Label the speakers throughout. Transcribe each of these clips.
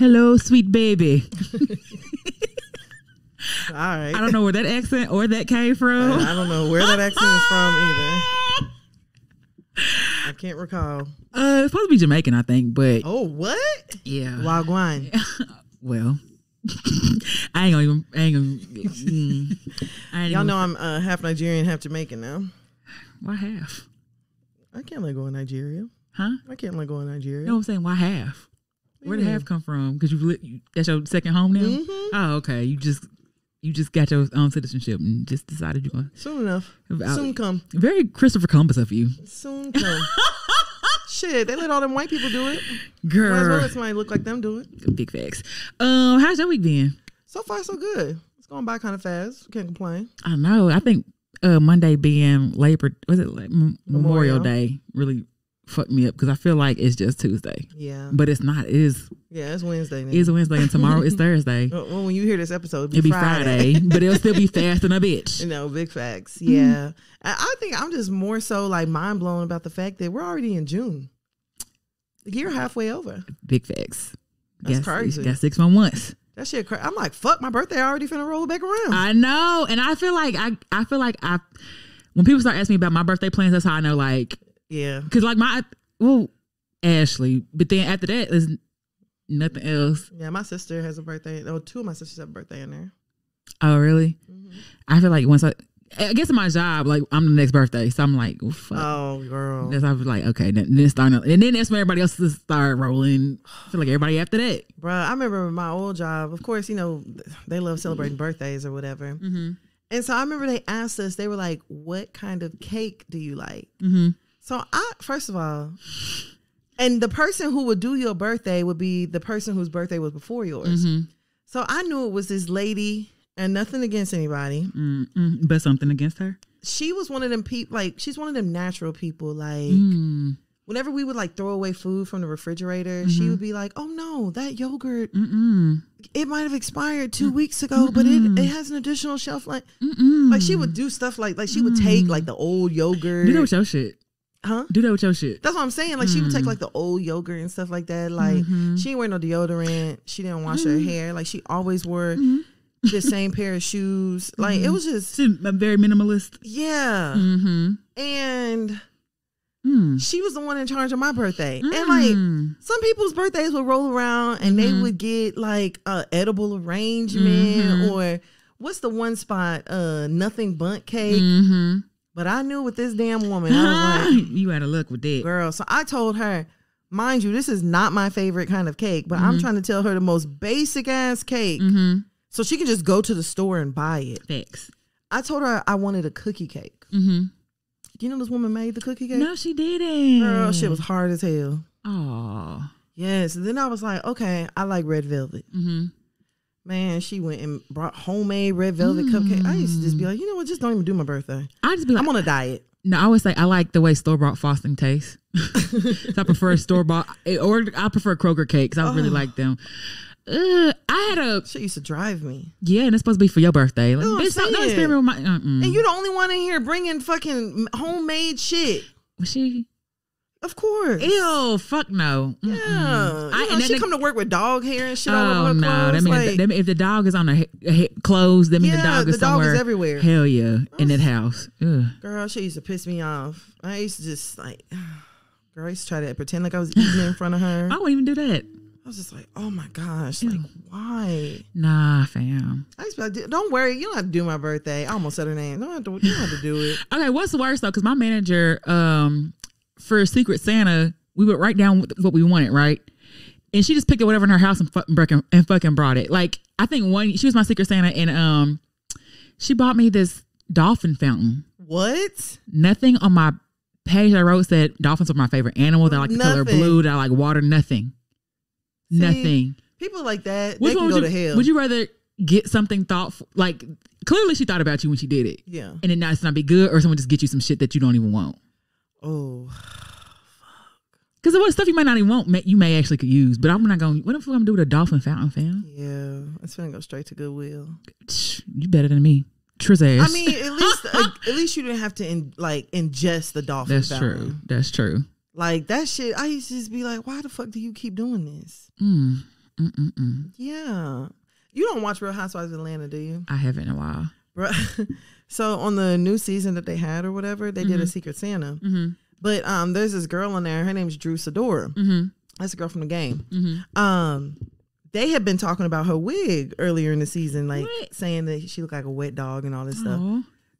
Speaker 1: Hello, sweet baby.
Speaker 2: All right.
Speaker 1: I don't know where that accent or that came from.
Speaker 2: I don't know where that accent is from either. I can't recall.
Speaker 1: It's supposed to be Jamaican, I think, but
Speaker 2: Oh, what?
Speaker 1: yeah.
Speaker 2: Wagwan.
Speaker 1: Well, I ain't gonna.
Speaker 2: Y'all know I'm half Nigerian, half Jamaican now.
Speaker 1: Why half?
Speaker 2: I can't let go of Nigeria.
Speaker 1: Huh?
Speaker 2: I can't let go of Nigeria.
Speaker 1: You know what I'm saying? Why half? Where did
Speaker 2: Yeah.
Speaker 1: half come from? Because that's your second home now.
Speaker 2: Mhm.
Speaker 1: Oh, okay. You just got your own citizenship and just decided you're going.
Speaker 2: Soon enough. Soon come.
Speaker 1: Very Christopher Columbus of you,
Speaker 2: Soon come. Shit, they let all them white people do it.
Speaker 1: girl.
Speaker 2: Might as well let somebody look like them do it.
Speaker 1: Big facts. How's your week been?
Speaker 2: So far, so good. It's going by kind of fast. Can't complain.
Speaker 1: I know. I think Monday being Memorial Day really fucked me up because I feel like it's just Tuesday.
Speaker 2: Yeah.
Speaker 1: But it's not. It is.
Speaker 2: Yeah, it's Wednesday now.
Speaker 1: It's Wednesday and tomorrow is Thursday.
Speaker 2: Well, when you hear this episode,
Speaker 1: It'll be Friday, but it'll still be fast than a bitch.
Speaker 2: You know, big facts. Yeah. I think I'm just more so like mind blown about the fact that we're already in June. The year halfway over.
Speaker 1: Big facts.
Speaker 2: That's crazy.
Speaker 1: Got 6 more months.
Speaker 2: That shit crazy. I'm like, fuck, my birthday already finna roll back around.
Speaker 1: I know, and I feel like when people start asking me about my birthday plans, that's how I know. Like,
Speaker 2: yeah,
Speaker 1: because like Ashley, but then after that, there's nothing else.
Speaker 2: Yeah, my sister has a birthday. Oh, 2 of my sisters have a birthday in there.
Speaker 1: Oh, really? Mm-hmm. I feel like once I guess in my job, like I'm the next birthday, so I'm like, oh fuck.
Speaker 2: Oh, girl.
Speaker 1: That's I was like, okay, then starting, and then that's when everybody else start rolling. I feel like everybody after that.
Speaker 2: Bruh, I remember my old job. Of course, you know they love celebrating birthdays or whatever. Mm-hmm. And so I remember they asked us. They were like, "What kind of cake do you like?" Mm-hmm. So first of all, and the person who would do your birthday would be the person whose birthday was before yours. Mm-hmm. So I knew it was this lady. And nothing against anybody.
Speaker 1: But something against her?
Speaker 2: She was one of them people, like, she's one of them natural people. Like, whenever we would, like, throw away food from the refrigerator, she would be like, oh, no, that yogurt, it might have expired 2 weeks ago, but it has an additional shelf life. Like, she would do stuff like she would take, like, the old yogurt.
Speaker 1: Do that with your shit.
Speaker 2: Huh?
Speaker 1: Do that with your shit.
Speaker 2: That's what I'm saying. Like, she would take, like, the old yogurt and stuff like that. Like, she didn't wear no deodorant. She didn't wash her hair. Like, she always wore... the same pair of shoes. Like, it was just...
Speaker 1: She's very minimalist.
Speaker 2: Yeah. And she was the one in charge of my birthday. And, like, some people's birthdays would roll around and they would get, like, a edible arrangement or... What's the one spot? Nothing Bundt cake. But I knew with this damn woman, I was like...
Speaker 1: You out of luck with that.
Speaker 2: Girl, so I told her... Mind you, this is not my favorite kind of cake. But I'm trying to tell her the most basic-ass cake... So she can just go to the store and buy it.
Speaker 1: Thanks.
Speaker 2: I told her I wanted a cookie cake. You know this woman made the cookie cake?
Speaker 1: No, she didn't.
Speaker 2: Girl, shit was hard as hell.
Speaker 1: Oh.
Speaker 2: Yes. And then I was like, okay, I like red velvet. Man, she went and brought homemade red velvet cupcake. I used to just be like, you know what? Just don't even do my birthday.
Speaker 1: I just be like,
Speaker 2: I'm on a diet.
Speaker 1: No, I always say I like the way store-bought frosting tastes. So I prefer store-bought, or I prefer Kroger cakes. I really like them. I had a...
Speaker 2: Shit used to drive me.
Speaker 1: Yeah, and it's supposed to be for your birthday. Like,
Speaker 2: No,
Speaker 1: bitch, don't experiment with my...
Speaker 2: And you the only one in here bringing fucking homemade shit.
Speaker 1: Was she?
Speaker 2: Of course.
Speaker 1: Ew, fuck no.
Speaker 2: Yeah.
Speaker 1: And
Speaker 2: she come to work with dog hair and shit all over her
Speaker 1: no,
Speaker 2: clothes.
Speaker 1: that means if the dog is on her clothes, that means the dog is somewhere.
Speaker 2: Dog is everywhere.
Speaker 1: Hell yeah, in that house. Ugh.
Speaker 2: Girl, she used to piss me off. I used to just like... Girl, I used to try to pretend like I was eating in front of her.
Speaker 1: I wouldn't even do that.
Speaker 2: I was just like, oh my gosh, like why?
Speaker 1: Nah, fam.
Speaker 2: I used to be like, don't worry, you don't have to do my birthday. I almost said her name. You don't have to do it.
Speaker 1: Okay, what's the worst though? Because my manager, for Secret Santa, we would write down what we wanted, right? And she just picked up whatever in her house and fucking brought it. Like I think she was my Secret Santa, and she bought me this dolphin fountain.
Speaker 2: What?
Speaker 1: Nothing on my page I wrote said dolphins are my favorite animal. That I like the color blue. That I like water. Nothing. See, nothing.
Speaker 2: People like that, they can go to hell.
Speaker 1: Would you rather get something thoughtful? Like, clearly she thought about you when she did it.
Speaker 2: Yeah.
Speaker 1: And then now it's not be good, or someone just get you some shit that you don't even want.
Speaker 2: Oh, fuck.
Speaker 1: Because what stuff you might not even want, you may actually could use. But I'm not going, what the fuck I'm going to do with a dolphin fountain, fam?
Speaker 2: Yeah. It's going to go straight to Goodwill.
Speaker 1: You better than me. Triz ass.
Speaker 2: I mean, at least you didn't have to ingest the dolphin fountain.
Speaker 1: That's true.
Speaker 2: Like that shit, I used to just be like, why the fuck do you keep doing this? Yeah. You don't watch Real Housewives of Atlanta, do you?
Speaker 1: I haven't in a while.
Speaker 2: So on the new season that they had or whatever, they did a Secret Santa. But there's this girl on there. Her name's Drew Sidora. That's a girl from the game. They had been talking about her wig earlier in the season, like saying that she looked like a wet dog and all this stuff.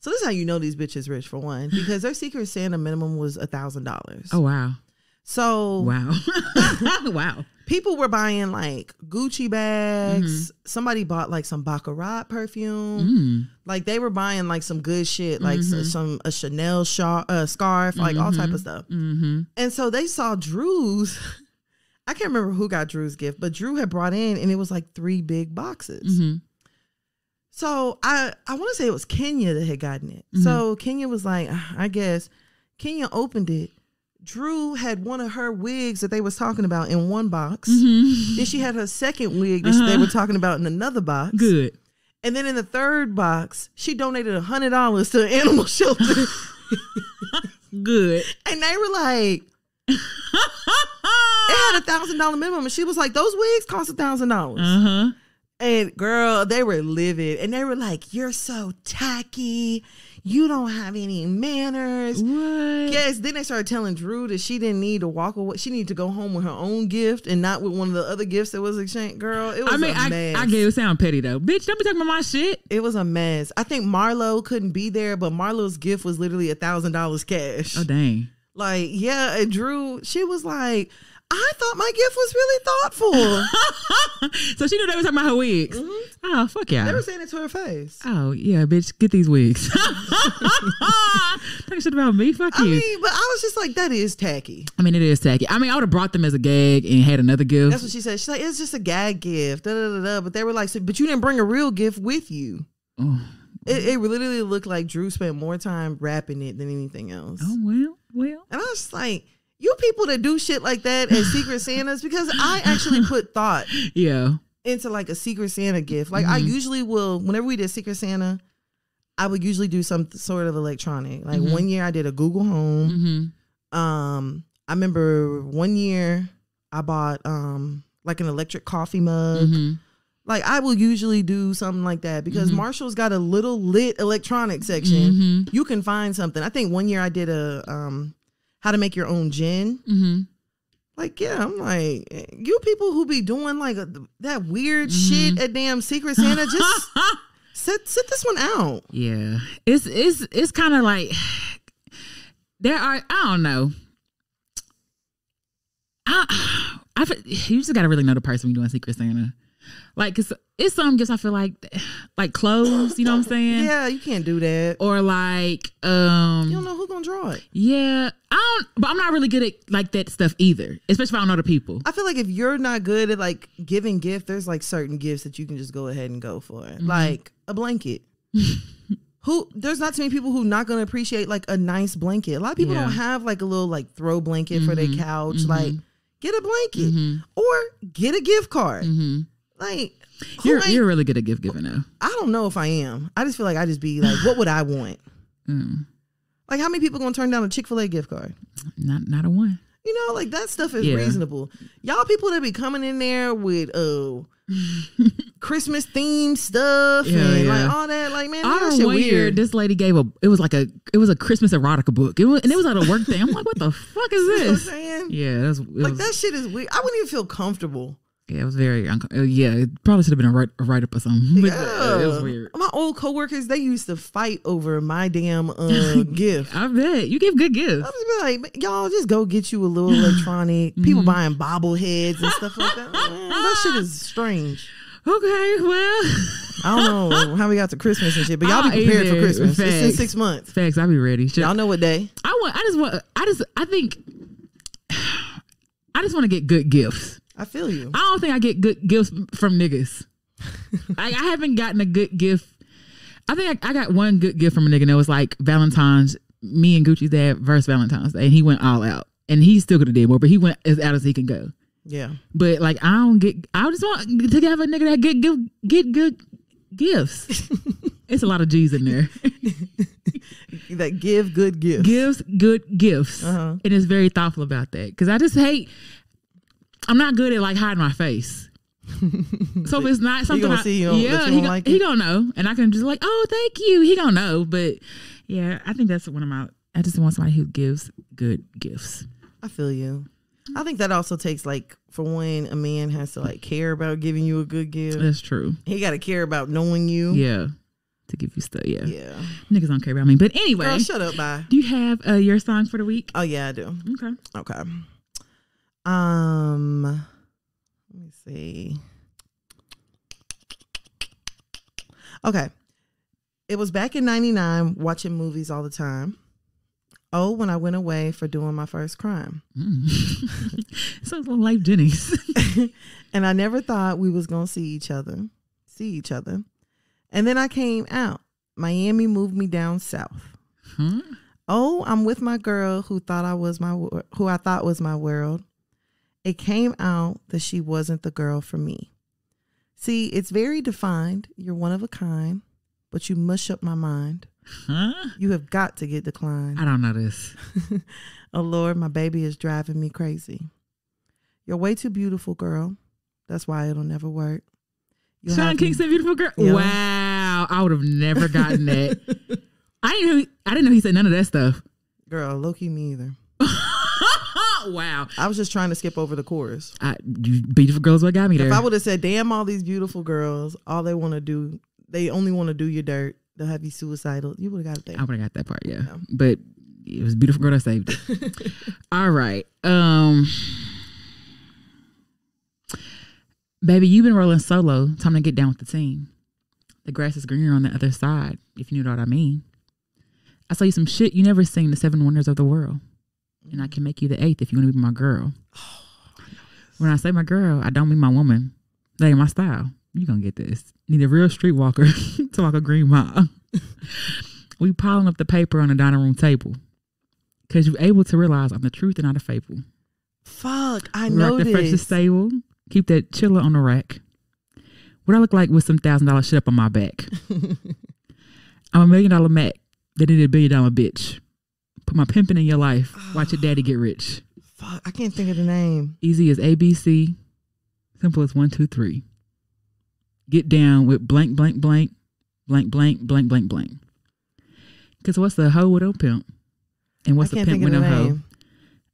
Speaker 2: So this is how you know these bitches rich, for one, because their Secret Santa minimum was $1,000.
Speaker 1: Oh, wow.
Speaker 2: So
Speaker 1: wow.
Speaker 2: People were buying like Gucci bags. Somebody bought like some Baccarat perfume. Like they were buying like some good shit, like a Chanel scarf, like all type of stuff. And so they saw Drew's. I can't remember who got Drew's gift, but Drew had brought in, and it was like 3 big boxes. So I want to say it was Kenya that had gotten it. So Kenya was like, I guess. Kenya opened it. Drew had one of her wigs that they was talking about in one box. Then she had her second wig that they were talking about in another box.
Speaker 1: Good.
Speaker 2: And then in the third box, she donated $100 to an animal shelter.
Speaker 1: Good.
Speaker 2: And they were like, it had $1,000 minimum. And she was like, those wigs cost $1,000. And girl, they were livid. And they were like, you're so tacky. You don't have any manners.
Speaker 1: What?
Speaker 2: Yes. Then they started telling Drew that she didn't need to walk away. She needed to go home with her own gift and not with one of the other gifts that was exchanged. Girl, it was a mess.
Speaker 1: I get it sound petty though. Bitch, don't be talking about my shit.
Speaker 2: It was a mess. I think Marlo couldn't be there, but Marlo's gift was literally $1,000 cash.
Speaker 1: Oh, dang.
Speaker 2: Like, yeah. And Drew, she was like, I thought my gift was really thoughtful.
Speaker 1: So she knew they were talking about her wigs. Oh, fuck yeah.
Speaker 2: They were saying it to her face.
Speaker 1: Oh, yeah, bitch, get these wigs. Talking shit about me, fuck you.
Speaker 2: I mean, but I was just like, that is tacky.
Speaker 1: I mean, it is tacky. I mean, I would have brought them as a gag and had another gift.
Speaker 2: That's what she said. She's like, it's just a gag gift. Da, da, da, da. But they were like, so, but you didn't bring a real gift with you.
Speaker 1: Oh.
Speaker 2: It literally looked like Drew spent more time wrapping it than anything else.
Speaker 1: Oh, well.
Speaker 2: And I was just like, you people that do shit like that as Secret Santas, because I actually put thought into like a Secret Santa gift. Like I usually will, whenever we did Secret Santa, I would usually do some sort of electronic. Like one year I did a Google Home. I remember one year I bought like an electric coffee mug. Like I will usually do something like that because Marshall's got a little lit electronic section. You can find something. I think one year I did a how to make your own gin. Like, yeah, I'm like, you people who be doing like that weird shit at damn Secret Santa, just sit this one out.
Speaker 1: Yeah, it's kind of like there are. I don't know. You just gotta really know the person when you're doing Secret Santa. Like, cause it's some gifts I feel like clothes, you know what I'm saying?
Speaker 2: Yeah, you can't do that.
Speaker 1: Or like, you
Speaker 2: don't know who's gonna draw it.
Speaker 1: Yeah, but I'm not really good at like that stuff either, especially if I don't know the people.
Speaker 2: I feel like if you're not good at like giving gift, there's like certain gifts that you can just go ahead and go for, like a blanket. There's not too many people who not gonna appreciate like a nice blanket. A lot of people don't have like a little like throw blanket for their couch. Like, get a blanket or get a gift card. Like,
Speaker 1: you're really good at gift giving though.
Speaker 2: I don't know if I am. I just feel like I just be like, what would I want? Like, how many people gonna turn down a Chick-fil-A gift card?
Speaker 1: Not a one.
Speaker 2: You know, like that stuff is reasonable. Y'all people that be coming in there with Christmas themed stuff and like all that, like, man, that shit weird.
Speaker 1: This lady gave it was a Christmas erotica book. It was at a work thing. I'm like, what the fuck is this?
Speaker 2: You know what I'm saying?
Speaker 1: Yeah,
Speaker 2: that shit is weird. I wouldn't even feel comfortable.
Speaker 1: Yeah, it was very yeah, it probably should have been a write up or something.
Speaker 2: Yeah.
Speaker 1: It was weird.
Speaker 2: My old coworkers, they used to fight over my damn gift.
Speaker 1: I bet. You give good gifts.
Speaker 2: I was like, y'all just go get you a little electronic. People buying bobbleheads and stuff like that. Man, that shit is strange.
Speaker 1: Okay, well,
Speaker 2: I don't know how we got to Christmas and shit, but y'all be prepared for Christmas.
Speaker 1: Facts.
Speaker 2: It's in 6 months.
Speaker 1: Facts, I'll be ready.
Speaker 2: Y'all know what day?
Speaker 1: I just want to get good gifts.
Speaker 2: I feel you.
Speaker 1: I don't think I get good gifts from niggas. I haven't gotten a good gift. I think I got one good gift from a nigga, and it was like Valentine's, me and Gucci's dad versus Valentine's Day, and he went all out. And he still could have did more, but he went as out as he can go.
Speaker 2: Yeah.
Speaker 1: But like, I just want to have a nigga that get good gifts. It's a lot of G's in there.
Speaker 2: That give good gifts.
Speaker 1: Gives good gifts. And it's very thoughtful about that. Because I just hate, I'm not good at like hiding my face. So if it's not something,
Speaker 2: he
Speaker 1: gonna know, and I can just like, oh, thank you. He gonna know. But yeah, I think that's one of my. I just want somebody who gives good gifts.
Speaker 2: I feel you. I think that also takes like, for one, a man has to like care about giving you a good gift.
Speaker 1: That's true.
Speaker 2: He got to care about knowing you.
Speaker 1: Yeah. To give you stuff. Yeah.
Speaker 2: Yeah.
Speaker 1: Niggas don't care about me. But anyway.
Speaker 2: Girl, shut up, bye.
Speaker 1: Do you have your song for the week?
Speaker 2: Oh yeah, I do.
Speaker 1: Okay.
Speaker 2: Let me see. Okay. It was back in 99, watching movies all the time. Oh, when I went away for doing my first crime.
Speaker 1: Sounds like Jenny's.
Speaker 2: And I never thought we was going to see each other. And then I came out. Miami moved me down south.
Speaker 1: Huh?
Speaker 2: Oh, I'm with my girl who I thought was my world. It came out that she wasn't the girl for me. See, it's very defined. You're one of a kind, but you mush up my mind.
Speaker 1: Huh?
Speaker 2: You have got to get declined.
Speaker 1: I don't know this.
Speaker 2: Oh, Lord, my baby is driving me crazy. You're way too beautiful, girl. That's why it'll never work.
Speaker 1: Sean King said beautiful girl? Yeah. Wow. I would have never gotten that. I didn't know he said none of that stuff.
Speaker 2: Girl, low-key me either.
Speaker 1: Wow.
Speaker 2: I was just trying to skip over the chorus.
Speaker 1: Beautiful girls what got me there.
Speaker 2: If I would have said, damn, all these beautiful girls, all they want to do, they only want to do your dirt. They'll have you suicidal. You would have got it there.
Speaker 1: I would have got that part, yeah. But it was a beautiful girl that saved it. All right. Baby, you've been rolling solo. Time to get down with the team. The grass is greener on the other side, if you know what I mean. I saw you some shit you never seen, the 7 wonders of the world. And I can make you the 8th if you want to be my girl.
Speaker 2: Oh, I know this.
Speaker 1: When I say my girl, I don't mean my woman. That ain't my style. You gonna get this. Need a real streetwalker to walk a green mile. We piling up the paper on the dining room table. Cause you're able to realize I'm the truth and not a fable.
Speaker 2: Fuck, I know this.
Speaker 1: The freshest stable. Keep that chiller on the rack. What I look like with some $1,000 shit up on my back. I'm $1 million Mac that needed $1 billion bitch. Put my pimping in your life. Watch your daddy get rich.
Speaker 2: Fuck, I can't think of the name.
Speaker 1: Easy as ABC. Simple as 1, 2, 3. Get down with blank, blank, blank, blank, blank, blank, blank, blank. Because what's the hoe with no pimp? And what's the pimp with no hoe?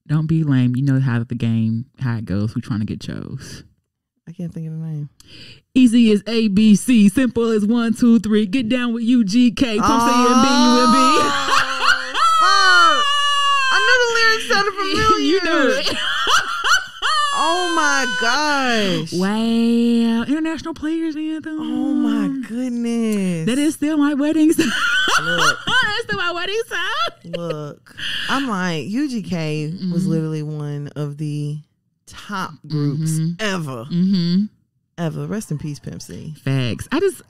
Speaker 1: Don't be lame. You know how it goes. Who trying to get chose?
Speaker 2: I can't think of the name.
Speaker 1: Easy as ABC. Simple as 1, 2, 3. Get down with UGK. Pump C and B, UNB.
Speaker 2: I knew the lyrics sounded familiar.
Speaker 1: You know it.
Speaker 2: Oh my gosh.
Speaker 1: Wow. International Players Anthem.
Speaker 2: Oh my goodness.
Speaker 1: That is still my wedding song.
Speaker 2: Look.
Speaker 1: That's still my wedding song.
Speaker 2: Look. I'm like, UGK was literally one of the top groups ever. Ever. Rest in peace, Pimp C.
Speaker 1: Facts. I just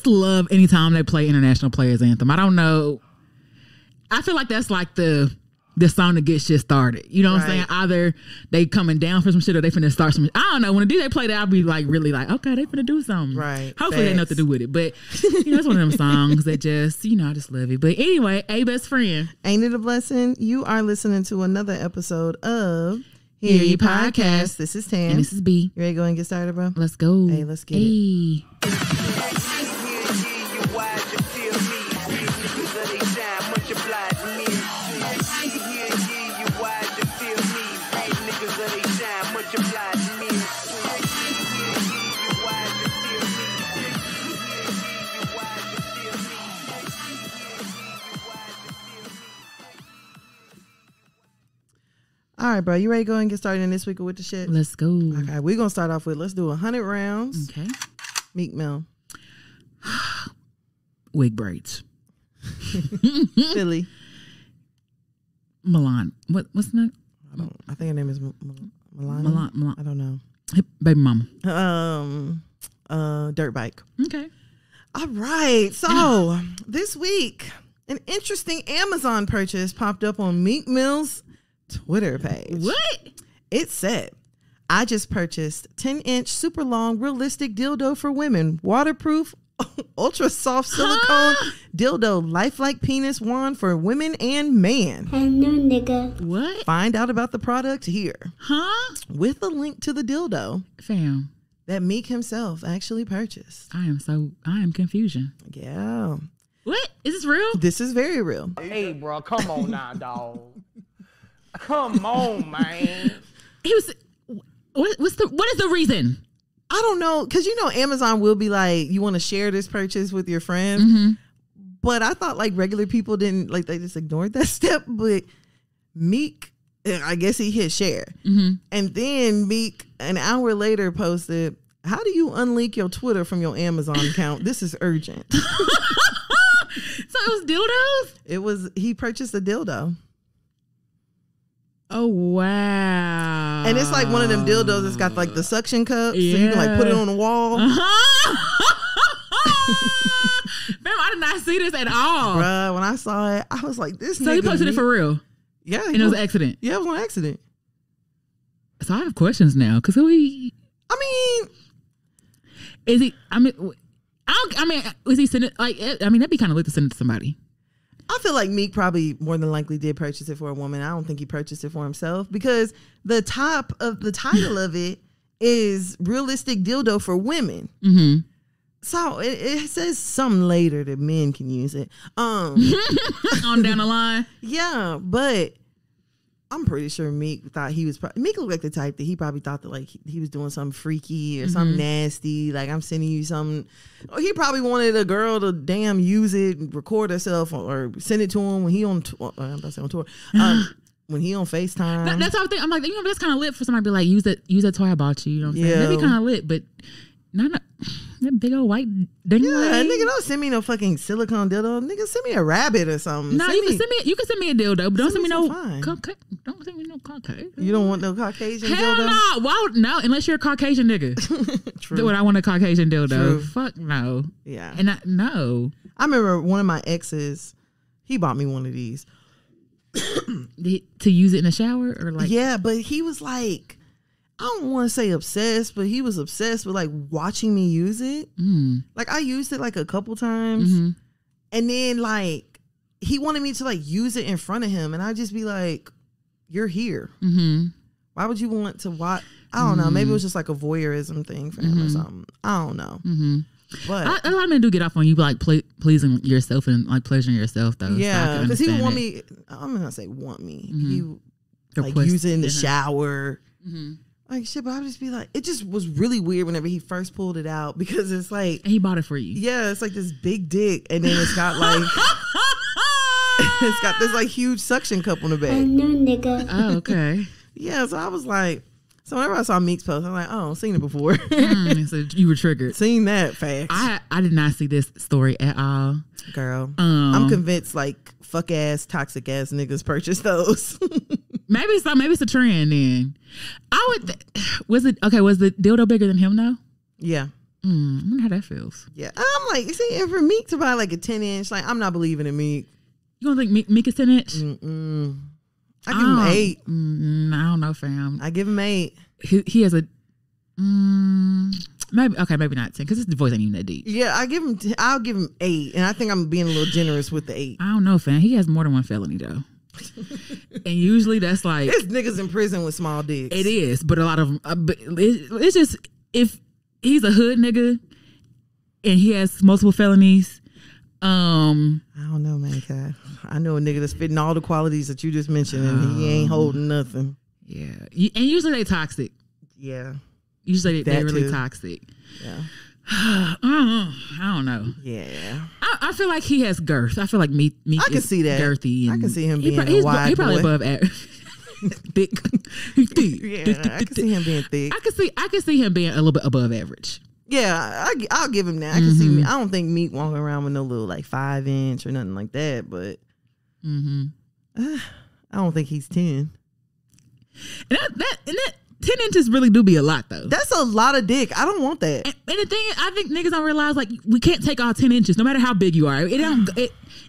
Speaker 1: love anytime they play International Players Anthem. I don't know. I feel like that's like the song to get shit started. You know what I'm saying? Either they coming down for some shit or they finna start some. I don't know. When a DJ play that, I'll be like really like, okay, they finna do something.
Speaker 2: Right.
Speaker 1: Hopefully they know what to do with it. But you know, it's one of them songs that just, I just love it. But anyway, A Best Friend.
Speaker 2: Ain't it a blessing? You are listening to another episode of Hear You Podcast. This is Tam.
Speaker 1: And this is B.
Speaker 2: You ready to go and get started, bro?
Speaker 1: Let's go.
Speaker 2: Hey, let's get it. All right, bro. You ready to go and get started in this week with the shit?
Speaker 1: Let's go.
Speaker 2: Okay, we're going to start off with, let's do 100 rounds.
Speaker 1: Okay.
Speaker 2: Meek Mill.
Speaker 1: Wig braids.
Speaker 2: Philly.
Speaker 1: Milan. What's the name?
Speaker 2: I think her name is Milan.
Speaker 1: Milan.
Speaker 2: I don't know.
Speaker 1: Baby mama.
Speaker 2: Dirt bike.
Speaker 1: Okay.
Speaker 2: All right. So this week, an interesting Amazon purchase popped up on Meek Mill's Twitter page.
Speaker 1: What?
Speaker 2: It said, I just purchased 10-inch super long realistic dildo for women, waterproof, ultra soft silicone dildo, lifelike penis wand for women and man.
Speaker 3: Hello, nigga.
Speaker 1: What?
Speaker 2: Find out about the product here.
Speaker 1: Huh?
Speaker 2: With a link to the dildo.
Speaker 1: Fam.
Speaker 2: that Meek himself actually purchased.
Speaker 1: I am confusion.
Speaker 2: Yeah.
Speaker 1: What? Is this real?
Speaker 2: This is very real.
Speaker 3: Hey, bro, come on now, dog. Come on, man.
Speaker 1: He was. What is the reason?
Speaker 2: I don't know, because you know Amazon will be like, you want to share this purchase with your friends.
Speaker 1: Mm-hmm.
Speaker 2: But I thought like regular people didn't, like they just ignored that step. But Meek, I guess he hit share.
Speaker 1: Mm-hmm.
Speaker 2: And then Meek an hour later posted, how do you unleak your Twitter from your Amazon account? This is urgent.
Speaker 1: So it was dildos?
Speaker 2: He purchased a dildo.
Speaker 1: Oh, wow.
Speaker 2: And it's like one of them dildos that's got like the suction cup. So you can like put it on the wall.
Speaker 1: Fam, I did not see this at all.
Speaker 2: Bruh, when I saw it, I was like, this nigga.
Speaker 1: So he posted it for real?
Speaker 2: Yeah.
Speaker 1: And it was an accident?
Speaker 2: Yeah, it was an accident.
Speaker 1: So I have questions now. Because who he...
Speaker 2: I mean...
Speaker 1: Is he... is he sending... Like, I mean, that'd be kind of lit to send it to somebody.
Speaker 2: I feel like Meek probably more than likely did purchase it for a woman. I don't think he purchased it for himself because the top of the title of it is realistic dildo for women.
Speaker 1: Mm-hmm.
Speaker 2: So it says something later that men can use it. On
Speaker 1: down the line.
Speaker 2: Yeah, but I'm pretty sure Meek thought he was... Meek looked like the type that he probably thought that like he was doing something freaky or something nasty. Like, I'm sending you something. Or he probably wanted a girl to damn use it, record herself, or send it to him when he on tour. I'm about to say on tour. When he on FaceTime.
Speaker 1: That's how I think. I'm like, you know, that's kind of lit for somebody to be like, use that toy I bought you. You know what I'm saying? That'd be kind of lit, but not that big old white ding.
Speaker 2: Yeah, nigga, don't send me no fucking silicone dildo. Nigga, send me a rabbit or something.
Speaker 1: No, you can send me a dildo, but don't send me no
Speaker 2: don't
Speaker 1: send me no Caucasian.
Speaker 2: You don't want no Caucasian
Speaker 1: Hell
Speaker 2: dildo?
Speaker 1: no. Why? No, unless you're a Caucasian nigga.
Speaker 2: True.
Speaker 1: Would I want a Caucasian dildo?
Speaker 2: True.
Speaker 1: Fuck no.
Speaker 2: Yeah.
Speaker 1: And no.
Speaker 2: I remember one of my exes, he bought me one of these.
Speaker 1: To use it in the shower or like?
Speaker 2: Yeah, but he was like, I don't want to say obsessed, but he was obsessed with like watching me use it. Like I used it like a couple times, and then like he wanted me to like use it in front of him, and I'd just be like, "You're here. Why would you want to watch?" I don't know. Maybe it was just like a voyeurism thing for him or something. I don't know. But
Speaker 1: a lot of men do get off on you like pleasing yourself and like pleasuring yourself though.
Speaker 2: Yeah, because he would want me. I'm not gonna say want me. He would, like use it in the shower. Like shit, but I would just be like, it just was really weird whenever he first pulled it out because it's like,
Speaker 1: and he bought it for you.
Speaker 2: Yeah, it's like this big dick, and then it's got like, it's got this like huge suction cup on the back.
Speaker 4: No, nigga.
Speaker 1: Oh, okay.
Speaker 2: Yeah, so I was like, so whenever I saw Meek's post, I'm like, oh, seen it before.
Speaker 1: So you were triggered.
Speaker 2: Seen that fact.
Speaker 1: I did not see this story at all.
Speaker 2: Girl, I'm convinced like fuck ass, toxic ass niggas purchase those.
Speaker 1: Maybe it's a trend then. I would was the dildo bigger than him though?
Speaker 2: Yeah.
Speaker 1: I wonder how that feels.
Speaker 2: Yeah. I'm like, see, and for Meek to buy like a 10-inch, like I'm not believing in Meek.
Speaker 1: You don't think Meek is 10-inch?
Speaker 2: I give him 8.
Speaker 1: I don't know, fam.
Speaker 2: I give him 8.
Speaker 1: He has a maybe not 10 because his voice ain't even that deep.
Speaker 2: Yeah, I'll give him 8, and I think I'm being a little generous with the 8.
Speaker 1: I don't know, fam. He has more than one felony though. And usually that's like
Speaker 2: there's niggas in prison with small dicks.
Speaker 1: It is, but a lot of them. But it's just if he's a hood nigga and he has multiple felonies. I
Speaker 2: don't know, man. Kai. I know a nigga that's fitting all the qualities that you just mentioned, and he ain't holding nothing.
Speaker 1: Yeah, and usually they toxic.
Speaker 2: Yeah,
Speaker 1: usually they're really toxic.
Speaker 2: Yeah.
Speaker 1: I don't know.
Speaker 2: Yeah,
Speaker 1: I feel like he has girth. I feel like Meek
Speaker 2: I can see that.
Speaker 1: Girthy.
Speaker 2: I can see him being a wide
Speaker 1: He probably
Speaker 2: boy.
Speaker 1: above average. Thick. He's thick.
Speaker 2: Yeah, I can see him being thick.
Speaker 1: I can see him being a little bit above average.
Speaker 2: Yeah, I'll give him that. I can see me. I don't think Meek walking around with no little like 5-inch or nothing like that, but I don't think he's 10.
Speaker 1: And that 10 inches really do be a lot though.
Speaker 2: That's a lot of dick. I don't want that.
Speaker 1: And the thing is, I think niggas don't realize like we can't take all 10 inches no matter how big you are.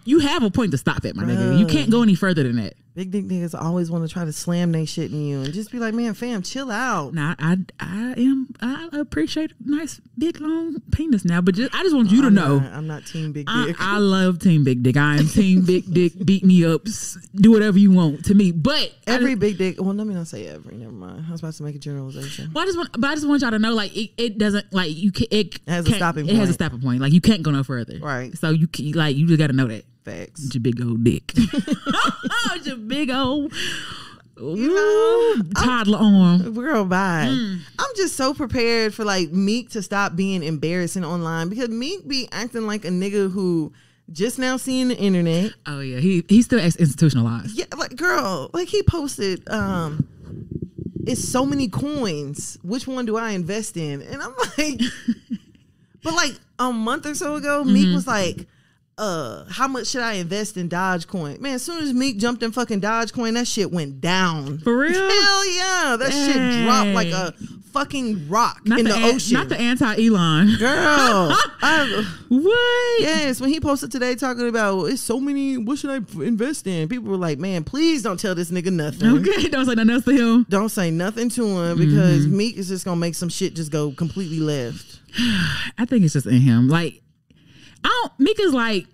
Speaker 1: you have a point to stop at, my nigga. You can't go any further than that.
Speaker 2: Big dick niggas always want to try to slam they shit in you and just be like, man, fam, chill out.
Speaker 1: Now I appreciate a nice big long penis now, but I just want you to know
Speaker 2: I'm not team big dick.
Speaker 1: I love team big dick. I am team big dick. Beat me up. Do whatever you want to me. But
Speaker 2: every big dick. Well, let me not say every. Never mind. I was about to make a generalization.
Speaker 1: Well, I just want y'all to know, like it doesn't like you. It
Speaker 2: has a stopping point.
Speaker 1: It has a stopping point. Like you can't go no further.
Speaker 2: Right.
Speaker 1: So you just got to know that.
Speaker 2: Facts.
Speaker 1: It's your big old dick. It's your big old. Toddler arm.
Speaker 2: Girl, bye. I'm just so prepared for like Meek to stop being embarrassing online, because Meek be acting like a nigga who just now seeing the internet.
Speaker 1: Oh yeah, he still acts institutionalized.
Speaker 2: Yeah, like girl, like he posted, it's so many coins. Which one do I invest in? And I'm like, but like a month or so ago, Meek was like, how much should I invest in Dogecoin? Man, as soon as Meek jumped in fucking Dogecoin, that shit went down.
Speaker 1: For real?
Speaker 2: Hell yeah. That shit dropped like a fucking rock in the ocean.
Speaker 1: Not the anti-Elon.
Speaker 2: Girl.
Speaker 1: What?
Speaker 2: Yes, when he posted today talking about, it's so many, what should I invest in? People were like, man, please don't tell this nigga nothing.
Speaker 1: Okay, don't say nothing else to him.
Speaker 2: Don't say nothing to him, because Meek is just going to make some shit just go completely left.
Speaker 1: I think it's just in him. Like, Meek is like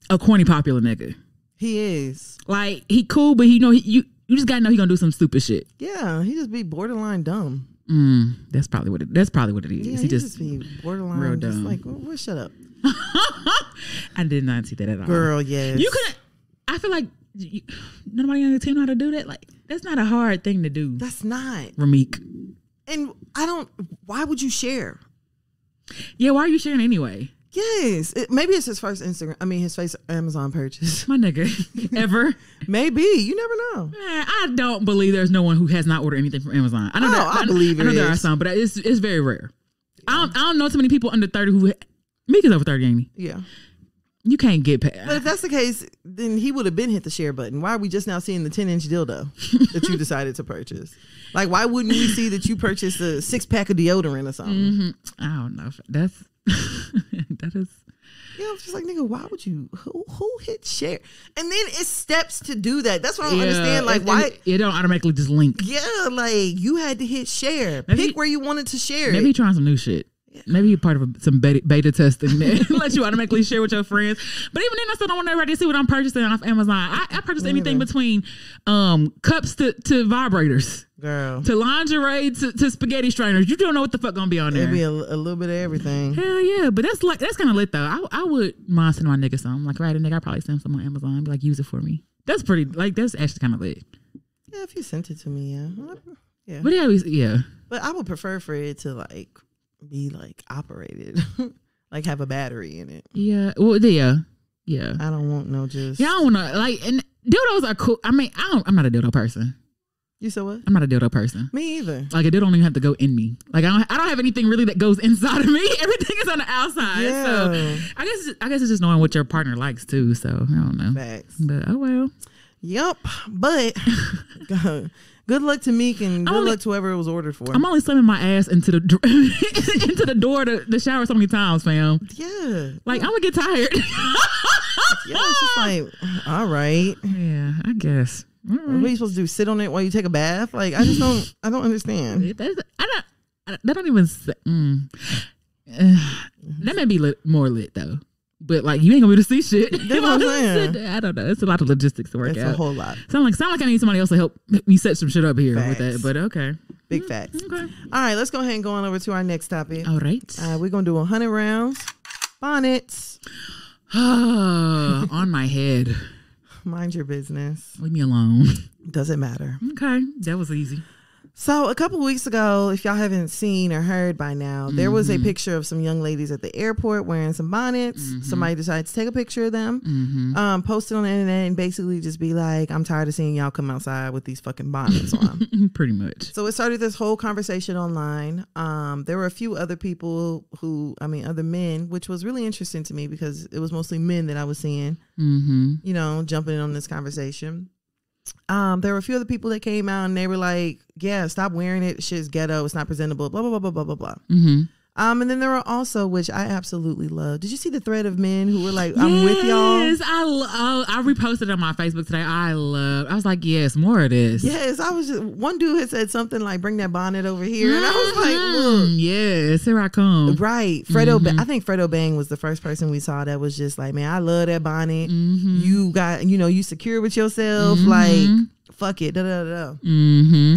Speaker 1: a corny popular nigga.
Speaker 2: He is.
Speaker 1: Like, he cool, but you just gotta know he gonna do some stupid shit.
Speaker 2: Yeah, he just be borderline dumb.
Speaker 1: That's probably what it is.
Speaker 2: Yeah, he just be borderline
Speaker 1: real dumb.
Speaker 2: Just like, well, shut up.
Speaker 1: I did not see that at all.
Speaker 2: Girl, yes.
Speaker 1: You couldn't. I feel like nobody on the team know how to do that. Like, that's not a hard thing to do.
Speaker 2: That's not.
Speaker 1: Rameek.
Speaker 2: And why would you share?
Speaker 1: Yeah, why are you sharing anyway?
Speaker 2: Yes, maybe it's his first his first Amazon purchase.
Speaker 1: My nigga, ever?
Speaker 2: Maybe, you never know.
Speaker 1: Man, I don't believe there's no one who has not ordered anything from Amazon. I know
Speaker 2: I believe it.
Speaker 1: I know there are some, but it's very rare. Yeah. I don't know too many people under 30 who. Meek is over 30, ain't he?
Speaker 2: Yeah.
Speaker 1: You can't get past.
Speaker 2: But if that's the case, then he would have been hit the share button. Why are we just now seeing the 10-inch dildo that you decided to purchase? Like, why wouldn't we see that you purchased a 6-pack of deodorant or something?
Speaker 1: I don't know. That's that is.
Speaker 2: Yeah, I was just like, nigga, why would you? Who hit share? And then it's steps to do that. That's what I don't understand. Like, why
Speaker 1: it don't automatically just link?
Speaker 2: Yeah, like you had to hit share. Pick where you wanted to share.
Speaker 1: Maybe he trying some new shit. Maybe you're part of some beta testing that let you automatically share with your friends. But even then, I still don't want everybody to see what I'm purchasing off Amazon. I purchase anything between cups to vibrators.
Speaker 2: Girl.
Speaker 1: To lingerie to spaghetti strainers. You don't know what the fuck gonna be on there.
Speaker 2: Maybe a little bit of everything.
Speaker 1: Hell yeah. But that's kind of lit though. I would mind sending my nigga some. Like, right, nigga, I probably send some on Amazon. Be like, use it for me. That's pretty, like, that's actually kind of lit.
Speaker 2: Yeah, if you sent it to me, yeah.
Speaker 1: But yeah.
Speaker 2: But I would prefer for it to like be like operated. Like have a battery in it.
Speaker 1: Yeah. Well, yeah.
Speaker 2: I don't want no just.
Speaker 1: Yeah, I don't want to, like, and dildos are cool. I mean, I'm not a dildo person.
Speaker 2: You said what?
Speaker 1: I'm not a dildo person.
Speaker 2: Me either.
Speaker 1: Like, a dildo don't even have to go in me. Like, I don't have anything really that goes inside of me. Everything is on the outside.
Speaker 2: Yeah.
Speaker 1: So I guess it's just knowing what your partner likes too. So I don't know.
Speaker 2: Facts.
Speaker 1: But oh well.
Speaker 2: Yep. But good luck to Meek and good luck to whoever it was ordered for.
Speaker 1: I'm only slamming my ass into the into the door to the shower so many times, fam.
Speaker 2: Yeah.
Speaker 1: Like, I'm gonna get tired.
Speaker 2: Yeah, it's just like, all right.
Speaker 1: Yeah, I guess.
Speaker 2: What are you supposed to do? Sit on it while you take a bath? Like, I don't understand.
Speaker 1: That don't even that may be more lit though. But like, you ain't gonna be able to see shit.
Speaker 2: That's what I'm saying.
Speaker 1: I don't know. It's a lot of logistics to work out.
Speaker 2: It's a whole lot.
Speaker 1: Sound like I need somebody else to help me set some shit up here
Speaker 2: Facts.
Speaker 1: with that. But okay.
Speaker 2: Big facts.
Speaker 1: Okay.
Speaker 2: All right, let's go ahead and go on over to our next topic.
Speaker 1: All right.
Speaker 2: We're gonna do 100 rounds. Bonnets.
Speaker 1: On my head.
Speaker 2: Mind your business.
Speaker 1: Leave me alone.
Speaker 2: Doesn't matter.
Speaker 1: Okay. That was easy.
Speaker 2: So a couple weeks ago, if y'all haven't seen or heard by now, there was a picture of some young ladies at the airport wearing some bonnets. Somebody decided to take a picture of them, post it on the internet, and basically just be like, I'm tired of seeing y'all come outside with these fucking bonnets on.
Speaker 1: Pretty much.
Speaker 2: So it started this whole conversation online. There were a few other people other men, which was really interesting to me because it was mostly men that I was seeing, jumping in on this conversation. There were a few other people that came out and they were like, yeah, stop wearing it. Shit's ghetto. It's not presentable. Blah, blah, blah, blah, blah, blah, blah. And then there were also, which I absolutely love. Did you see the thread of men who were like, I'm with y'all?
Speaker 1: Yes, I reposted it on my Facebook today. I was like, yes, more of this.
Speaker 2: Yes, one dude had said something like, bring that bonnet over here. And I was like, look.
Speaker 1: Yes, here I come.
Speaker 2: Right. I think Fredo Bang was the first person we saw that was just like, man, I love that bonnet. You got, you secure with yourself. Like, fuck it. Da, da, da, da.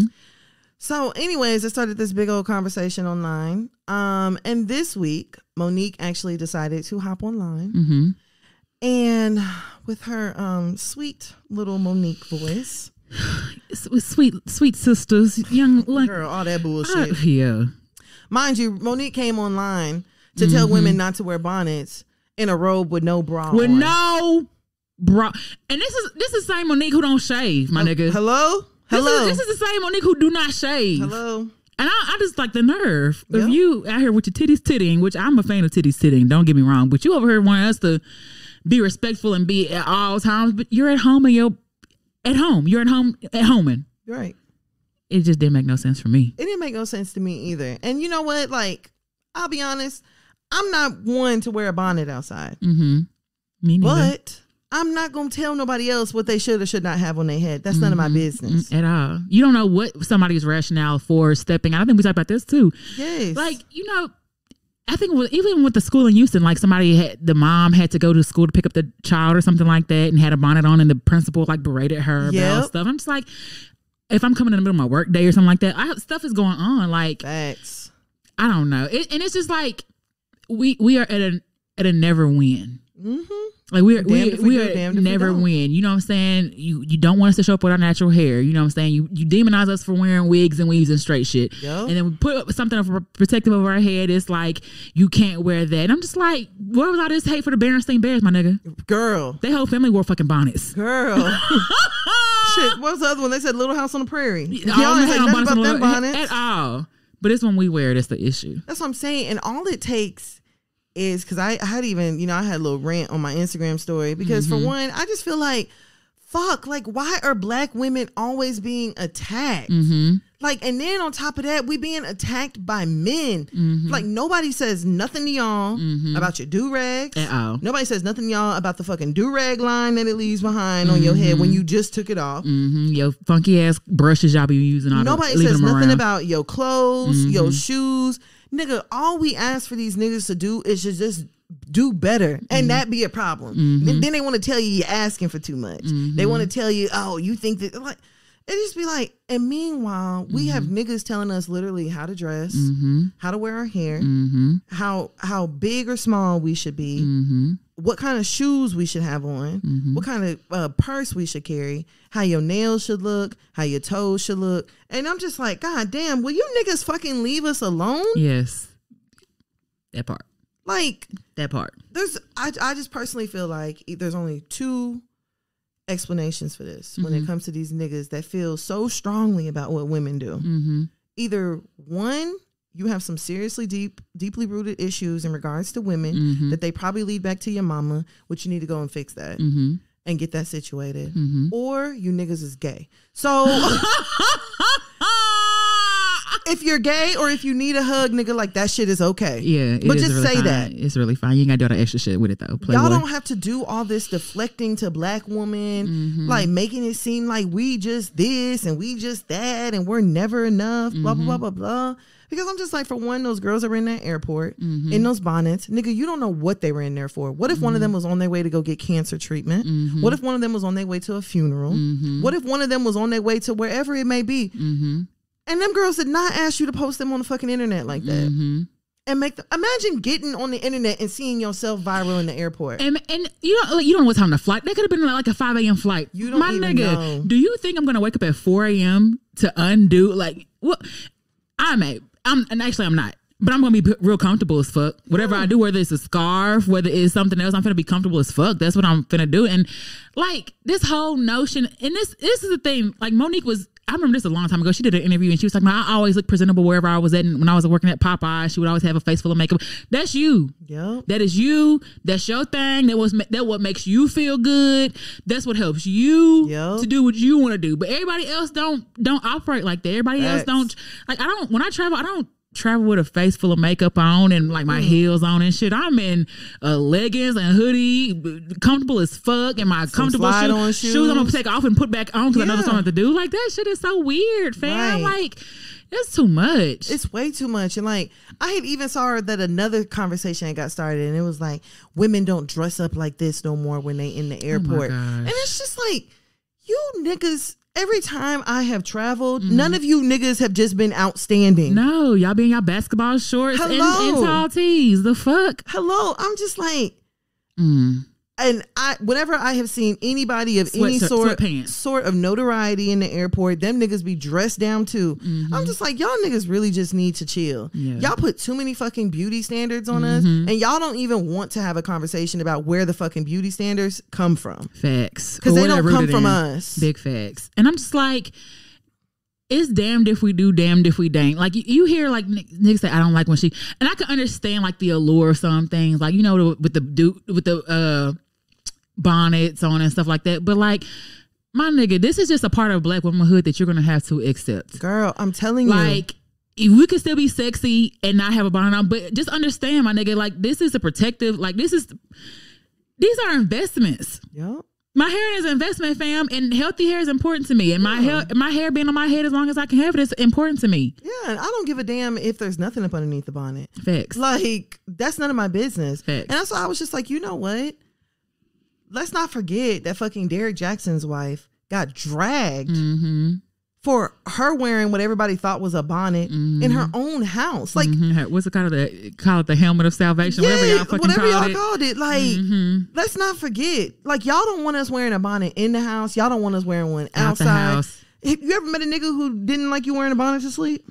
Speaker 2: So anyways, I started this big old conversation online. And this week, Monique actually decided to hop online. And with her sweet little Monique voice.
Speaker 1: Sweet sisters. Young
Speaker 2: girl, all that bullshit.
Speaker 1: Yeah.
Speaker 2: Mind you, Monique came online to tell women not to wear bonnets in a robe with no bra
Speaker 1: with
Speaker 2: on.
Speaker 1: No bra. And this is the same Monique who don't shave, my nigga.
Speaker 2: Hello?
Speaker 1: This is the same Monique who do not shave.
Speaker 2: Hello.
Speaker 1: And I just like the nerve of you out here with your titties tittying, which I'm a fan of titties tittying, don't get me wrong, but you over here wanting us to be respectful and be at all times, but you're at home and you're at home. You're at home at homing.
Speaker 2: Right.
Speaker 1: It just didn't make no sense for me.
Speaker 2: It didn't make no sense to me either. And you know what? Like, I'll be honest, I'm not one to wear a bonnet outside.
Speaker 1: Me neither.
Speaker 2: But I'm not going to tell nobody else what they should or should not have on their head. That's none of my business.
Speaker 1: At all. You don't know what somebody's rationale for stepping. I think we talked about this too.
Speaker 2: Yes.
Speaker 1: Like, I think even with the school in Houston, like the mom had to go to school to pick up the child or something like that and had a bonnet on and the principal like berated her about stuff. I'm just like, if I'm coming in the middle of my work day or something like that, stuff is going on. Like,
Speaker 2: facts.
Speaker 1: I don't know. And it's just like, we are at a never win. Like we are never win. You know what I'm saying? You don't want us to show up with our natural hair. You know what I'm saying? You demonize us for wearing wigs and weaves and straight shit.
Speaker 2: Yep.
Speaker 1: And then we put something protective over our head. It's like, you can't wear that. And I'm just like, where was all this hate for the Berenstain Bears, my nigga?
Speaker 2: Girl.
Speaker 1: Their whole family wore fucking bonnets.
Speaker 2: Girl. Shit, what was the other one? They said Little House on the Prairie.
Speaker 1: Y'all ain't
Speaker 2: had nothing about them bonnets
Speaker 1: at all. But it's when we wear it, it's the issue.
Speaker 2: That's what I'm saying. And all it takes is, because I had even, I had a little rant on my Instagram story because for one, I just feel like, fuck, like, why are black women always being attacked? Like, and then on top of that, we being attacked by men. Like, nobody says nothing to y'all about your do-rags.
Speaker 1: At all.
Speaker 2: Nobody says nothing to y'all about the fucking do-rag line that it leaves behind on your head when you just took it off.
Speaker 1: Your funky ass brushes y'all be using.
Speaker 2: Nobody says nothing about your clothes, your shoes. Nigga, all we ask for these niggas to do is just do better, and that be a problem. Then they want to tell you you're asking for too much. They want to tell you, oh, you think that, like, it just be like, and meanwhile, we have niggas telling us literally how to dress, how to wear our hair, how big or small we should be, what kind of shoes we should have on, what kind of purse we should carry, how your nails should look, how your toes should look. And I'm just like, God damn, will you niggas fucking leave us alone?
Speaker 1: Yes. That part.
Speaker 2: Like,
Speaker 1: that part.
Speaker 2: I just personally feel like there's only two explanations for this when it comes to these niggas that feel so strongly about what women do. Either one, you have some seriously deeply rooted issues in regards to women that they probably lead back to your mama, which you need to go and fix that and get that situated. Or you niggas is gay. So if you're gay or if you need a hug, nigga, like, that shit is okay.
Speaker 1: Yeah,
Speaker 2: but just really say
Speaker 1: fine.
Speaker 2: that.
Speaker 1: It's really fine. You ain't gotta do all the extra shit with it though.
Speaker 2: Y'all don't have to do all this deflecting to black women, like making it seem like we just this and we just that and we're never enough, blah, blah, blah, blah, blah. Because I'm just like, for one, those girls that were in that airport in those bonnets, nigga, you don't know what they were in there for. What if one of them was on their way to go get cancer treatment? What if one of them was on their way to a funeral? What if one of them was on their way to wherever it may be? And them girls did not ask you to post them on the fucking internet like that. And make them, imagine getting on the internet and seeing yourself viral in the airport. And
Speaker 1: you don't know what time the flight. That could have been like a 5 a.m. flight.
Speaker 2: You don't even know.
Speaker 1: Do you think I'm gonna wake up at 4 a.m. to undo like what? I'm not. But I'm gonna be real comfortable as fuck. Whatever I do, whether it's a scarf, whether it's something else, I'm gonna be comfortable as fuck. That's what I'm gonna do. And like this whole notion, and this is the thing. Like Monique was, I remember this a long time ago. She did an interview and she was like, I always look presentable wherever I was at. And when I was working at Popeye, she would always have a face full of makeup. That's you.
Speaker 2: Yep.
Speaker 1: That is you. That's your thing. That what makes you feel good. That's what helps you to do what you want to do. But everybody else don't operate like that. Everybody else don't. Like when I travel, I don't travel with a face full of makeup on and like my heels on and shit. I'm in leggings and hoodie, comfortable as fuck, and my comfortable shoes I'm gonna take off and put back on because I know there's something to do. Like that shit is so weird, fam. Like it's too much.
Speaker 2: It's way too much. And like I had even saw that another conversation had got started, and it was like women don't dress up like this no more when they in the airport. And it's just like, you niggas. Every time I have traveled, none of you niggas have just been outstanding.
Speaker 1: No, y'all be in y'all basketball shorts and tall tees. The fuck?
Speaker 2: Hello. I'm just like, and whenever I have seen anybody of any sort of notoriety in the airport, them niggas be dressed down too. I'm just like, y'all niggas really just need to chill. Y'all put too many fucking beauty standards on us, and y'all don't even want to have a conversation about where the fucking beauty standards come from.
Speaker 1: Facts.
Speaker 2: Because they don't come from us.
Speaker 1: Big facts. And I'm just like, it's damned if we do, damned if we don't. Like you hear like niggas say, I don't like when she, and I can understand like the allure of some things, like, you know, with the bonnets on and stuff like that. But like, my nigga, this is just a part of black womanhood that you're gonna have to accept. Girl,
Speaker 2: I'm telling you.
Speaker 1: Like, we can still be sexy and not have a bonnet on, but just understand, my nigga, like this is a protective, like these are investments. Yep. My hair is an investment, fam, and healthy hair is important to me. And my hair being on my head as long as I can have it is important to me.
Speaker 2: Yeah, and I don't give a damn if there's nothing up underneath the bonnet.
Speaker 1: Facts.
Speaker 2: Like, that's none of my business.
Speaker 1: Facts.
Speaker 2: And that's why I was just like, you know what? Let's not forget that fucking Derek Jackson's wife got dragged for her wearing what everybody thought was a bonnet in her own house. Like,
Speaker 1: what's it called? Call it the helmet of salvation.
Speaker 2: Yeah, whatever y'all called it. Like, let's not forget. Like, y'all don't want us wearing a bonnet in the house. Y'all don't want us wearing one outside. Have you ever met a nigga who didn't like you wearing a bonnet to sleep?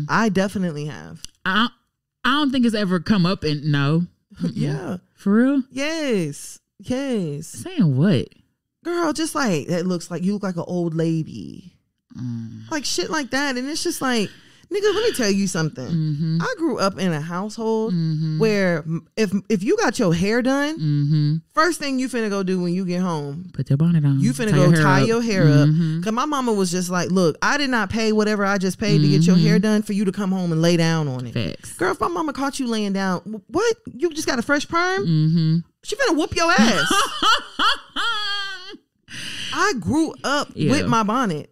Speaker 2: I definitely have.
Speaker 1: I don't think it's ever come up and no.
Speaker 2: Yeah.
Speaker 1: For real?
Speaker 2: Yes.
Speaker 1: Saying what?
Speaker 2: Girl, just like, that looks like you look like an old lady. Like shit like that. And it's just like, nigga, let me tell you something. I grew up in a household where if you got your hair done, first thing you finna go do when you get home,
Speaker 1: put your bonnet on.
Speaker 2: You finna go tie your hair up. Cause my mama was just like, look, I did not pay whatever I just paid to get your hair done for you to come home and lay down on it.
Speaker 1: Facts.
Speaker 2: Girl, if my mama caught you laying down, what? You just got a fresh perm? She finna whoop your ass. I grew up with my bonnet.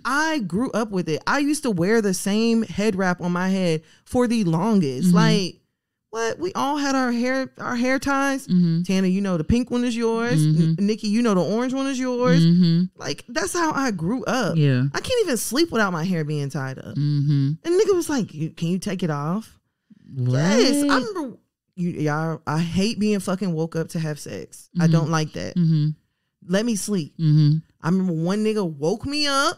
Speaker 2: I grew up with it. I used to wear the same head wrap on my head for the longest. Like, what? We all had our hair ties. Tana, you know the pink one is yours. Nikki, you know the orange one is yours. Like, that's how I grew up.
Speaker 1: Yeah.
Speaker 2: I can't even sleep without my hair being tied up. And nigga was like, can you take it off?
Speaker 1: What?
Speaker 2: Yes. I remember, y'all, I hate being fucking woke up to have sex. I don't like that. Let me sleep. I remember one nigga woke me up.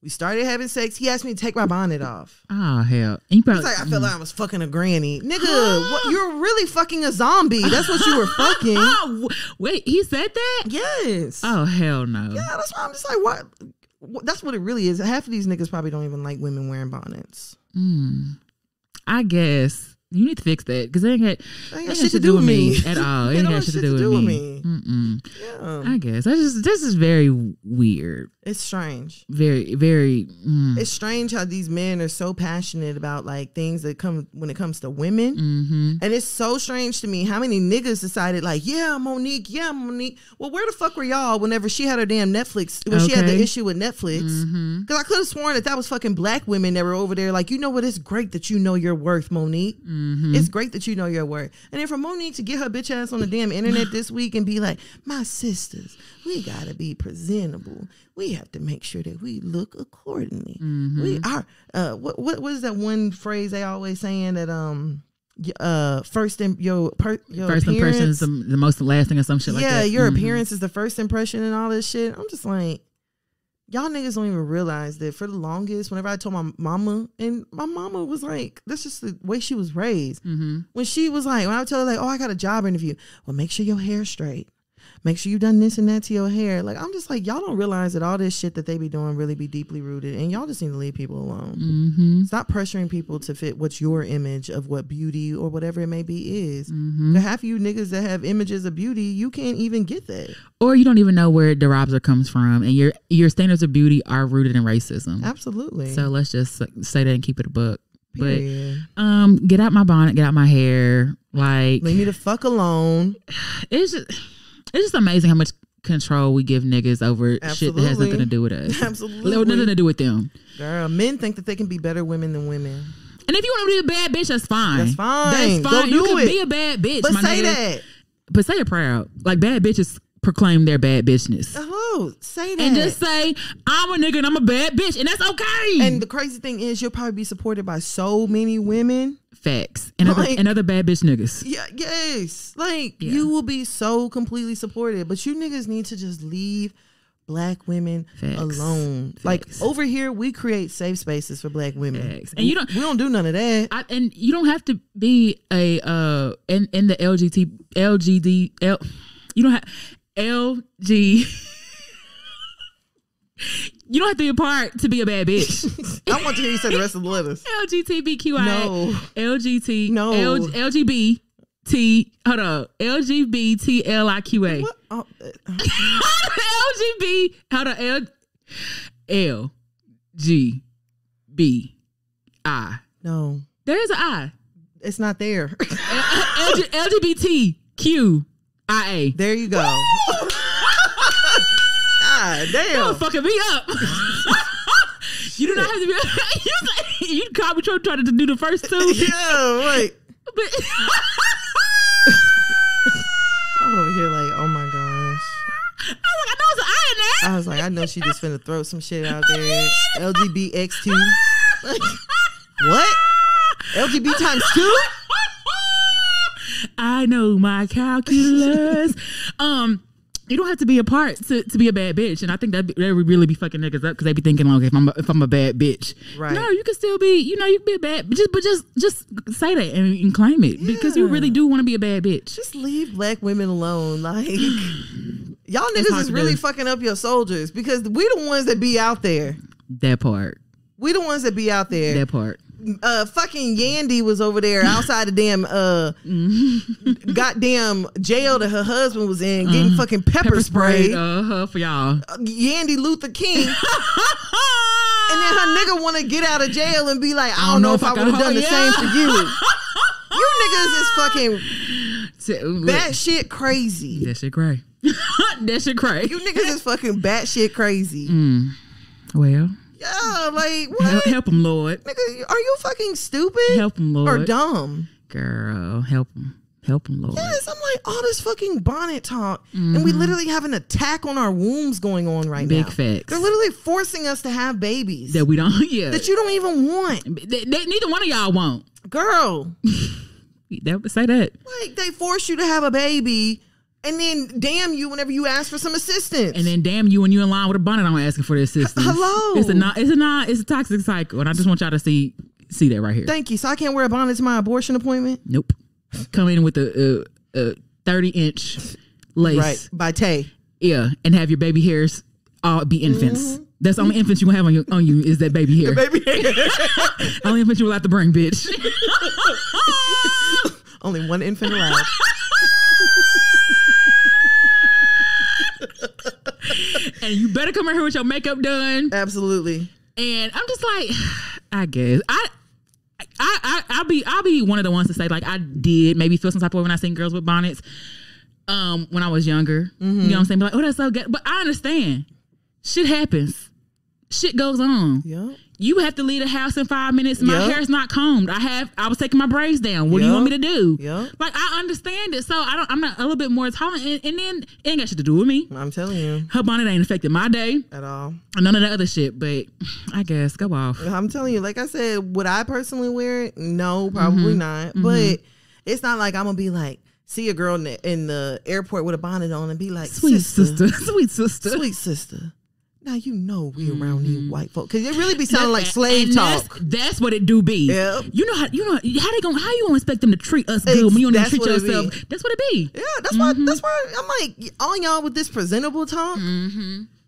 Speaker 2: We started having sex. He asked me to take my bonnet off.
Speaker 1: Oh, hell. He's
Speaker 2: like, I felt like I was fucking a granny. Nigga, what, you're really fucking a zombie. That's what you were fucking.
Speaker 1: Wait, he said that?
Speaker 2: Yes.
Speaker 1: Oh, hell no.
Speaker 2: Yeah, that's why I'm just like, what? That's what it really is. Half of these niggas probably don't even like women wearing bonnets.
Speaker 1: I guess. You need to fix that because they ain't got shit to do with me at all. It ain't got shit to do with me. Yeah. I guess this is very weird.
Speaker 2: It's strange.
Speaker 1: Very, very.
Speaker 2: It's strange how these men are so passionate about like things that come when it comes to women, and it's so strange to me how many niggas decided like, yeah, Monique. Well, where the fuck were y'all whenever she had her damn Netflix when she had the issue with Netflix? Because I could have sworn that was fucking black women that were over there like, you know what? It's great that you know your worth, Monique. It's great that you know your worth. And then for Monique to get her bitch ass on the damn internet this week and be like, my sisters, we gotta be presentable. We have to make sure that we look accordingly. We are what is that one phrase they always saying that first
Speaker 1: impression is the most lasting or some shit like that.
Speaker 2: Yeah, your appearance is the first impression and all this shit. I'm just like, y'all niggas don't even realize that for the longest, whenever I told my mama, and my mama was like, that's just the way she was raised. When she was like, when I would tell her like, oh, I got a job interview. Well, make sure your hair's straight. Make sure you done this and that to your hair. Like, I'm just like, y'all don't realize that all this shit that they be doing really be deeply rooted, and y'all just need to leave people alone. Stop pressuring people to fit what's your image of what beauty or whatever it may be is. Half of you niggas that have images of beauty, you can't even get that.
Speaker 1: Or you don't even know where it derives or comes from, and your standards of beauty are rooted in racism.
Speaker 2: Absolutely.
Speaker 1: So let's just say that and keep it a buck.
Speaker 2: Period.
Speaker 1: But get out my bonnet, get out my hair. Like,
Speaker 2: leave me the fuck alone.
Speaker 1: It's just amazing how much control we give niggas over shit that has nothing to do with us.
Speaker 2: Absolutely.
Speaker 1: Nothing to do with them.
Speaker 2: Girl, men think that they can be better women than women.
Speaker 1: And if you want to be a bad bitch, that's fine.
Speaker 2: That's fine.
Speaker 1: That's fine.
Speaker 2: Go do
Speaker 1: you can
Speaker 2: it.
Speaker 1: be a bad bitch.
Speaker 2: But
Speaker 1: my
Speaker 2: say
Speaker 1: nigga.
Speaker 2: that.
Speaker 1: But say it proud. Like, bad bitches proclaim their bad bitchness.
Speaker 2: Oh, say that.
Speaker 1: And just say, I'm a nigga and I'm a bad bitch. And that's okay.
Speaker 2: And the crazy thing is, you'll probably be supported by so many women.
Speaker 1: Facts. And,
Speaker 2: like,
Speaker 1: other bad bitch niggas.
Speaker 2: Yeah, yes. Like, you will be so completely supported. But you niggas need to just leave black women alone.
Speaker 1: Facts.
Speaker 2: Like, over here, we create safe spaces for black women.
Speaker 1: Facts. And we
Speaker 2: don't do none of that.
Speaker 1: And you don't have to be a in the you don't have LG. You don't have to be a part to be a bad bitch.
Speaker 2: I want to hear you say the rest of the letters.
Speaker 1: LGBTQIA.
Speaker 2: No.
Speaker 1: LGT.
Speaker 2: No.
Speaker 1: LGBT. Hold on. LGBTLIQA.
Speaker 2: What? Oh,
Speaker 1: LGB. Hold on. LGBI.
Speaker 2: No.
Speaker 1: There is an I.
Speaker 2: It's not there.
Speaker 1: LGBTQIA.
Speaker 2: There you go. God damn.
Speaker 1: You're fucking me up. You do not have to be. You caught me trying to do the first two.
Speaker 2: Yeah, right.
Speaker 1: But
Speaker 2: I'm over here like, oh my gosh.
Speaker 1: I know it's an I in there.
Speaker 2: I was like, I know she just finna throw some shit out there. LGBX2. What? LGB times 2?
Speaker 1: I know my calculus. You don't have to be a part to be a bad bitch, and I think that would really be fucking niggas up because they be thinking, like, if I'm a bad bitch,
Speaker 2: right? No,
Speaker 1: you can still be, you can be a bad, but just say that and claim it because you really do want to be a bad bitch.
Speaker 2: Just leave black women alone, like y'all niggas is really fucking up your soldiers because we the ones that be out there.
Speaker 1: That part.
Speaker 2: We the ones that be out there.
Speaker 1: That part.
Speaker 2: Fucking Yandy was over there outside the damn goddamn jail that her husband was in getting fucking pepper sprayed
Speaker 1: for y'all.
Speaker 2: Yandy Luther King. And then her nigga want to get out of jail and be like, I don't know if I would have done the same for you. You niggas is fucking batshit crazy.
Speaker 1: That shit cray. That shit cray.
Speaker 2: You niggas is fucking batshit crazy.
Speaker 1: Well.
Speaker 2: Yeah, like what?
Speaker 1: Help him, Lord.
Speaker 2: Nigga, are you fucking stupid?
Speaker 1: Help him, Lord.
Speaker 2: Or dumb?
Speaker 1: Girl, help him. Help him, Lord.
Speaker 2: Yes, I'm like, all this fucking bonnet talk. And we literally have an attack on our wombs going on right now.
Speaker 1: Big facts.
Speaker 2: They're literally forcing us to have babies.
Speaker 1: That we don't,
Speaker 2: that you don't even want.
Speaker 1: Neither one of y'all want.
Speaker 2: Girl.
Speaker 1: Say that.
Speaker 2: Like, they force you to have a baby. And then damn you whenever you ask for some assistance.
Speaker 1: And then damn you when you're in line with a bonnet on asking for the assistance.
Speaker 2: Hello.
Speaker 1: It's a toxic cycle. And I just want y'all to see that right here.
Speaker 2: Thank you. So I can't wear a bonnet to my abortion appointment?
Speaker 1: Nope. Come in with a 30-inch lace.
Speaker 2: Right. By Tay.
Speaker 1: Yeah. And have your baby hairs all be infants. That's the only infants you gonna have on you is that baby hair.
Speaker 2: The baby hair.
Speaker 1: Only infants you will have to bring, bitch.
Speaker 2: Only one infant allowed.
Speaker 1: And you better come in here with your makeup done.
Speaker 2: Absolutely.
Speaker 1: And I'm just like, I guess I'll be one of the ones to say, like, I did maybe feel some type of way when I seen girls with bonnets when I was younger. You know what I'm saying? Be like, oh, that's so good. But I understand. Shit happens. Shit goes on.
Speaker 2: Yeah.
Speaker 1: You have to leave the house in 5 minutes. My hair's not combed. I was taking my braids down. What do you want me to do? Like, I understand it. So I'm not a little bit more tolerant. And then it ain't got shit to do with me.
Speaker 2: I'm telling you.
Speaker 1: Her bonnet ain't affected my day
Speaker 2: at all.
Speaker 1: None of that other shit. But I guess go off.
Speaker 2: I'm telling you, like I said, would I personally wear it? No, probably not. But it's not like I'm gonna be like, see a girl in the airport with a bonnet on and be like,
Speaker 1: sweet sister.
Speaker 2: Sweet sister. Now you know we around these white folk because it really be sounding like slave talk.
Speaker 1: That's what it do be.
Speaker 2: Yep.
Speaker 1: You know how they gonna how you gonna expect them to treat us good when you don't treat yourself? That's what it be.
Speaker 2: Yeah, that's why I'm like all y'all with this presentable talk.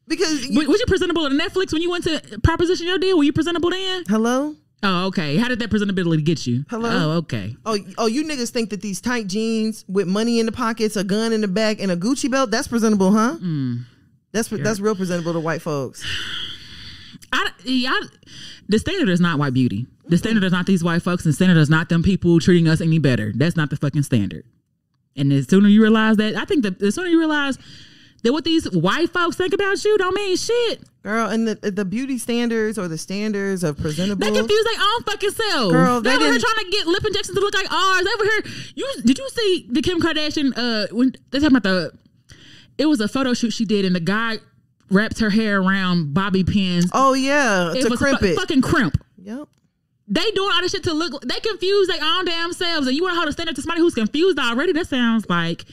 Speaker 2: Because
Speaker 1: was you presentable at Netflix when you went to proposition your deal? Were you presentable then?
Speaker 2: Hello.
Speaker 1: Oh, okay. How did that presentability get you?
Speaker 2: Hello.
Speaker 1: Oh, okay.
Speaker 2: Oh, you niggas think that these tight jeans with money in the pockets, a gun in the back, and a Gucci belt, that's presentable, huh? That's real presentable to white folks.
Speaker 1: The standard is not white beauty. The standard is not these white folks, and the standard is not them people treating us any better. That's not the fucking standard. And the sooner you realize that, I think the sooner you realize that what these white folks think about you don't mean shit.
Speaker 2: Girl, and the beauty standards or the standards of presentable.
Speaker 1: They confuse their own fucking selves.
Speaker 2: Girl,
Speaker 1: they over here trying to get lip injections to look like ours. They over here. Did you see the Kim Kardashian? When they talking about it was a photo shoot she did, and the guy wrapped her hair around bobby pins.
Speaker 2: Oh yeah,
Speaker 1: it was
Speaker 2: crimp it.
Speaker 1: Fucking crimp.
Speaker 2: Yep.
Speaker 1: They doing all this shit to look. They confuse their own damn selves, and you want to hold a standard to somebody who's confused already? That sounds like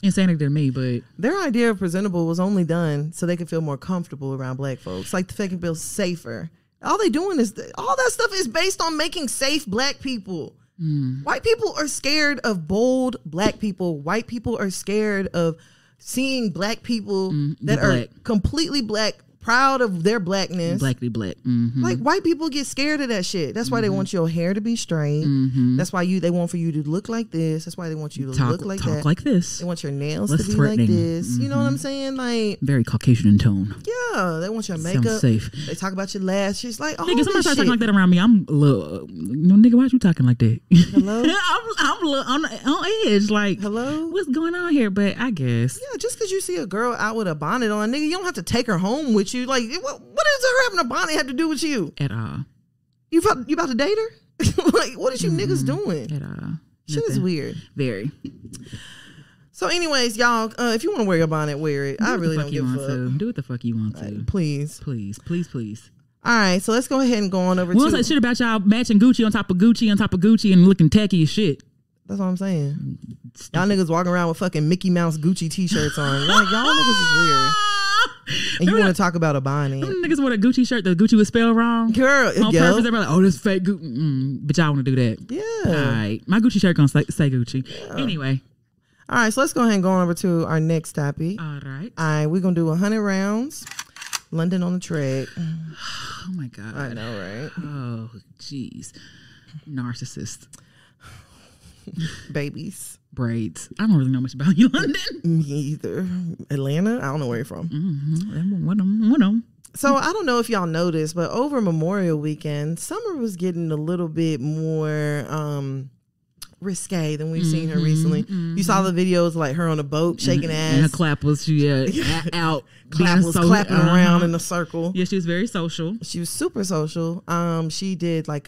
Speaker 1: insanity to me. But
Speaker 2: their idea of presentable was only done so they could feel more comfortable around black folks, like they can feel safer. All they doing is all that stuff is based on making safe black people. White people are scared of bold black people. White people are scared of seeing black people that are completely black, proud of their blackness.
Speaker 1: Blackly black.
Speaker 2: Like white people get scared of that shit. That's why they want your hair to be straight. That's why they want for you to look like this. That's why they want you to look like that.
Speaker 1: Talk like this.
Speaker 2: They want your nails to be like this. You know what I'm saying? Like
Speaker 1: very Caucasian in tone.
Speaker 2: Yeah, they want your makeup.
Speaker 1: Sounds safe.
Speaker 2: They talk about your lashes. Like oh,
Speaker 1: nigga, somebody start talking like that around me. I'm a little, nigga, why you talking like that?
Speaker 2: Hello.
Speaker 1: I'm a little on edge. Like
Speaker 2: hello,
Speaker 1: what's going on here? But I guess
Speaker 2: just because you see a girl out with a bonnet on, nigga, you don't have to take her home with you. Like what does her having a bonnet have to do with you
Speaker 1: at all?
Speaker 2: You about to date her? Like what is you niggas doing
Speaker 1: at all?
Speaker 2: Shit is weird.
Speaker 1: Very.
Speaker 2: So, anyways, y'all, if you want to wear your bonnet, wear it. I really don't give a fuck.
Speaker 1: Do what the fuck you want to.
Speaker 2: Please.
Speaker 1: All
Speaker 2: right, so let's go ahead and go on over
Speaker 1: to. We don't say shit about y'all matching Gucci on top of Gucci on top of Gucci and looking tacky as shit.
Speaker 2: That's what I'm saying. Y'all niggas walking around with fucking Mickey Mouse Gucci t-shirts on. Like, y'all niggas is weird. And you want to talk about a bonnet.
Speaker 1: Niggas with a Gucci shirt, the Gucci was spelled wrong.
Speaker 2: Girl,
Speaker 1: on purpose, they're like, oh, this fake Gucci. But y'all want to do that.
Speaker 2: Yeah.
Speaker 1: All right. My Gucci shirt gonna say Gucci. Yeah. Anyway.
Speaker 2: All right, so let's go ahead and go over to our next topic.
Speaker 1: All right.
Speaker 2: We're going to do 100 rounds. London on the track.
Speaker 1: Oh, my God.
Speaker 2: I know, right?
Speaker 1: Oh, jeez. Narcissist.
Speaker 2: Babies.
Speaker 1: Braids. I don't really know much about you, London.
Speaker 2: Me either. Atlanta? I don't know where you're from.
Speaker 1: One of them.
Speaker 2: So I don't know if y'all noticed, but over Memorial Weekend, Summer was getting a little bit more risque than we've seen her recently. You saw the videos like her on a boat shaking ass.
Speaker 1: And her clap was out.
Speaker 2: Clapping around in a circle.
Speaker 1: Yeah, she was very social.
Speaker 2: She was super social. She did like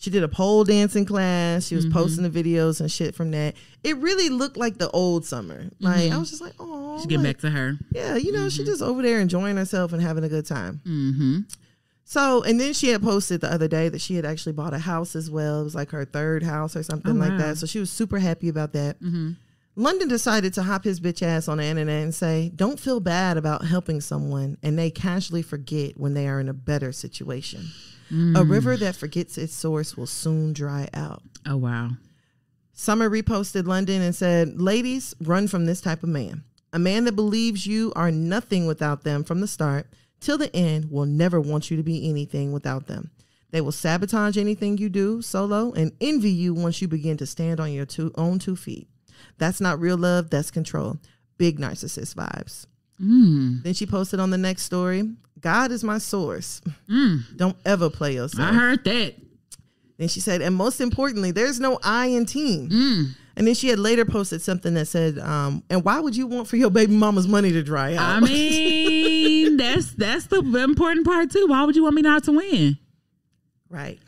Speaker 2: she did a pole dancing class. She was posting the videos and shit from that. It really looked like the old Summer. Like I was just like, oh,
Speaker 1: she's getting back to her.
Speaker 2: Yeah, you know, she just over there enjoying herself and having a good time. So, and then she had posted the other day that she had actually bought a house as well. It was like her third house or something like that. So she was super happy about that. London decided to hop his bitch ass on the internet and say, don't feel bad about helping someone and they casually forget when they are in a better situation. A river that forgets its source will soon dry out.
Speaker 1: Oh, wow.
Speaker 2: Summer reposted London and said, ladies, run from this type of man. A man that believes you are nothing without them from the start till the end will never want you to be anything without them. They will sabotage anything you do solo and envy you once you begin to stand on your own 2 feet. That's not real love. That's control. Big narcissist vibes. Then she posted on the next story, God is my source. Don't ever play yourself.
Speaker 1: I heard that.
Speaker 2: Then she said, and most importantly, there's no I in team. And then she had later posted something that said, and why would you want for your baby mama's money to dry out?
Speaker 1: I mean, that's the important part too. Why would you want me not to win?
Speaker 2: Right.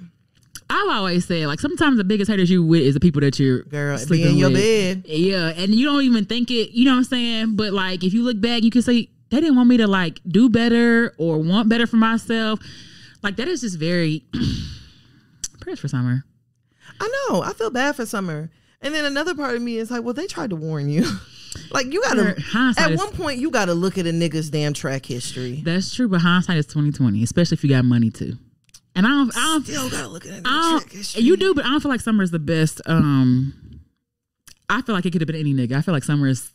Speaker 1: I've always said, like, sometimes the biggest haters you with is the people that you're
Speaker 2: be in your bed.
Speaker 1: Yeah, and you don't even think it, you know what I'm saying? But, like, if you look back, you can say, they didn't want me to, like, do better or want better for myself. Like, that is just very prayers for Summer.
Speaker 2: I know. I feel bad for Summer. And then another part of me is like, well, they tried to warn you. Like, you gotta, at one point, you gotta look at a nigga's damn track history.
Speaker 1: That's true, but hindsight is 20/20, especially if you got money too. And I don't
Speaker 2: still gotta look at that track history.
Speaker 1: You do, but I don't feel like Summer is the best. I feel like it could have been any nigga. I feel like Summer is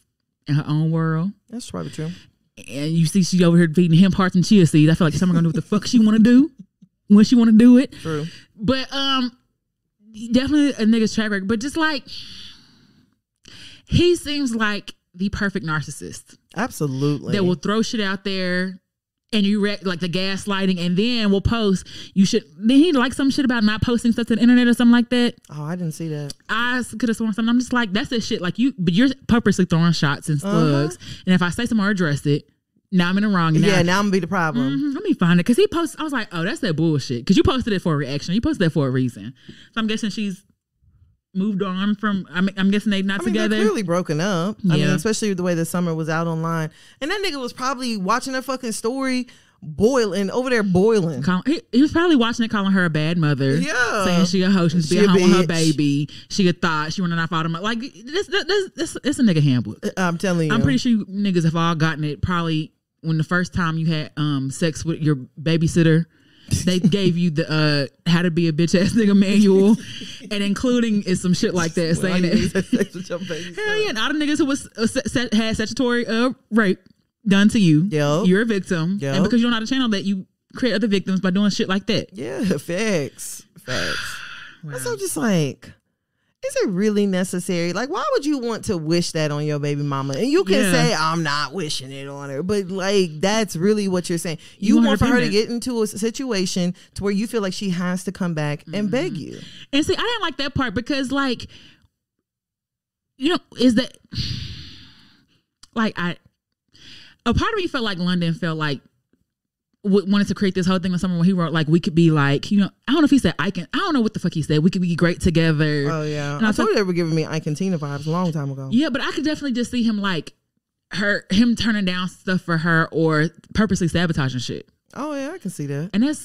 Speaker 1: in her own world.
Speaker 2: That's probably true.
Speaker 1: And you see she over here feeding hemp hearts and chia seeds. I feel like Summer gonna do what the fuck she want to do when she want to do it.
Speaker 2: True.
Speaker 1: But definitely a nigga's track record. But just like, he seems like the perfect narcissist.
Speaker 2: Absolutely.
Speaker 1: That will throw shit out there and you read like the gaslighting, and then we'll post. Then he like some shit about not posting stuff to the internet or something like that.
Speaker 2: Oh, I didn't see that.
Speaker 1: I could have sworn something. I'm just like, that's that shit. Like but you're purposely throwing shots and slugs. And if I say something or address it, now I'm in the wrong.
Speaker 2: And now I'm gonna be the problem.
Speaker 1: Let me find it, because he posted. I was like, oh, that's that bullshit. Because you posted it for a reaction. You posted that for a reason. So I'm guessing she's moved on from. I'm guessing they're not together.
Speaker 2: They're clearly broken up.
Speaker 1: Yeah.
Speaker 2: I mean, especially the way the Summer was out online, and that nigga was probably watching her fucking story, boiling.
Speaker 1: He was probably watching it, calling her a bad mother.
Speaker 2: Yeah,
Speaker 1: saying she a hoe, she be at home with her baby. She a thought she running off all the money. Like this it's a nigga handbook.
Speaker 2: I'm telling you.
Speaker 1: I'm pretty sure you niggas have all gotten it probably when the first time you had sex with your babysitter. They gave you the how to be a bitch ass nigga manual, and including is some shit like that, saying that hell yeah, and all the niggas who was had statutory rape done to you, you're a victim, and because you don't know how to channel that, you create other victims by doing shit like that.
Speaker 2: Yeah, facts. Wow. So I'm just like, is it really necessary? Like, why would you want to wish that on your baby mama? And you can say, I'm not wishing it on her, but like, that's really what you're saying. You want for her to get into a situation to where you feel like she has to come back and beg you.
Speaker 1: And see, I didn't like that part because, like, you know, is that like a part of me felt like London felt like wanted to create this whole thing with someone where he wrote like, we could be like, you know, I don't know if he said I don't know what the fuck he said, we could be great together.
Speaker 2: Oh yeah, I told you they were giving me Ike and Tina vibes a long time ago.
Speaker 1: Yeah, but I could definitely just see him like him turning down stuff for her or purposely sabotaging shit.
Speaker 2: Oh yeah, I can see that.
Speaker 1: And
Speaker 2: I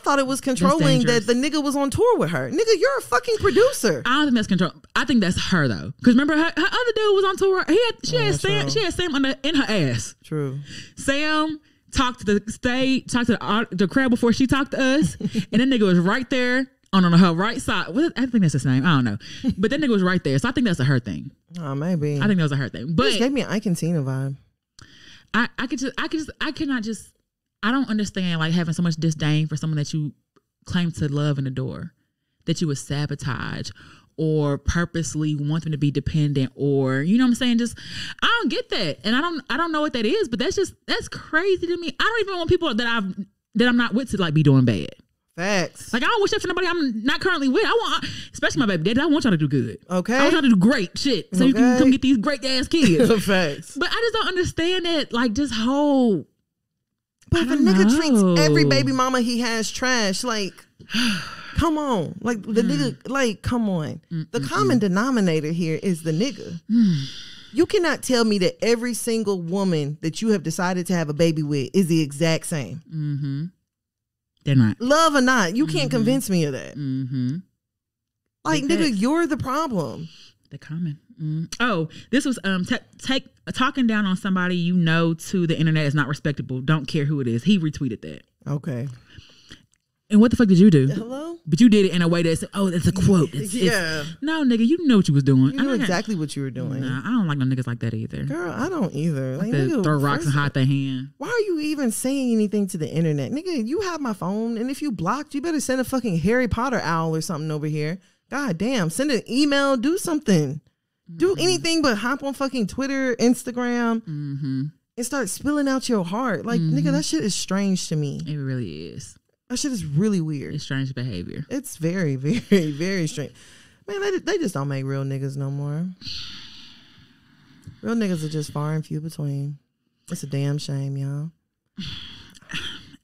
Speaker 2: thought it was controlling that the nigga was on tour with her. Nigga, you're a fucking producer.
Speaker 1: I don't think that's control. I think that's her though, because remember her other dude was on tour. She had Sam in her ass. True. Sam talked to the crowd before she talked to us, and that nigga was right there on her right side. I think that's his name. I don't know, but that nigga was right there. So I think that's a her thing.
Speaker 2: Oh, maybe.
Speaker 1: I think that was a her thing. But
Speaker 2: it just gave me an Ike and Tina vibe.
Speaker 1: I don't understand like having so much disdain for someone that you claim to love and adore, that you would sabotage or purposely want them to be dependent, or you know what I'm saying? Just I don't get that, and I don't know what that is, but that's crazy to me. I don't even want people that I'm not with to like be doing bad.
Speaker 2: Facts.
Speaker 1: Like I don't wish that for nobody I'm not currently with. I want, especially my baby daddy, I want y'all to do good.
Speaker 2: Okay.
Speaker 1: I want y'all to do great shit so you can come get these great ass kids.
Speaker 2: Facts.
Speaker 1: But I just don't understand that like this whole.
Speaker 2: But if a nigga treats every baby mama he has trash, like. Come on. Like, the nigga, like, come on. The common denominator here is the nigga. You cannot tell me that every single woman that you have decided to have a baby with is the exact same.
Speaker 1: Mm-hmm. They're not.
Speaker 2: Love or not, you can't convince me of that. Like, nigga, you're the problem.
Speaker 1: The common. Oh, this was talking down on somebody you know to the internet is not respectable. Don't care who it is. He retweeted that.
Speaker 2: Okay.
Speaker 1: And what the fuck did you do?
Speaker 2: Hello?
Speaker 1: But you did it in a way that's, it's a quote. No, nigga, you know what you was doing.
Speaker 2: You know exactly what you were doing.
Speaker 1: Nah, I don't like no niggas like that either.
Speaker 2: Girl, I don't either.
Speaker 1: Like nigga, throw rocks and hide their hand.
Speaker 2: Why are you even saying anything to the internet? Nigga, you have my phone, and if you blocked, you better send a fucking Harry Potter owl or something over here. God damn, send an email, do something. Do anything but hop on fucking Twitter, Instagram, and start spilling out your heart. Like, nigga, that shit is strange to me.
Speaker 1: It really is.
Speaker 2: That shit is really weird.
Speaker 1: It's strange behavior.
Speaker 2: It's very, very, very strange. Man, they just don't make real niggas no more. Real niggas are just far and few between. It's a damn shame, y'all.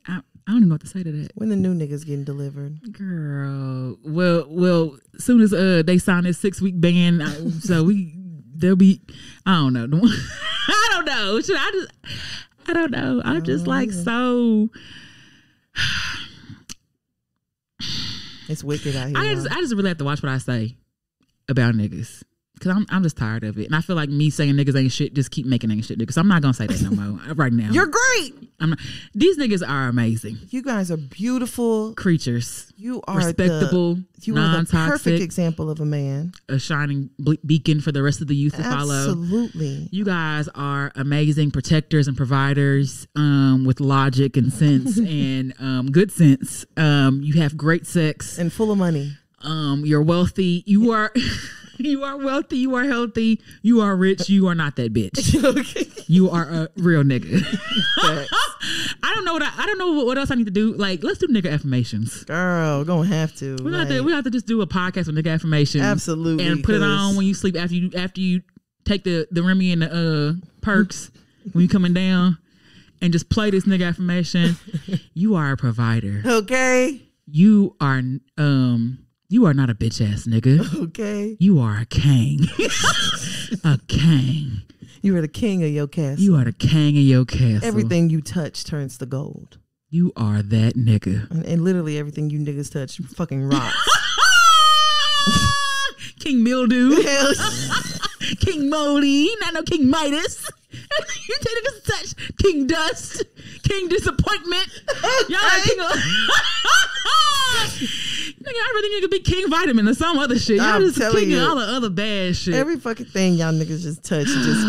Speaker 1: I don't even know what to say to that.
Speaker 2: When the new niggas getting delivered?
Speaker 1: Girl. Well, as soon as they sign this 6-week ban, so they'll be, I don't know. I don't know. I don't know. I'm just like so...
Speaker 2: It's wicked out here.
Speaker 1: I just really have to watch what I say about niggas, because I'm just tired of it, and I feel like me saying niggas ain't shit just keep making niggas shit, because I'm not gonna say that no more right now.
Speaker 2: You're great.
Speaker 1: I'm not. These niggas are amazing.
Speaker 2: You guys are beautiful
Speaker 1: creatures.
Speaker 2: You are
Speaker 1: respectable.
Speaker 2: You are the perfect example of a man.
Speaker 1: A shining beacon for the rest of the youth to follow.
Speaker 2: Absolutely.
Speaker 1: You guys are amazing protectors and providers, with logic and sense and good sense. You have great sex
Speaker 2: and full of money.
Speaker 1: You're wealthy. You are. You are wealthy, you are healthy, you are rich, you are not that bitch. Okay. You are a real nigga. I don't know what else I need to do. Like, let's do nigga affirmations.
Speaker 2: Girl, gonna have to.
Speaker 1: We have to just do a podcast with nigga affirmations.
Speaker 2: Absolutely.
Speaker 1: And put it on when you sleep after you take the Remy and the perks when you coming down, and just play this nigga affirmation. You are a provider.
Speaker 2: Okay.
Speaker 1: You are not a bitch ass nigga.
Speaker 2: Okay.
Speaker 1: You are a king. A king.
Speaker 2: You are the king of your castle.
Speaker 1: You are the king of your castle.
Speaker 2: Everything you touch turns to gold.
Speaker 1: You are that nigga.
Speaker 2: And literally everything you niggas touch fucking rocks.
Speaker 1: King Mildew.
Speaker 2: Hell,
Speaker 1: King Moldy. Not no King Midas. You take niggas to touch King Dust. King Disappointment. Y'all are king of... Nigga, I really think you could be King Vitamin or some other shit. Y'all
Speaker 2: I'm
Speaker 1: just
Speaker 2: telling
Speaker 1: king
Speaker 2: you.
Speaker 1: of all the other bad shit.
Speaker 2: every fucking thing y'all niggas just touch, just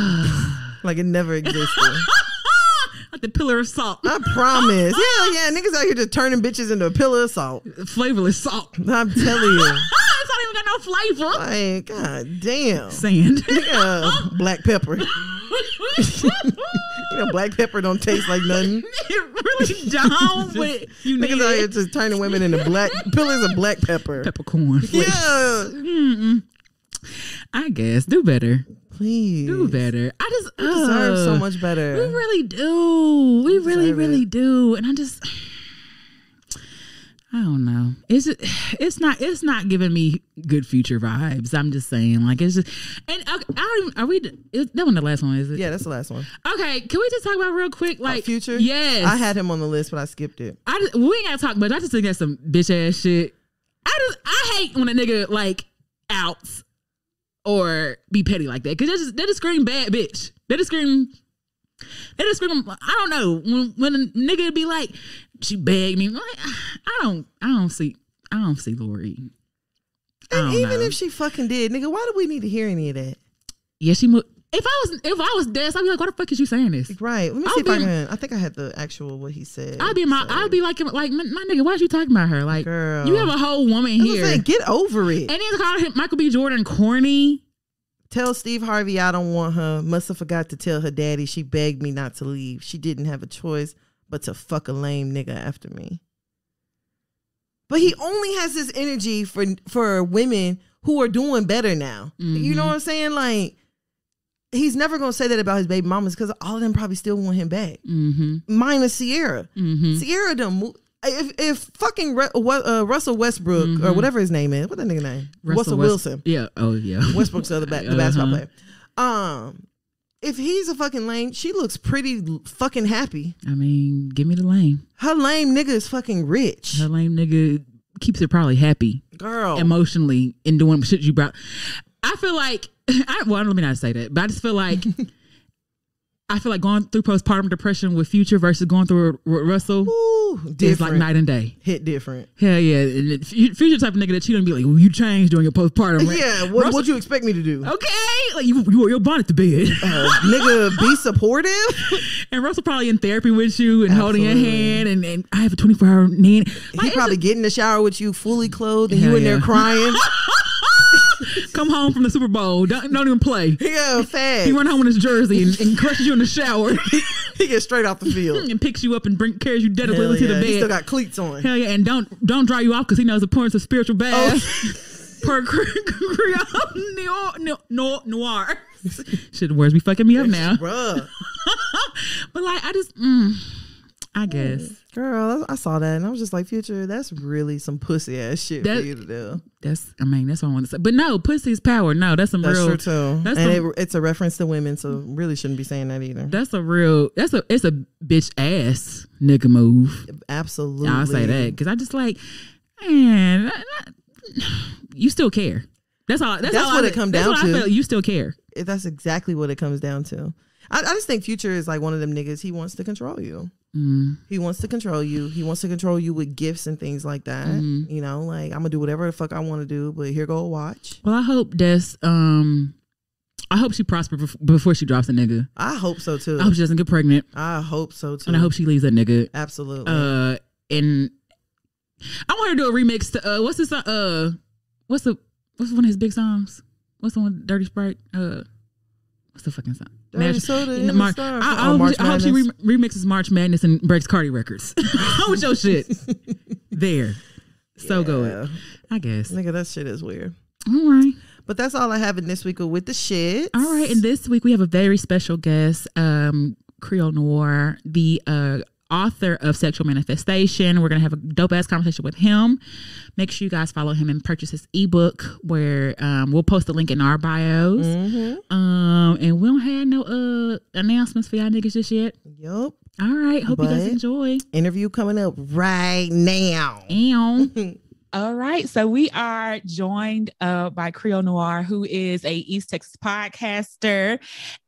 Speaker 2: like it never existed.
Speaker 1: Like the pillar of salt.
Speaker 2: I promise. Hell yeah, niggas out here just turning bitches into a pillar of salt.
Speaker 1: Flavorless salt.
Speaker 2: I'm telling you.
Speaker 1: It's not even got no flavor.
Speaker 2: Like, god damn.
Speaker 1: Sand.
Speaker 2: Black pepper. You know, black pepper don't taste like nothing.
Speaker 1: It really don't. But you need
Speaker 2: Niggas out here
Speaker 1: it.
Speaker 2: just turning women into pillars of black pepper.
Speaker 1: Peppercorn.
Speaker 2: Yeah.
Speaker 1: Mm-mm. I guess. Do better.
Speaker 2: Please.
Speaker 1: Do better. I just
Speaker 2: You deserve so much
Speaker 1: We
Speaker 2: better.
Speaker 1: really do. We really,
Speaker 2: deserve
Speaker 1: really
Speaker 2: it.
Speaker 1: do. And I don't know. It's not giving me good future vibes. I'm just saying, like, it's just, and I don't even, are we, that one the last one, is it?
Speaker 2: Yeah, that's the last one.
Speaker 1: Okay, can we just talk about real quick, like,
Speaker 2: Future?
Speaker 1: Yes.
Speaker 2: I had him on the list, but I skipped it.
Speaker 1: We ain't gotta talk much. I just think that's some bitch ass shit. I hate when a nigga like outs or be petty like that, because they just scream bad bitch. They just scream. I don't know, when a nigga be like, she begged me. Like, I don't see Lori.
Speaker 2: And even
Speaker 1: know.
Speaker 2: if she fucking did, nigga, why do we need to hear any of that?
Speaker 1: Yeah, she. If I was dead, I'd be like, why the fuck is you saying this?
Speaker 2: Right. Let me see if I can. I think I had the actual what he said.
Speaker 1: I'd be like my nigga, why is you talking about her? Like,
Speaker 2: Girl.
Speaker 1: you have a whole woman
Speaker 2: That's what I'm
Speaker 1: here.
Speaker 2: saying, get over it.
Speaker 1: And then called him Michael B. Jordan corny.
Speaker 2: Tell Steve Harvey I don't want her. Must have forgot to tell her daddy she begged me not to leave. She didn't have a choice but to fuck a lame nigga after me. But he only has this energy for women who are doing better now.
Speaker 1: Mm-hmm.
Speaker 2: You know what I'm saying? Like, he's never going to say that about his baby mamas, because all of them probably still want him back.
Speaker 1: Mm-hmm.
Speaker 2: Minus Sierra.
Speaker 1: Mm-hmm.
Speaker 2: Sierra done moved. If fucking Russell Westbrook or whatever his name is, what that nigga name? Russell Wilson.
Speaker 1: Yeah. Oh yeah.
Speaker 2: Westbrook's the other the basketball player. If he's a fucking lame, she looks pretty fucking happy.
Speaker 1: I mean, give me the lame.
Speaker 2: Her lame nigga is fucking rich.
Speaker 1: Her lame nigga keeps her probably happy,
Speaker 2: Girl.
Speaker 1: emotionally, in doing shit you brought. I feel like, let me not say that, but I just feel like going through postpartum depression with Future versus going through with Russell is like night and day.
Speaker 2: Hit different.
Speaker 1: Hell yeah. And Future type of nigga that you don't be like, well, you changed during your postpartum. Right?
Speaker 2: Yeah, what'd you expect me to do?
Speaker 1: Okay. Like, you wore your bonnet to bed.
Speaker 2: Nigga, be supportive.
Speaker 1: And Russell probably in therapy with you and holding your
Speaker 2: Absolutely.
Speaker 1: hand, and I have a 24-hour nanny.
Speaker 2: He probably get in the shower with you fully clothed and you in there crying.
Speaker 1: Come home from the Super Bowl. Don't even play.
Speaker 2: Yeah, fast.
Speaker 1: He run home in his jersey and crushes you in the shower
Speaker 2: He gets straight off the field.
Speaker 1: and picks you up and carries you delicately
Speaker 2: Hell
Speaker 1: to the
Speaker 2: yeah.
Speaker 1: bed.
Speaker 2: He still got cleats on.
Speaker 1: Hell yeah, and don't dry you off because he knows the importance of spiritual bath. Per Creole Noir. Shit, the words be fucking me up now.
Speaker 2: Bruh.
Speaker 1: But like, I guess.
Speaker 2: Girl, I saw that and I was just like, Future, that's really some pussy ass shit for you to do.
Speaker 1: That's what I want to say. But no, pussy's power. No, that's some
Speaker 2: That's
Speaker 1: real.
Speaker 2: true too.
Speaker 1: That's
Speaker 2: It's a reference to women, so really shouldn't be saying that either.
Speaker 1: It's a bitch ass nigga move.
Speaker 2: Absolutely.
Speaker 1: I'll say that because I just like, man, you still care. That's all
Speaker 2: what it come down to.
Speaker 1: I felt. You still care.
Speaker 2: That's exactly what it comes down to. I just think Future is like one of them niggas. He wants to control you. He wants to control you. He wants to control you with gifts and things like that. You know, like, I'm gonna do whatever the fuck I want to do, but here go a watch.
Speaker 1: Well, I hope I hope she prospers before she drops a nigga.
Speaker 2: I hope so too.
Speaker 1: I hope she doesn't get pregnant.
Speaker 2: I hope so too.
Speaker 1: And I hope she leaves that nigga.
Speaker 2: Absolutely.
Speaker 1: And I want her to do a remix to what's this what's one of his big songs? What's the one, Dirty Sprite? What's the fucking song?
Speaker 2: Dirty Soda in the Star.
Speaker 1: I hope she remixes March Madness and breaks Cardi records. How was your shit? There. So good. I guess.
Speaker 2: Nigga, that shit is weird.
Speaker 1: All right.
Speaker 2: But that's all I have in this week of With the Shit.
Speaker 1: All right. And this week we have a very special guest, Creole Noir, the author of Sexual Manifestation. We're going to have a dope ass conversation with him. Make sure you guys follow him and purchase his ebook where we'll post the link in our bios. And we don't have no announcements for y'all niggas just yet.
Speaker 2: Yup.
Speaker 1: All right. Hope you guys enjoy.
Speaker 2: Interview coming up right now.
Speaker 1: All right. So we are joined by Creole Noir, who is a East Texas podcaster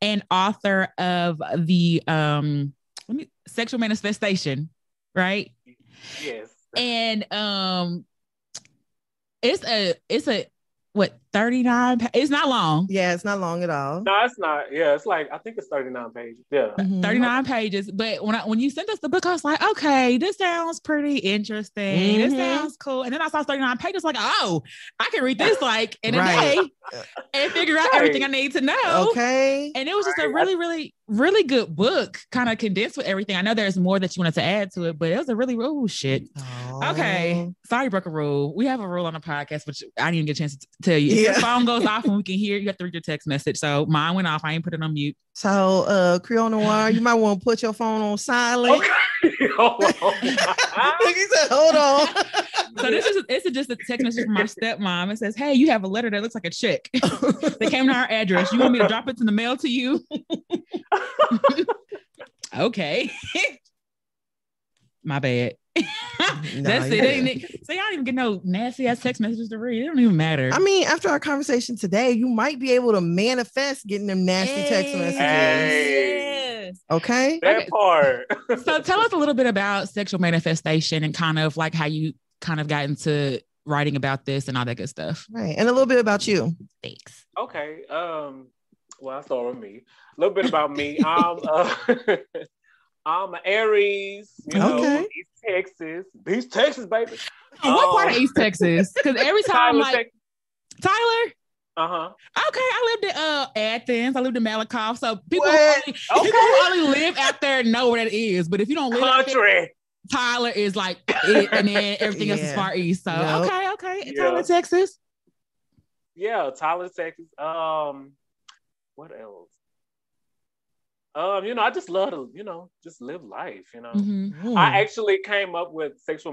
Speaker 1: and author of the Sexual Manifestation, right?
Speaker 3: Yes.
Speaker 1: And it's a what, 39? It's not long.
Speaker 2: Yeah, it's not long at all.
Speaker 3: No, it's not. Yeah, it's like, I think it's 39 pages. Yeah.
Speaker 1: 39 pages. But when you sent us the book, I was like, okay, this sounds pretty interesting. This sounds cool. And then I saw 39 pages, like, oh, I can read this like in a day and figure out everything I need to know.
Speaker 2: Okay.
Speaker 1: And it was just a really, really, really good book, kind of condensed with everything. I know there's more that you wanted to add to it, but it was a really, oh shit. Okay. Sorry, broke a rule. We have a rule on the podcast, which I didn't even get a chance to tell you. If your phone goes off and we can hear, you have to read your text message. So mine went off. I ain't put it on mute.
Speaker 2: So Creole Noir, you might want to put your phone on silent.
Speaker 3: Okay. Hold on.
Speaker 2: He said, hold on.
Speaker 1: So this is just a text message from my stepmom. It says, hey, you have a letter that looks like a check. They came to our address. You want me to drop it in the mail to you? Okay. My bad. That's it. Ain't it? So y'all don't even get no nasty ass text messages to read. It don't even matter.
Speaker 2: I mean, after our conversation today, you might be able to manifest getting them nasty text messages.
Speaker 1: Yes.
Speaker 2: Okay.
Speaker 3: That part.
Speaker 1: So tell us a little bit about Sexual Manifestation and kind of like how you kind of got into writing about this and all that good stuff.
Speaker 2: Right. And a little bit about you.
Speaker 1: Thanks.
Speaker 3: Okay. Well, I'll start with me. A little bit about me. I'm an Aries, you know, from East Texas. East Texas, baby.
Speaker 1: What part of East Texas? Because every time Tyler?
Speaker 3: Uh-huh.
Speaker 1: Okay, I lived in Athens. I lived in Malakoff. So people who only live out there know where that is. But if you don't live out there, Tyler is like it, and then everything else is far east. So okay. Tyler, Texas.
Speaker 3: Yeah, Tyler, Texas. What else? I just love to, just live life, I actually came up with sex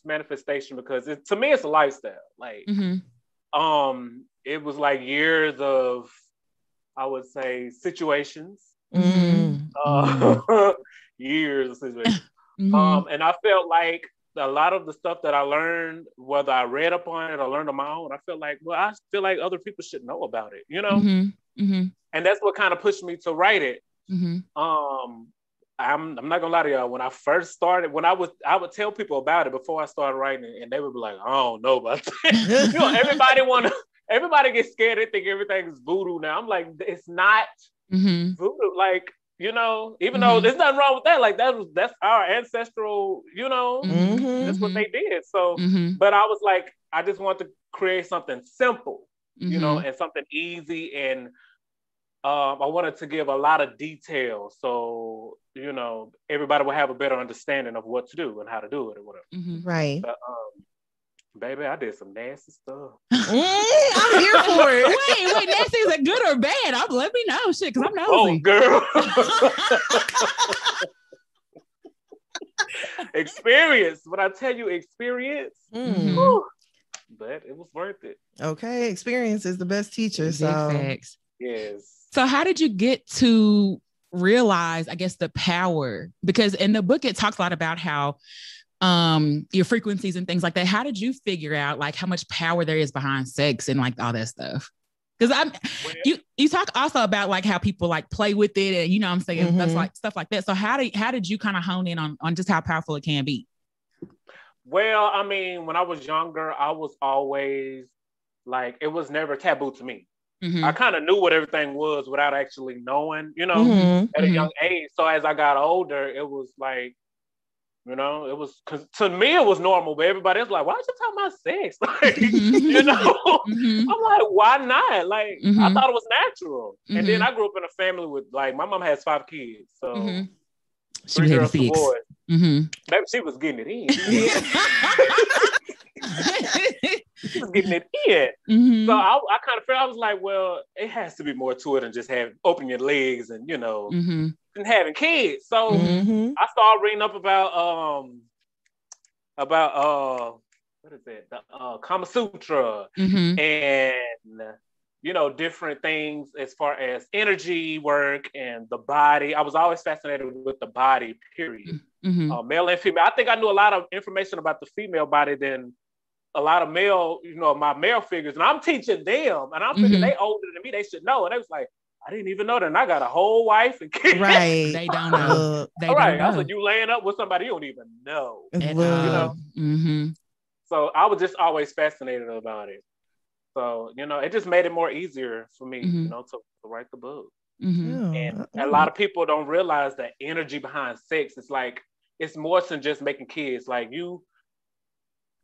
Speaker 3: manifestation because to me, it's a lifestyle. Like, it was like years of, I would say, situations, years of situations. And I felt like a lot of the stuff that I learned, whether I read upon it or learned on my own, I feel like other people should know about it, And that's what kind of pushed me to write it. I'm not gonna lie to y'all. When I first started, I would tell people about it before I started writing it, and they would be like, "I don't know about that." Everybody gets scared. They think everything is voodoo now. I'm like, it's not voodoo. Like, even though there's nothing wrong with that. Like that's our ancestral. That's what they did. So, but I was like, I just want to create something simple, and something easy and. I wanted to give a lot of detail so, everybody will have a better understanding of what to do and how to do it or whatever.
Speaker 2: Right.
Speaker 3: But, baby, I did some nasty stuff.
Speaker 2: I'm here for it.
Speaker 1: Wait, nasty, is it good or bad? Let me know, shit, because I'm nosy.
Speaker 3: Oh, girl. Experience. When I tell you experience, but it was worth it.
Speaker 2: Okay, experience is the best teacher.
Speaker 1: Big facts.
Speaker 3: Yes.
Speaker 1: So how did you get to realize, I guess, the power? Because in the book, it talks a lot about how your frequencies and things like that. How did you figure out like how much power there is behind sex and like all that stuff? Because you talk also about like how people like play with it and what I'm saying, stuff like that. So how did you kind of hone in on just how powerful it can be?
Speaker 3: Well, I mean, when I was younger, I was always like, it was never taboo to me. I kind of knew what everything was without actually knowing, at a young age. So as I got older, it was like, it was, cause to me it was normal, but everybody else like, why are you talking about sex? Like, I'm like, why not? Like, I thought it was natural. And then
Speaker 1: Mm-hmm.
Speaker 3: I grew up in a family with, like, my mom has 5 kids. So
Speaker 1: Mm-hmm. She
Speaker 3: 3
Speaker 1: was
Speaker 3: girls, 2
Speaker 1: 86.
Speaker 3: boys.
Speaker 1: Mm-hmm.
Speaker 3: Maybe she was getting it in. She was getting it in.
Speaker 1: Mm-hmm.
Speaker 3: So I kind of felt, I was like, well, it has to be more to it than just open your legs and,
Speaker 1: Mm-hmm.
Speaker 3: and having kids. So
Speaker 2: Mm-hmm.
Speaker 3: I started reading up about what is it? The Kama Sutra
Speaker 1: Mm-hmm.
Speaker 3: and different things as far as energy work and the body. I was always fascinated with the body, period.
Speaker 1: Mm-hmm.
Speaker 3: Male and female. I think I knew a lot of information about the female body than a lot of male, my male figures. And I'm teaching them, and I'm thinking they older than me, they should know. And they was like, I didn't even know that. And I got a whole wife and kids.
Speaker 2: Right.
Speaker 1: They don't know. They
Speaker 3: all right.
Speaker 1: don't know.
Speaker 3: I was like, you laying up with somebody you don't even know.
Speaker 2: Look.
Speaker 1: Mm-hmm.
Speaker 3: So I was just always fascinated about it. So, it just made it more easier for me, to write the book.
Speaker 1: Mm-hmm.
Speaker 3: And a lot of people don't realize the energy behind sex. It's like, it's more than just making kids. Like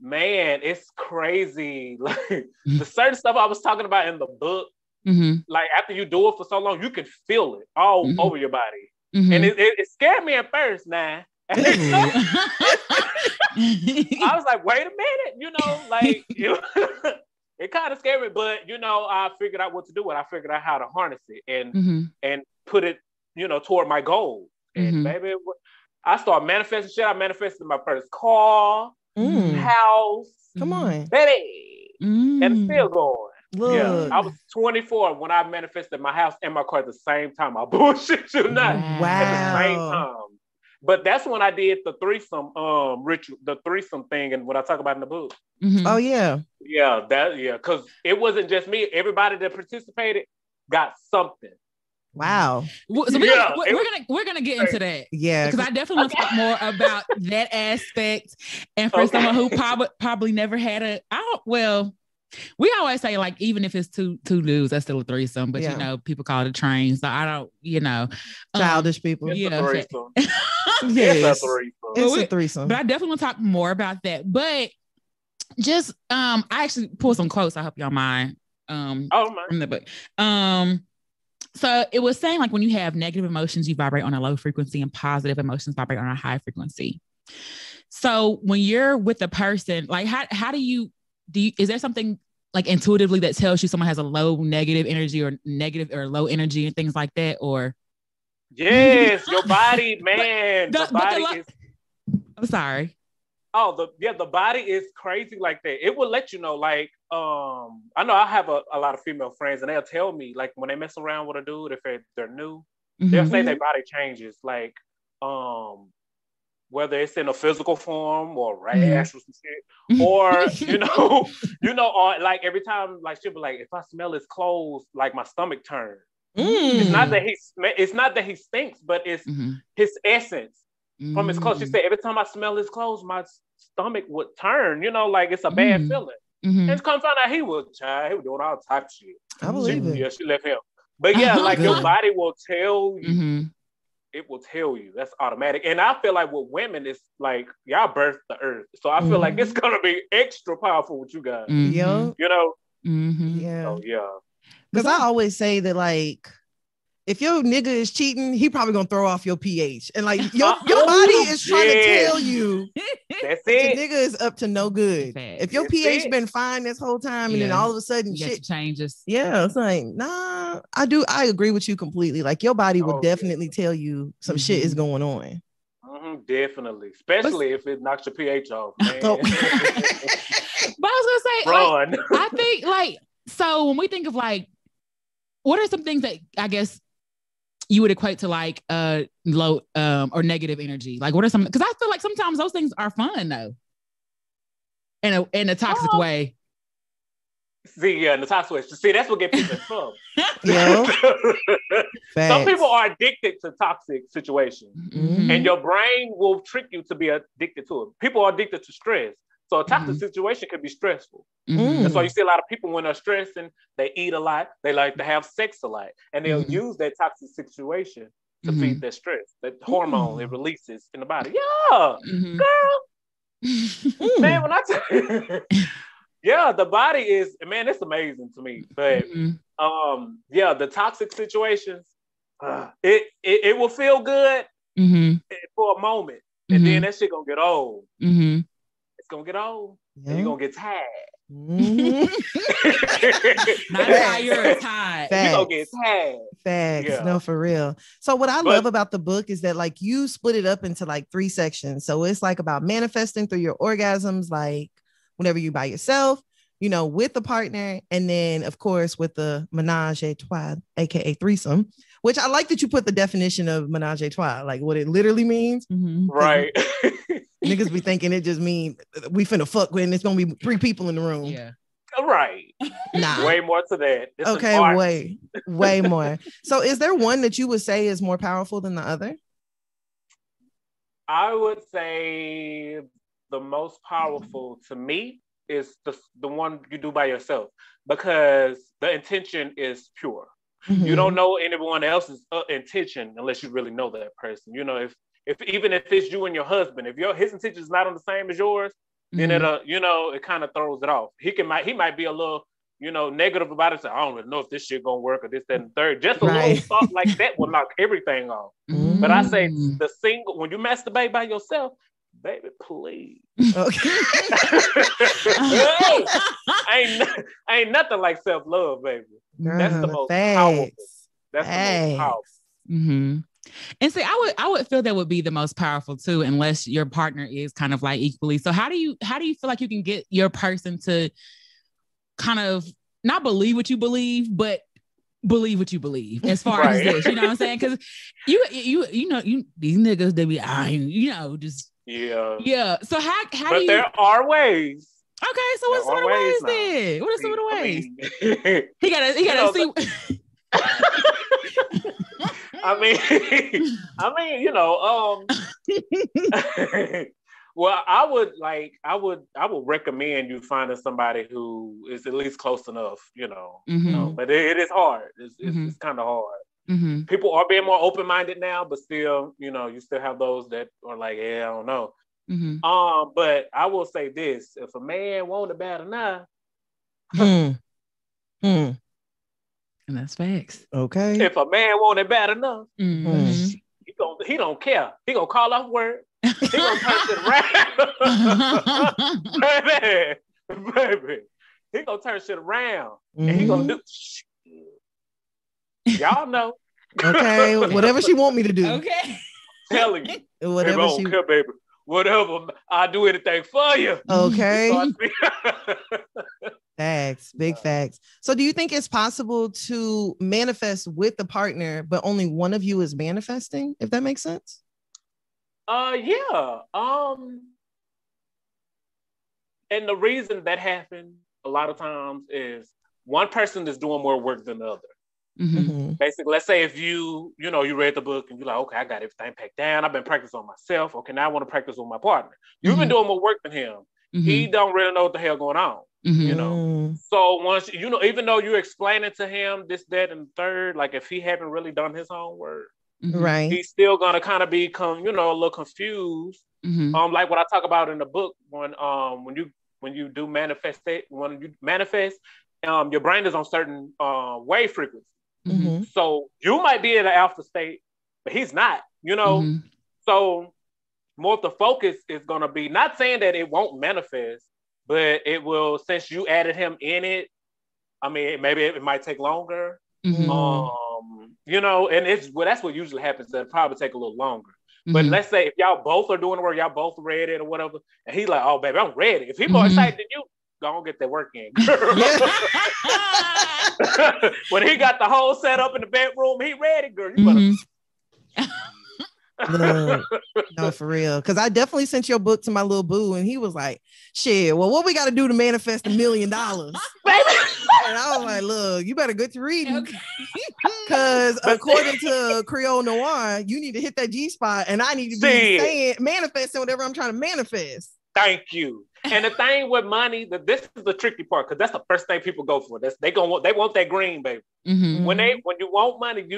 Speaker 3: man, it's crazy. Like the certain stuff I was talking about in the book, like after you do it for so long, you can feel it all over your body. And it scared me at first. Nah. I was like, wait a minute, like it kind of scared me, but I figured out what to do with it. I figured out how to harness it and put it, toward my goal. And baby, I started manifesting shit. I manifested my first car, house.
Speaker 2: Come on,
Speaker 3: baby, and it's still going.
Speaker 2: Look.
Speaker 3: Yeah, I was 24 when I manifested my house and my car at the same time. I bullshit you not.
Speaker 2: Wow.
Speaker 3: At the same time. But that's when I did the threesome ritual, the threesome thing, and what I talk about in the book.
Speaker 2: Oh yeah.
Speaker 3: Yeah, because it wasn't just me. Everybody that participated got something.
Speaker 2: Wow.
Speaker 1: So we're gonna get into that.
Speaker 2: Yeah,
Speaker 1: because I definitely want to talk more about that aspect. And for someone who probably never had we always say, like, even if it's two dudes, that's still a threesome. But people call it a train, so I don't.
Speaker 2: Childish people.
Speaker 3: It's a threesome.
Speaker 2: Yes,
Speaker 3: it's
Speaker 2: a threesome.
Speaker 1: But I definitely want to talk more about that. But just I actually pulled some quotes. I hope y'all mind. From the book. So it was saying, like, when you have negative emotions, you vibrate on a low frequency, and positive emotions vibrate on a high frequency. So when you're with a person, like, how do you is there something like intuitively that tells you someone has a low negative energy or negative or low energy and things like that? Or
Speaker 3: yes, your body, man. The body is.
Speaker 1: I'm sorry.
Speaker 3: Oh, the body is crazy like that. It will let you know, like, I know I have a lot of female friends, and they'll tell me, like, when they mess around with a dude, if they're new, they'll say their body changes, like, whether it's in a physical form or rash or some shit, or or like every time, like, she'll be like, if I smell his clothes, like, my stomach turns. It's not that he stinks, but it's his essence from his clothes. She said every time I smell his clothes, my stomach would turn. Like it's a bad feeling. And come find out he was doing all type of shit.
Speaker 2: I believe it.
Speaker 3: Yeah, she left him. But yeah, like your body will tell you. It will tell you. That's automatic. And I feel like with women, it's like y'all birthed the earth. So I feel like it's gonna be extra powerful with you guys.
Speaker 2: Yeah.
Speaker 3: Yeah.
Speaker 2: So,
Speaker 3: yeah.
Speaker 2: Because I always say that, like, if your nigga is cheating, he probably gonna throw off your pH, and like your body is trying to tell you
Speaker 3: that's
Speaker 2: that
Speaker 3: it.
Speaker 2: your nigga is up to no good. If your pH been fine this whole time, and then all of a sudden shit
Speaker 1: changes.
Speaker 2: Yeah, it's like, nah. I agree with you completely. Like, your body will definitely tell you some shit is going on.
Speaker 3: Definitely, especially if it knocks your pH off. Man.
Speaker 1: But I was gonna say,
Speaker 3: run.
Speaker 1: Like, I think, like, so when we think of, like, what are some things that I guess you would equate to, like, low or negative energy? Like, what are some? Because I feel like sometimes those things are fun though, in a toxic way.
Speaker 3: See, in the toxic way. See, that's what gets people in trouble. Some people are addicted to toxic situations, and your brain will trick you to be addicted to it. People are addicted to stress. So a toxic situation can be stressful. That's why you see a lot of people when they're stressed and they eat a lot, they like to have sex a lot, and they'll use that toxic situation to feed their stress. That hormone it releases in the body. Yeah, girl. Man, when I tell you, Yeah, the body is, man, it's amazing to me. But yeah, the toxic situations, it will feel good for a moment, and then that shit gonna get old. It's gonna get old, and you're gonna get tired.
Speaker 1: Not tired, tired.
Speaker 3: You gonna get tired.
Speaker 2: Facts.
Speaker 3: Yeah.
Speaker 2: No, for real. So what I love about the book is that like you split it up into like 3 sections. So it's like about manifesting through your orgasms, like whenever you by yourself, you know, with a partner, and then of course with the menage a trois, aka threesome, which I like that you put the definition of menage a trois, like what it literally means.
Speaker 3: Right.
Speaker 2: Niggas be thinking it just mean we finna fuck when it's gonna be 3 people in the room.
Speaker 1: Yeah.
Speaker 3: Right.
Speaker 2: Nah.
Speaker 3: Way more to that. It's
Speaker 2: okay, way more. So is there one that you would say is more powerful than the other?
Speaker 3: I would say the most powerful to me is the one you do by yourself, because the intention is pure. You don't know anyone else's intention unless you really know that person. You know, if even if it's you and your husband, if his intention is not on the same as yours, then it kind of throws it off. He might be a little, negative about it. So I don't really know if this shit gonna work or this, that, and third. Just a little thought like that will knock everything off. But I say when you masturbate by yourself, baby, please.
Speaker 2: Okay.
Speaker 3: ain't nothing like self-love, baby.
Speaker 2: Girl,
Speaker 3: that's the most powerful. That's the most powerful.
Speaker 1: And see, I would feel that would be the most powerful too, unless your partner is kind of like equally. So how do you feel like you can get your person to kind of not believe what you believe, but believe what you believe as far as this, you know what I'm saying? Because you these niggas, they be just yeah. So how do you? But
Speaker 3: there are ways.
Speaker 1: Okay, so what's some of the ways then? What are some of the ways? He gotta see.
Speaker 3: Well, I would recommend you finding somebody who is at least close enough, but it is hard. It's kind of hard. People are being more open-minded now, but still, you still have those that are like, yeah, I don't know. But I will say this: if a man want it bad enough,
Speaker 1: and that's facts.
Speaker 2: Okay.
Speaker 3: If a man want it bad enough, he don't care. He gonna call off work. He gonna turn shit around, baby. He gonna turn shit around, and he gonna do. Y'all know.
Speaker 2: Okay, whatever she want me to do.
Speaker 1: Okay.
Speaker 3: Telling you,
Speaker 2: whatever
Speaker 3: baby, I don't care, baby. Whatever, I'll do anything for you.
Speaker 2: Okay. Facts, big facts. So do you think it's possible to manifest with the partner, but only one of you is manifesting, if that makes sense?
Speaker 3: Yeah. And the reason that happens a lot of times is one person is doing more work than the other. Basically, let's say if you read the book and you're like, okay, I got everything packed down. I've been practicing on myself. Okay, now I want to practice with my partner. You've been doing more work than him. He don't really know what the hell going on. So once even though you're explaining to him this, that, and third, like if he haven't really done his homework,
Speaker 2: right,
Speaker 3: he's still gonna kind of become a little confused. Like what I talk about in the book, when you do manifest it, when you manifest, your brain is on certain wave frequency. So you might be in an alpha state, but he's not. So more of the focus is gonna be, not saying that it won't manifest, but it will, since you added him in it. I mean, maybe it might take longer. And that's what usually happens. It'll probably take a little longer. But let's say if y'all both are doing the work, y'all both read it or whatever, and he's like, "Oh, baby, I'm ready." If he's more excited than you, go on get that work in. When he got the whole set up in the bedroom, he ready, girl. You better.
Speaker 2: Look, no, for real. Because I definitely sent your book to my little boo, and he was like, "Shit, well, what we got to do to manifest $1 million, baby?" And I was like, "Look, you better get to reading, because according to Creole Noir, you need to hit that G spot, and I need to be manifesting whatever I'm trying to manifest."
Speaker 3: Thank you. And the thing with money, this is the tricky part, because that's the first thing people go for. They want that green, baby. When you want money,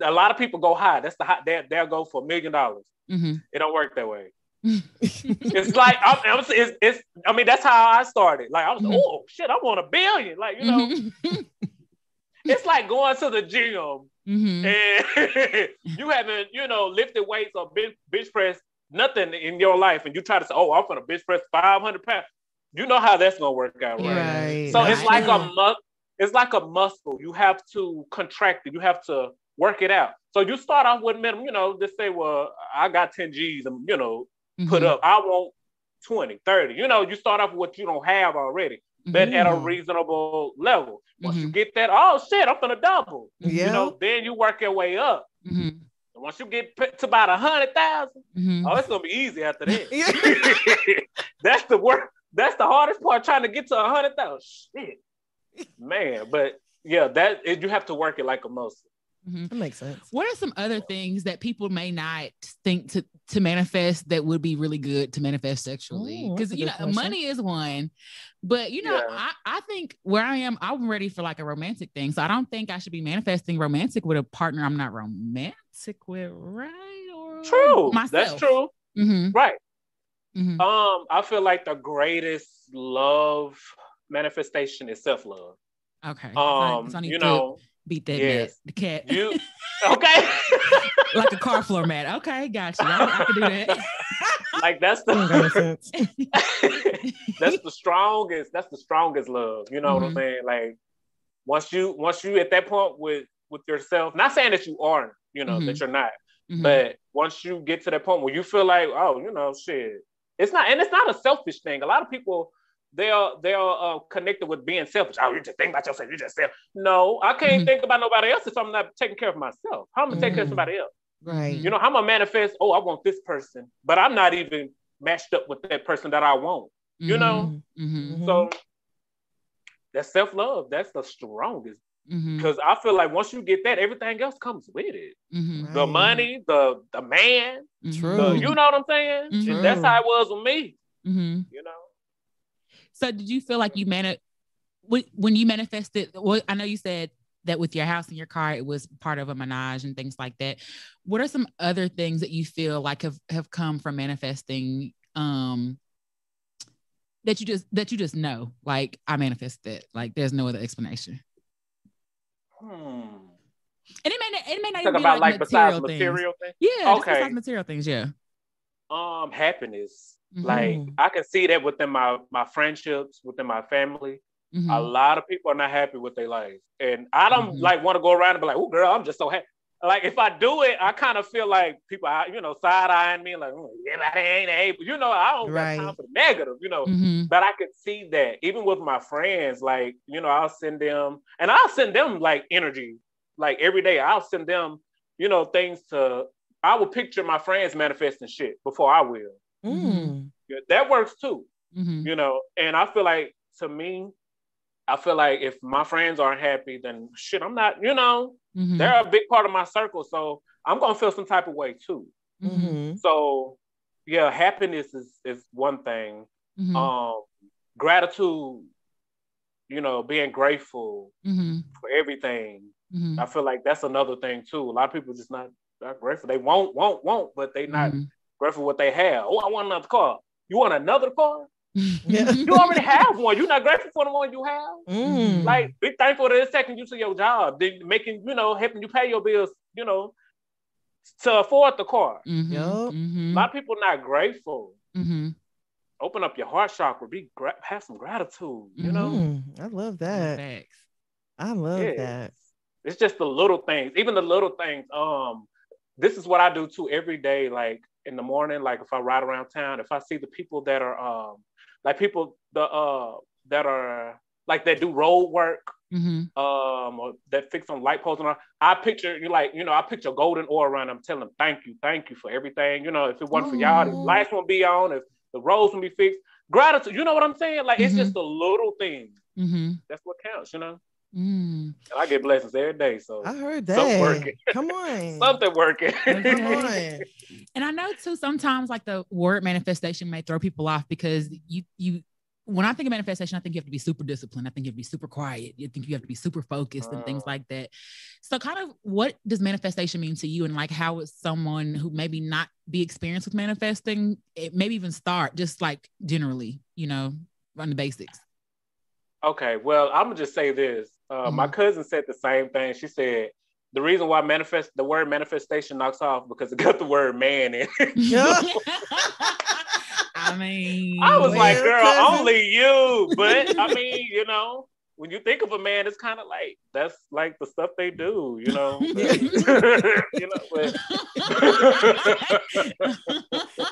Speaker 3: a lot of people go high. That's the high. They'll go for $1 million. It don't work that way. It's like I mean, that's how I started. Like I was, oh shit, I want $1 billion. Like, you know, it's like going to the gym and you haven't, you know, lifted weights or bench press nothing in your life, and you try to say, oh, I'm gonna bench press 500 pounds. You know how that's gonna work out, right? So it's like a muscle. You have to contract it. You have to work it out. So you start off with minimum, you know, just say, well, I got 10 G's, and, you know, put up. I want 20, 30. You know, you start off with what you don't have already, but at a reasonable level. Once you get that, oh shit, I'm gonna double. You know, then you work your way up. And once you get to about 100,000, oh, it's gonna be easy after that. That's the work. That's the hardest part, trying to get to 100,000. Shit, man. But yeah, you have to work it like a muscle.
Speaker 2: That makes sense.
Speaker 1: What are some other things that people may not think to manifest that would be really good to manifest sexually? Because, you know, question. Money is one, but, you know, I think where I am, I'm ready for like a romantic thing. So I don't think I should be manifesting romantic with a partner I'm not romantic with, right? Or
Speaker 3: true.
Speaker 1: Myself.
Speaker 3: That's true. Right. I feel like the greatest love manifestation is self-love.
Speaker 1: Okay. So you know, beat that mat, the cat.
Speaker 3: Okay.
Speaker 1: Like a car floor mat. Okay, got you. I can do that.
Speaker 3: Like that's the that's the strongest love. You know what I'm saying? Like once you at that point with yourself, not saying that you aren't, you know, that you're not, but once you get to that point where you feel like, oh, you know, shit, it's not a selfish thing. A lot of people, they're connected with being selfish. Oh, you just think about yourself. You just self. No, I can't think about nobody else if I'm not taking care of myself. How am I gonna take care of somebody else?
Speaker 2: Right.
Speaker 3: You know, how am I manifest? Oh, I want this person, but I'm not even matched up with that person that I want. You know, so that's self-love. That's the strongest, because I feel like once you get that, everything else comes with it. The money, the man.
Speaker 2: True.
Speaker 3: You know what I'm saying? And that's how it was with me. You know.
Speaker 1: So did you feel like when you manifested, well, I know you said that with your house and your car, it was part of a menage and things like that. What are some other things that you feel like have come from manifesting that you just know, like, I manifested, like there's no other explanation? And it may not even be like material things. Yeah, okay. Besides material things, yeah.
Speaker 3: Happiness. Like I can see that within my friendships, within my family. A lot of people are not happy with their life, and I don't like want to go around and be like, "Oh, girl, I'm just so happy." Like if I do it, I kind of feel like people, you know, side eyeing me, like, "Everybody ain't able." You know, I don't got time for the negative. You know, but I could see that even with my friends, like, you know, I'll send them like energy, like every day. I'll send them, you know, things to. I will picture my friends manifesting shit before I will. Yeah, that works too, you know, and I feel like, to me, I feel like if my friends aren't happy, then shit, I'm not, you know, they're a big part of my circle. So I'm going to feel some type of way too. So yeah, happiness is one thing. Gratitude, you know, being grateful for everything. I feel like that's another thing too. A lot of people just not grateful. They won't, but they not grateful for what they have. Oh, I want another car. You want another car? You already have one. You're not grateful for the one you have. Like, be thankful that it's taking you to your job, making, you know, helping you pay your bills, you know, to afford the car. A lot of people not grateful. Open up your heart chakra. Have some gratitude. You know,
Speaker 2: I love that. I love that.
Speaker 3: It's just the little things. Even the little things. This is what I do too every day. Like in the morning, like if I ride around town, if I see the people that are like people that are like that do road work, or that fix on light poles, and I picture I picture golden ore around them, telling them thank you for everything. You know, if it wasn't for y'all, the lights won't be on, if the roads won't be fixed. Gratitude, you know what I'm saying? Like it's just the little things. That's what counts, you know. And I get blessings every day, so
Speaker 2: I heard that.
Speaker 3: Something working.
Speaker 2: Come on,
Speaker 3: something working.
Speaker 2: Come on.
Speaker 1: And I know too, sometimes like the word manifestation may throw people off because you when I think of manifestation, I think you have to be super disciplined. I think you have to be super quiet. You think you have to be super focused and things like that. So kind of what does manifestation mean to you? And like, how is someone who maybe not be experienced with manifesting, it maybe even start just like generally, you know, run the basics?
Speaker 3: Okay, well, I'm gonna just say this. My cousin said the same thing. She said the reason why the word manifestation knocks off because it got the word man in it.
Speaker 1: I mean,
Speaker 3: I was like, girl,
Speaker 2: cousin.
Speaker 3: only you. But I mean, you know, when you think of a man, it's kind of like that's like the stuff they do, you know. But, you know, but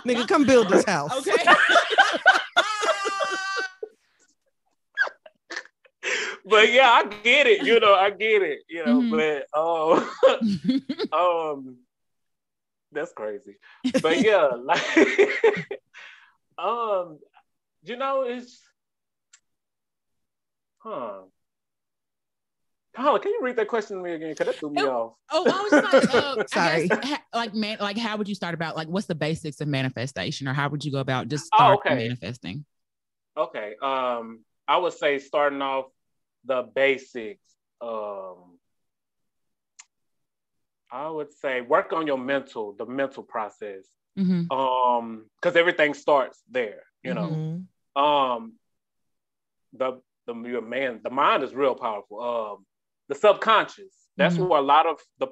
Speaker 2: nigga, come build this house.
Speaker 1: Okay.
Speaker 3: But yeah, I get it, you know, you know, but that's crazy. But yeah, like you know, it's Carla, can you read that question to me again? Because that threw me off.
Speaker 1: Oh, I was like,
Speaker 2: sorry.
Speaker 1: I guess, like how would you start about like what's the basics of manifestation, or how would you go about just starting manifesting?
Speaker 3: Okay. I would say starting off the basics. I would say work on the mental process. Because everything starts there, you know. The mind is real powerful. The subconscious, that's where a lot of a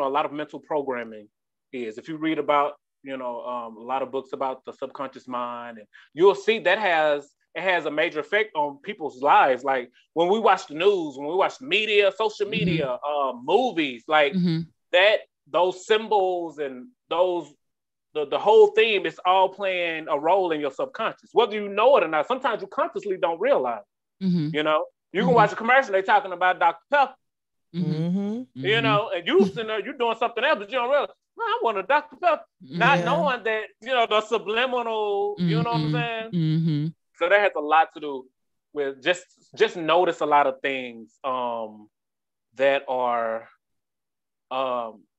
Speaker 3: lot of mental programming is. If you read about, you know, a lot of books about the subconscious mind, and you'll see that it has a major effect on people's lives. Like when we watch the news, when we watch the media, social media, movies, like that, those symbols and those, the whole theme is all playing a role in your subconscious, whether you know it or not. Sometimes you consciously don't realize, you know, you can watch a commercial, they talking about Dr. Pepper, you know, and you sitting there, you doing something else, but you don't realize, well, I want a Dr. Pepper, not knowing that, you know, the subliminal, you know what I'm saying? So that has a lot to do with just notice a lot of things that are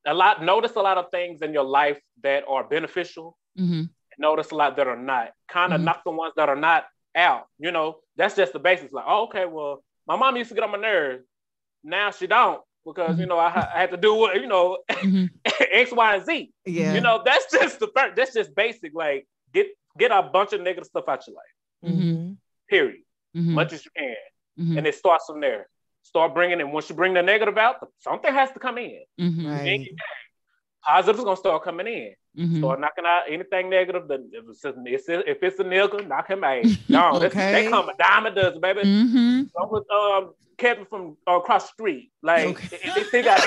Speaker 3: notice a lot of things in your life that are beneficial. Notice a lot that are not. Kind of knock the ones that are not out. You know, that's just the basics. Like, oh, okay, well, my mom used to get on my nerves. Now she don't, because you know I had to do what, you know, X, Y, and Z.
Speaker 2: Yeah.
Speaker 3: You know, that's just that's just basic. Like get a bunch of negative stuff out your life. Period. Much as you can, and it starts from there. Start bringing in. Once you bring the negative out, something has to come in.
Speaker 2: Right.
Speaker 3: Positive's gonna start coming in. Start knocking out anything negative. If it's a nigga, knock him out. No, they come a dime a dozen, baby. I'm with Kevin from across the street. Like they got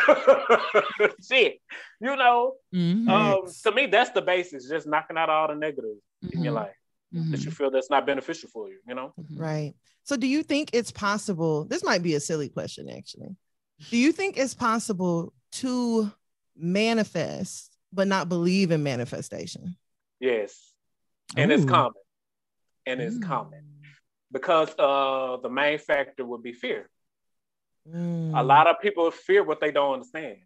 Speaker 3: shit. You know. To me, that's the basis. Just knocking out all the negatives in your life that you feel that's not beneficial for you. You know.
Speaker 2: Right. So do you think it's possible, this might be a silly question actually, do you think it's possible to manifest but not believe in manifestation?
Speaker 3: Yes. And it's common. It's common because the main factor would be fear. A lot of people fear what they don't understand.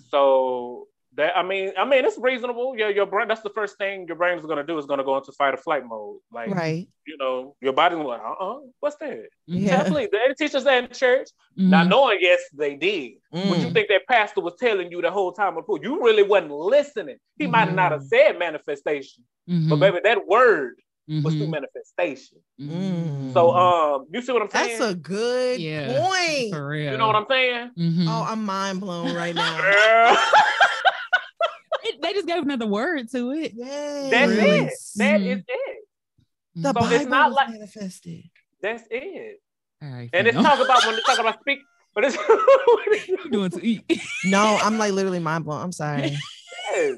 Speaker 3: So that, I mean, it's reasonable. Yeah, your brain, that's the first thing your brain is going to do, is going to go into fight or flight mode. Like, you know, your body's like, what's that? Please, they teach us that in church. Not knowing, yes, they did. What you think that pastor was telling you the whole time? You really wasn't listening. He might not have said manifestation, but baby, that word was through manifestation. So, you see what I'm saying?
Speaker 2: That's a good point.
Speaker 1: For real.
Speaker 3: You know what I'm saying?
Speaker 2: Oh, I'm mind blown right now.
Speaker 1: They just gave another word to it.
Speaker 2: Yes.
Speaker 3: That's it. That is it.
Speaker 2: The Bible
Speaker 3: it's not
Speaker 2: was
Speaker 3: like
Speaker 2: manifested.
Speaker 3: That's it.
Speaker 1: Right,
Speaker 3: and it's talk about when they talk about speak, but it's
Speaker 1: you doing to eat.
Speaker 2: No, I'm like literally mind blown. I'm sorry.
Speaker 3: Yes.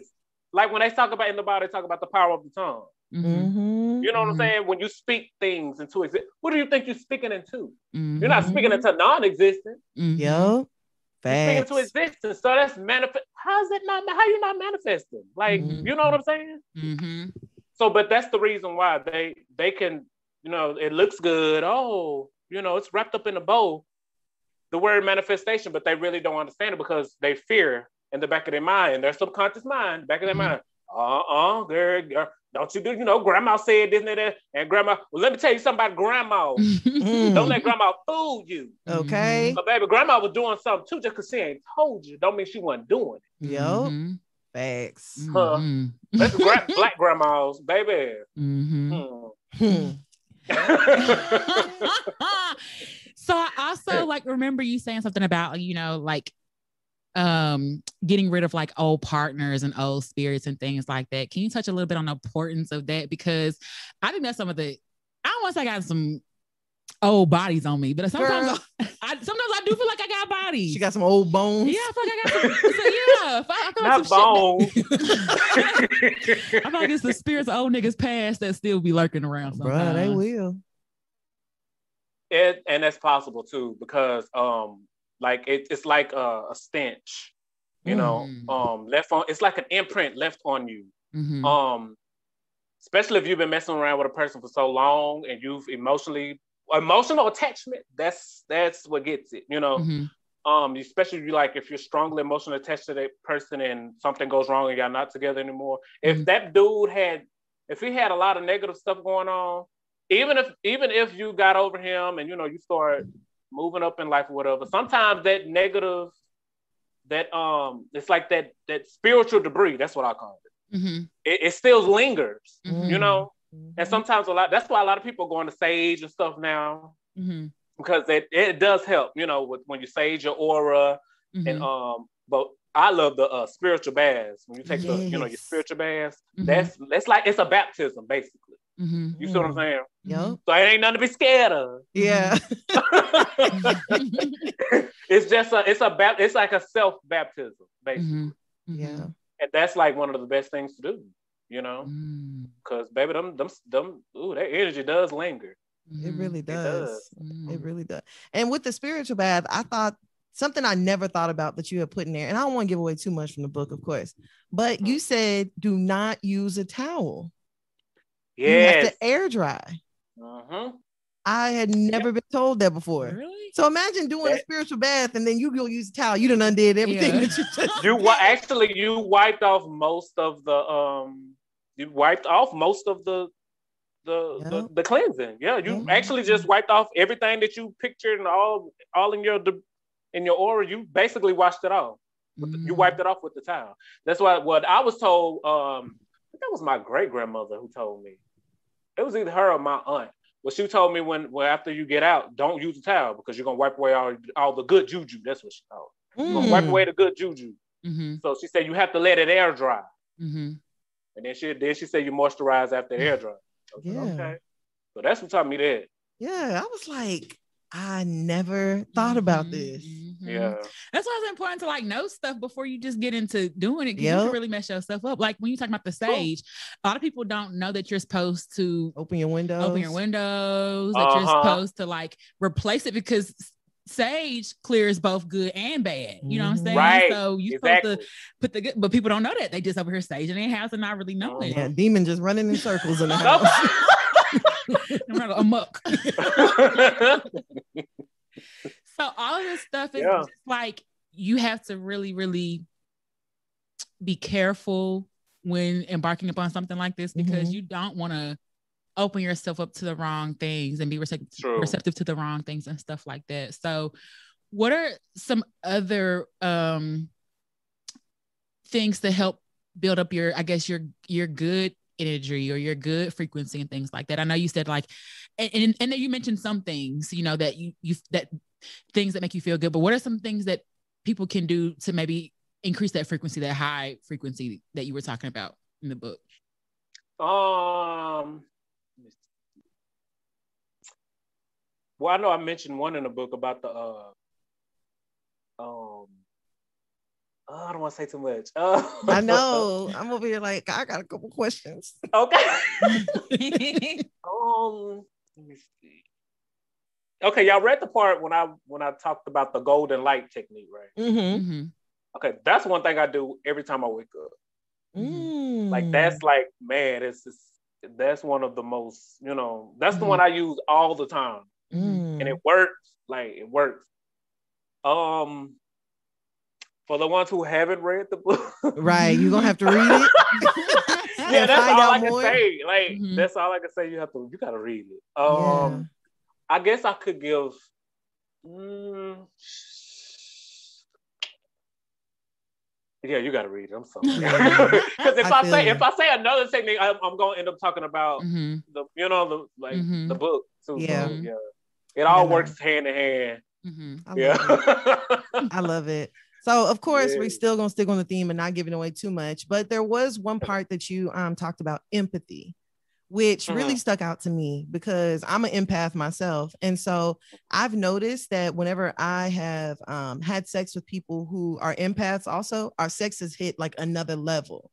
Speaker 3: Like when they talk about in the Bible, they talk about the power of the tongue. You know what I'm saying? When you speak things into existence, what do you think you're speaking into? You're not speaking into non-existent.
Speaker 2: Yo.
Speaker 3: Speaking into existence, so that's manifest. How's it not? How you not manifesting? Like, you know what I'm saying? So, but that's the reason why they can, you know, it looks good. Oh, you know, it's wrapped up in a bow, the word manifestation, but they really don't understand it because they fear in the back of their mind, their subconscious mind, back of their mind. Girl, don't you do, grandma said this and that, and grandma, well, let me tell you something about grandma. Don't let grandma fool you.
Speaker 2: Okay.
Speaker 3: But baby, grandma was doing something too, just because she ain't told you. Don't mean she wasn't doing it.
Speaker 2: Yup. Facts.
Speaker 3: That's black grandmas, baby.
Speaker 1: So I also like remember you saying something about, like getting rid of like old partners and old spirits and things like that. Can you touch a little bit on the importance of that? Because I think that's some of the, I don't want to say I got some old bodies on me, but sometimes I do feel like I got bodies.
Speaker 2: She got some old bones.
Speaker 1: Yeah, I feel like I got some. So yeah, I feel
Speaker 3: not
Speaker 1: like some
Speaker 3: bones.
Speaker 1: I feel like it's the spirits of old niggas past that still be lurking around sometimes.
Speaker 2: Bruh, they will.
Speaker 3: And that's possible too, because like it's like a stench, left on. It's like an imprint left on you. Especially if you've been messing around with a person for so long and you've emotional attachment. That's what gets it. Especially if you're strongly emotionally attached to that person and something goes wrong and y'all not together anymore. If that dude had a lot of negative stuff going on, even if you got over him and you start moving up in life or whatever, sometimes that negative, that it's like that spiritual debris, that's what I call it. It still lingers, and sometimes that's why a lot of people go into sage and stuff now, because it does help, when you sage your aura. And but I love the spiritual baths. When you take your spiritual baths, that's like, it's a baptism basically. You see what I'm saying?
Speaker 2: Yep.
Speaker 3: So it ain't nothing to be scared of.
Speaker 2: Yeah.
Speaker 3: It's just it's like a self baptism basically.
Speaker 2: Yeah.
Speaker 3: And that's like one of the best things to do, because baby, that energy does linger.
Speaker 2: It really does. It really does. And with the spiritual bath, I thought something I never thought about that you had put in there, and I don't want to give away too much from the book, of course, but you said do not use a towel.
Speaker 3: Yes.
Speaker 2: You have to air dry. I had never been told that before. Really? So imagine doing a spiritual bath and then you go use a towel. You done undid everything that you just
Speaker 3: you wiped off most of the the cleansing. Yeah, you actually just wiped off everything that you pictured and all in your aura. You basically washed it off. You wiped it off with the towel. That's what I was told. I think that was my great grandmother who told me. It was either her or my aunt. Well, she told me when after you get out, don't use a towel because you're gonna wipe away all the good juju. That's what she told. You're gonna wipe away the good juju. So she said you have to let it air dry. And then she said you moisturize after air dry. Okay. So that's what taught me that.
Speaker 2: Yeah, I was like, I never thought about this.
Speaker 3: Yeah.
Speaker 1: That's why it's important to like know stuff before you just get into doing it, because you can really mess yourself up. Like when you talk about the sage, a lot of people don't know that you're supposed to
Speaker 2: open your windows,
Speaker 1: that you're supposed to like replace it, because sage clears both good and bad. You know what I'm saying?
Speaker 3: Right.
Speaker 1: So you're supposed to put the good, but people don't know that. They just over here saging their house and not really knowing.
Speaker 2: Yeah, demon just running in circles in the house.
Speaker 1: I'm not amok. So all of this stuff is just like, you have to really, really be careful when embarking upon something like this, because you don't want to open yourself up to the wrong things and be receptive to the wrong things and stuff like that. So what are some other things to help build up your good energy or your good frequency and things like that? I know you said like, and then you mentioned some things, that you that things that make you feel good, but what are some things that people can do to maybe increase that frequency, that high frequency that you were talking about in the book?
Speaker 3: Well, I know I mentioned one in the book about the I don't want to say too much.
Speaker 2: I know. I'm over here like, I got a couple questions.
Speaker 3: Okay. Let me see. Okay, y'all read the part when I talked about the golden light technique, right? Okay, that's one thing I do every time I wake up. Like that's like, man, that's one of the most, that's the one I use all the time, and it works. Like it works. For the ones who haven't read the book,
Speaker 2: right? You're gonna have to read it.
Speaker 3: Yeah, that's
Speaker 2: find
Speaker 3: all
Speaker 2: out
Speaker 3: I can
Speaker 2: more.
Speaker 3: say. Like, that's all I can say. You gotta read it. I guess I could give. Yeah, you gotta read it. I'm sorry. Because if I say another technique, I'm gonna end up talking about the the book too.
Speaker 2: Yeah.
Speaker 3: So yeah, it all works hand in hand.
Speaker 2: I love it. So of course we're still gonna stick on the theme and not giving away too much, but there was one part that you talked about, empathy, which really stuck out to me because I'm an empath myself. And so I've noticed that whenever I have had sex with people who are empaths also, our sex has hit like another level.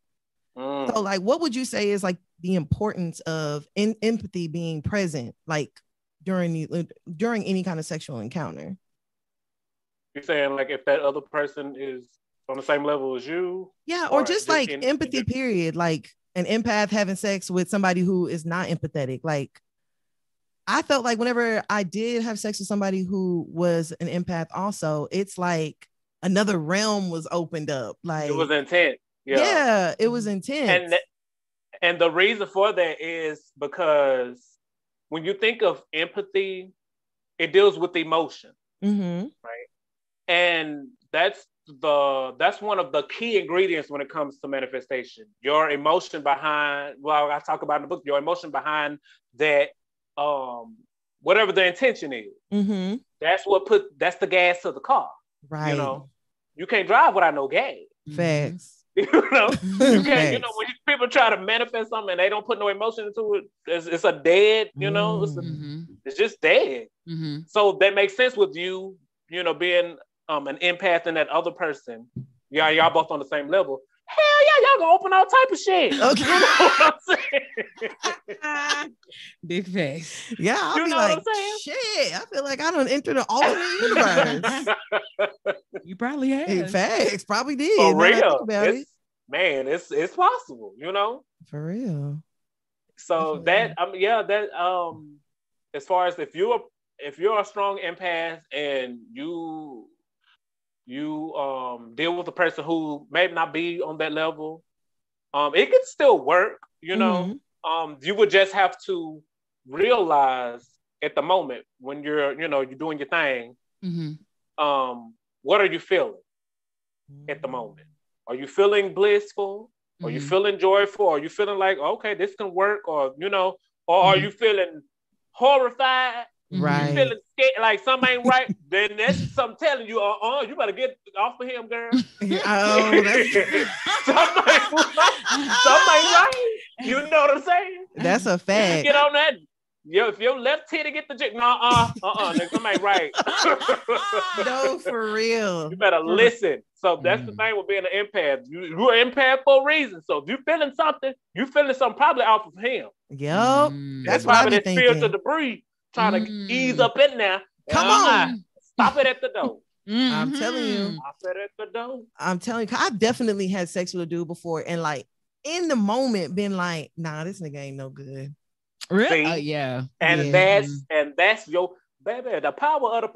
Speaker 2: So like, what would you say is like the importance of empathy being present, like during any kind of sexual encounter?
Speaker 3: You're saying like if that other person is on the same level as you?
Speaker 2: Yeah, or just like empathy, period. Like an empath having sex with somebody who is not empathetic. Like I felt like whenever I did have sex with somebody who was an empath also, it's like another realm was opened up. Like
Speaker 3: it was intense.
Speaker 2: Yeah, it was intense.
Speaker 3: And the reason for that is because when you think of empathy, it deals with emotion, right? And that's one of the key ingredients when it comes to manifestation. Your emotion behind, well, I talk about in the book, your emotion behind that, whatever the intention is, that's that's the gas to the car.
Speaker 2: Right.
Speaker 3: You know, you can't drive without no gas.
Speaker 2: Facts.
Speaker 3: You know, you can't. You know, when people try to manifest something and they don't put no emotion into it, it's a dead. You know, it's just dead. So that makes sense with you. You know, being an empath and that other person. Yeah, y'all both on the same level. Hell yeah, y'all gonna open all type of shit. Okay. You know what I'm saying?
Speaker 1: Big face.
Speaker 2: Yeah, I'll be like, shit, I feel like I don't enter the alternate universe.
Speaker 1: You probably have.
Speaker 2: In fact, probably did.
Speaker 3: For real. It's possible, you know?
Speaker 2: For real.
Speaker 3: So as far as if you're a strong empath and you deal with a person who may not be on that level, it can still work, you know. You would just have to realize at the moment when you're doing your thing, what are you feeling at the moment? Are you feeling blissful? Are you feeling joyful? Are you feeling like, okay, this can work? Or are you feeling horrified?
Speaker 2: Right.
Speaker 3: You feeling scared, like something ain't right, then that's something telling you, you better get off of him, girl. Something ain't right. You know what I'm saying?
Speaker 2: That's a fact.
Speaker 3: Get on that. If your left titty get the jig, nigga, something ain't right.
Speaker 2: No, for real.
Speaker 3: You better listen. So that's the thing with being an empath. You're an empath for a reason. So if you're feeling something probably off of him.
Speaker 2: Yep. That's
Speaker 3: probably that spiritual debris trying to ease up in there.
Speaker 2: Come on.
Speaker 3: Stop it at the door.
Speaker 2: I'm telling you.
Speaker 3: Stop it at the door.
Speaker 2: I'm telling you, I've definitely had sex with a dude before and like in the moment been like, nah, this nigga ain't no good.
Speaker 1: Really? Yeah.
Speaker 3: And that's your baby, the power of the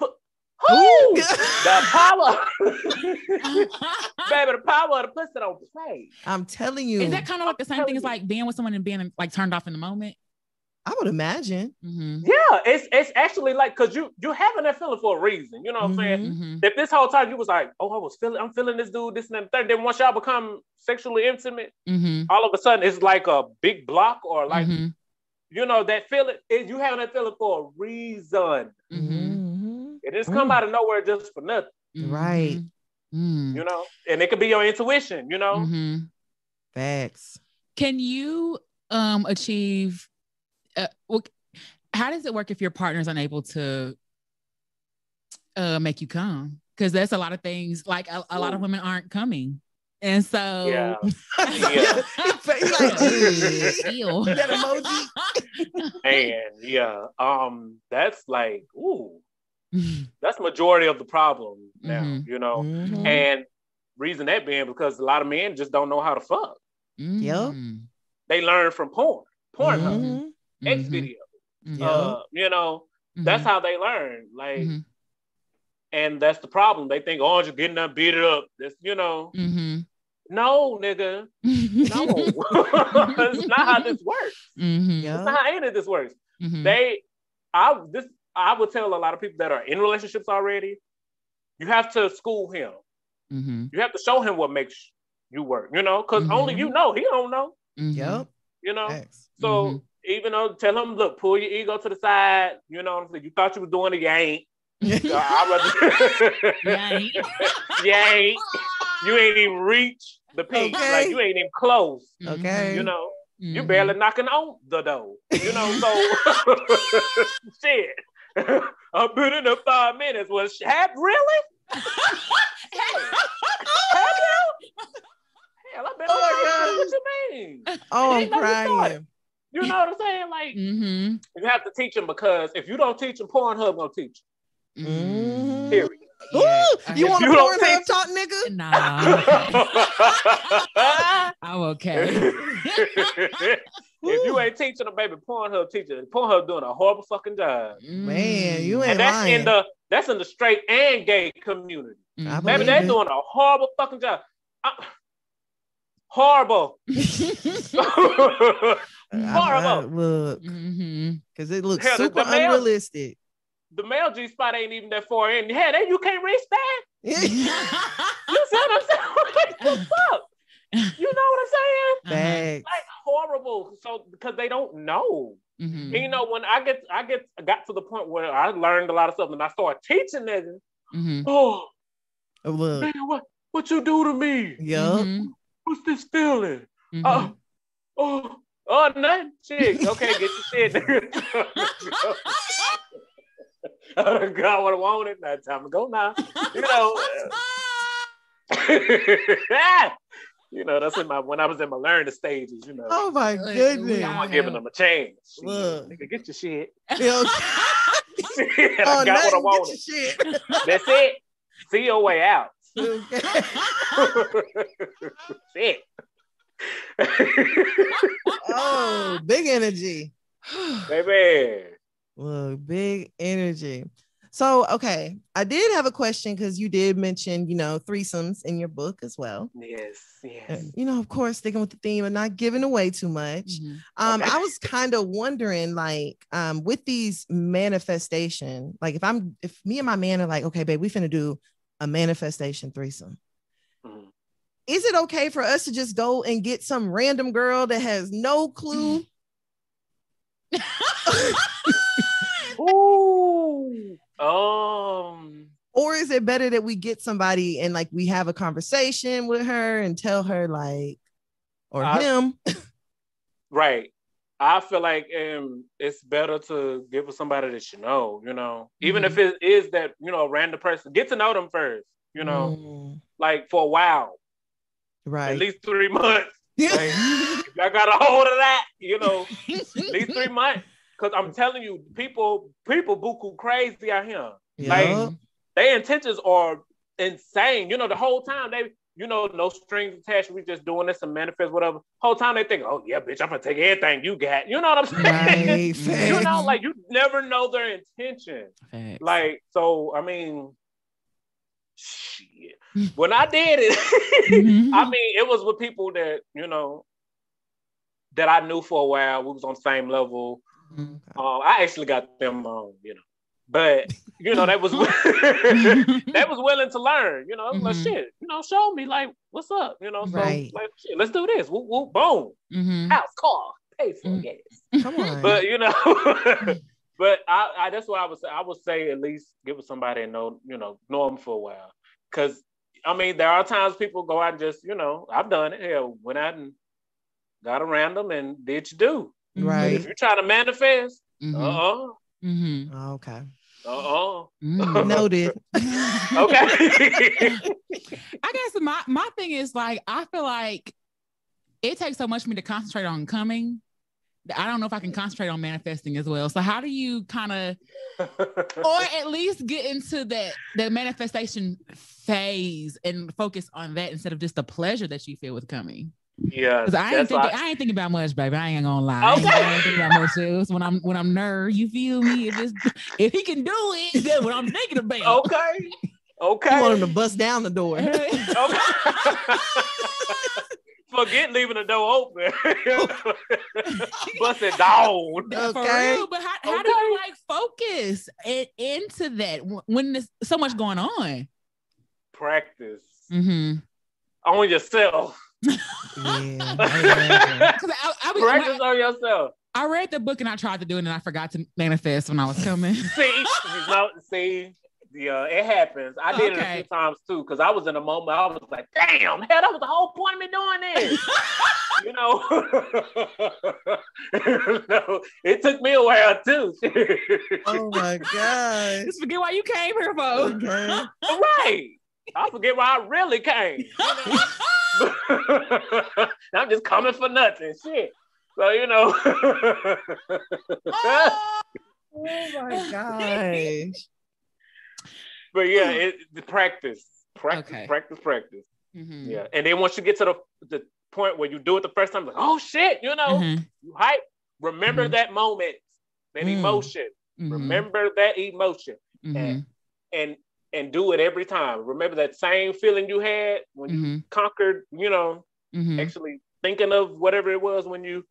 Speaker 3: the power baby, the power of the pussy don't play.
Speaker 2: I'm telling you.
Speaker 1: Is that kind of like the same thing as like being with someone and being like turned off in the moment?
Speaker 2: I would imagine.
Speaker 3: Yeah, it's actually like, because you're having that feeling for a reason. You know what I'm saying? If this whole time you was like, I'm feeling this dude, this and that, then once y'all become sexually intimate, all of a sudden it's like a big block or like, that feeling, you having that feeling for a reason. It just come out of nowhere just for nothing.
Speaker 2: Right.
Speaker 3: You know, and it could be your intuition, you know?
Speaker 2: Facts.
Speaker 1: Can you achieve how does it work if your partner's unable to make you come? Because there's a lot of things, like a lot of women aren't coming. And so
Speaker 2: that
Speaker 3: emoji. And that's like, that's majority of the problem now, you know. And reason that being because a lot of men just don't know how to fuck.
Speaker 2: Yep.
Speaker 3: They learn from Pornhub. X video. You know, that's how they learn. Like, and that's the problem. They think, just getting up, beat it up. That's, you know, No, nigga. No. It's not how this works. That's not how any of this works. I would tell a lot of people that are in relationships already, you have to school him. You have to show him what makes you work, you know, because only you know, he don't know.
Speaker 2: Yep.
Speaker 3: You know, so even though tell him, look, pull your ego to the side, you know what I'm saying? You thought you was doing it, you ain't. You ain't. You ain't even reach the peak.
Speaker 2: Okay.
Speaker 3: Like you ain't even close.
Speaker 2: Okay.
Speaker 3: You know, you barely knocking on the door. You know, so shit. I've been in there 5 minutes. Was really? Have you? Hell, I've been what you mean?
Speaker 2: Oh, I'm crying.
Speaker 3: You know what I'm saying? Like, you have to teach him, because if you don't teach him, Pornhub gonna teach him. Period.
Speaker 2: Yeah. You want a Pornhub talk, nigga?
Speaker 1: Nah. I'm okay.
Speaker 3: If you ain't teaching a baby, Pornhub teaching. Pornhub doing a horrible fucking job.
Speaker 2: Man, you ain't
Speaker 3: and that's
Speaker 2: lying.
Speaker 3: That's in the straight and gay community.
Speaker 2: Baby,
Speaker 3: they're doing a horrible fucking job. Horrible. Horrible.
Speaker 2: Look, because it looks super unrealistic.
Speaker 3: The male G spot ain't even that far in. Hell, you can't reach that. You see what I'm saying? What the fuck? You know what I'm saying? Like horrible. So because they don't know. And, you know, when I got to the point where I learned a lot of stuff and I started teaching niggas. Oh,
Speaker 2: look,
Speaker 3: man, what you do to me? What's this feeling? Nothing. Shit. Okay, get your shit. Oh God, what I wanted. That time to go now. You know. You know, that's when I was in my learning stages, you know.
Speaker 2: Oh my goodness.
Speaker 3: I'm giving them a chance.
Speaker 2: Look.
Speaker 3: Nigga, get your shit.
Speaker 2: Shit,
Speaker 3: I got what I wanted.
Speaker 2: Shit.
Speaker 3: That's it. See your way out.
Speaker 2: Okay.
Speaker 3: Shit.
Speaker 2: Oh, big energy.
Speaker 3: Baby.
Speaker 2: Look, big energy. So, okay, I did have a question because you did mention, you know, threesomes in your book as well.
Speaker 3: Yes.
Speaker 2: And, you know, of course, sticking with the theme and not giving away too much. I was kind of wondering, like, with these manifestation, like if me and my man are like, okay, babe, we finna do a manifestation threesome. Is it okay for us to just go and get some random girl that has no clue?
Speaker 3: Ooh.
Speaker 2: Or is it better that we get somebody and like we have a conversation with her and tell her like, or him?
Speaker 3: Right. I feel like it's better to get with somebody that you know, even if it is that, you know, a random person, get to know them first, you know, like for a while.
Speaker 2: Right.
Speaker 3: At least 3 months. Like, if I got a hold of that, you know, at least 3 months. Because I'm telling you, people buku crazy out here. Like, their intentions are insane. You know, the whole time they, you know, no strings attached. We just doing this and manifest, whatever. Whole time they think, oh yeah, bitch, I'm gonna take everything you got. You know what I'm saying?
Speaker 2: Right.
Speaker 3: You know, like you never know their intention.
Speaker 1: Facts.
Speaker 3: Like, so I mean, shit. When I did it, I mean, it was with people that, you know, that I knew for a while. We was on the same level. I actually got them on, you know. But you know, they was willing to learn, you know, like shit, you know, show me like what's up, you know. So like shit, let's do this. Whoop, whoop, boom. House, car, pay for gas.
Speaker 2: Come on.
Speaker 3: But you know, but I that's what I would say. I would say at least get with somebody and know them for a while. Cause I mean, there are times people go out and just, you know, I've done it. Hell, went out and got around them and did you do.
Speaker 2: Right.
Speaker 3: But if you're trying to manifest,
Speaker 2: Okay. Noted.
Speaker 3: Okay.
Speaker 1: I guess my thing is like, I feel like it takes so much for me to concentrate on coming. I don't know if I can concentrate on manifesting as well. So how do you kind of, or at least get into that manifestation phase and focus on that instead of just the pleasure that you feel with coming?
Speaker 3: Yeah,
Speaker 1: because I ain't thinking about much, baby. I ain't gonna lie.
Speaker 3: Okay.
Speaker 1: I ain't thinking about much else when I'm nerd. You feel me? If he can do it, that's what I'm thinking about.
Speaker 3: Okay. Okay.
Speaker 2: You want him to bust down the door.
Speaker 3: Okay. Forget leaving the door open. Bust it down.
Speaker 1: For real, but how do you like focus into that when there's so much going on?
Speaker 3: Practice.
Speaker 1: Mm-hmm.
Speaker 3: On yourself.
Speaker 2: Yeah.
Speaker 3: Practice on yourself.
Speaker 1: I read the book and I tried to do it and I forgot to manifest when I was coming.
Speaker 3: It happens. I did it a few times too, because I was in a moment. I was like, "Damn, hell, that was the whole point of me doing this." No, it took me a while too.
Speaker 2: Oh my god!
Speaker 1: Just forget why you came here, folks.
Speaker 2: Okay.
Speaker 3: Right. I forget why I really came. I'm just coming for nothing. Shit. So
Speaker 2: Oh my gosh.
Speaker 3: But yeah, the practice. Mm-hmm. Yeah, and then once you get to the point where you do it the first time, like, oh shit, you hype. Remember that moment, that emotion. Remember that emotion, and do it every time. Remember that same feeling you had when you conquered, actually thinking of whatever it was when you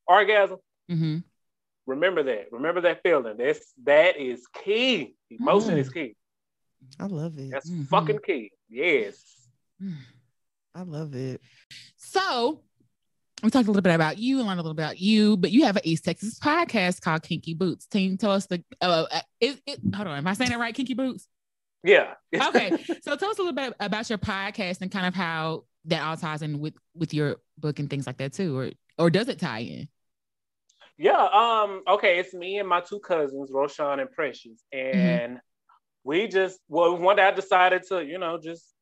Speaker 3: orgasm. Remember that feeling. That is key. Emotion is key.
Speaker 2: I love it.
Speaker 3: That's fucking key. Yes.
Speaker 2: I love it.
Speaker 1: So we talked a little bit about you and learned a little about you, but you have an East Texas podcast called Kinky Boots. Team, tell us hold on, am I saying it right? Kinky Boots?
Speaker 3: Yeah.
Speaker 1: Okay. So tell us a little bit about your podcast and kind of how that all ties in with your book and things like that too, or does it tie in?
Speaker 3: Yeah. Okay. It's me and my two cousins, Roshan and Precious, and we one day I decided to, just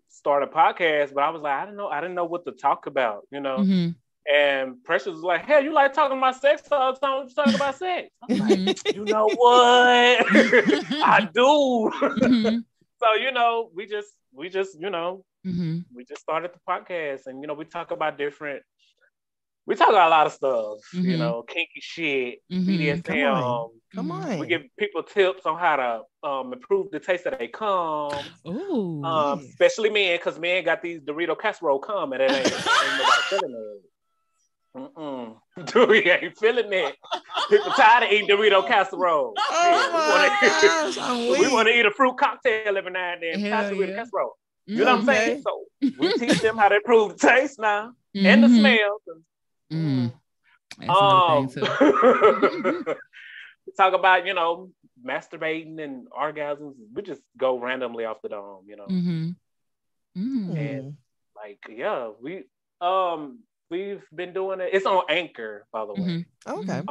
Speaker 3: start a podcast, but I was like, I didn't know what to talk about, And Precious was like, hey, you like talking about sex all the time? You talking about sex? I was like, you know what? I do. So, we just started the podcast, and we talk about a lot of stuff, kinky shit, BDSM.
Speaker 2: Come on.
Speaker 3: We give people tips on how to improve the taste of their cum.
Speaker 1: Ooh,
Speaker 3: especially men, because men got these Dorito casserole cum, and it ain't nobody feeling it. Dude, we ain't feeling it. People tired of eating Dorito casserole. We want to eat a fruit cocktail every now and then. Dorito casserole. You know what I'm saying? So we teach them how to improve the taste now and the smell.
Speaker 1: That's another thing too.
Speaker 3: We talk about, masturbating and orgasms. We just go randomly off the dome, And we've been doing it. It's on Anchor, by the way.
Speaker 2: Okay.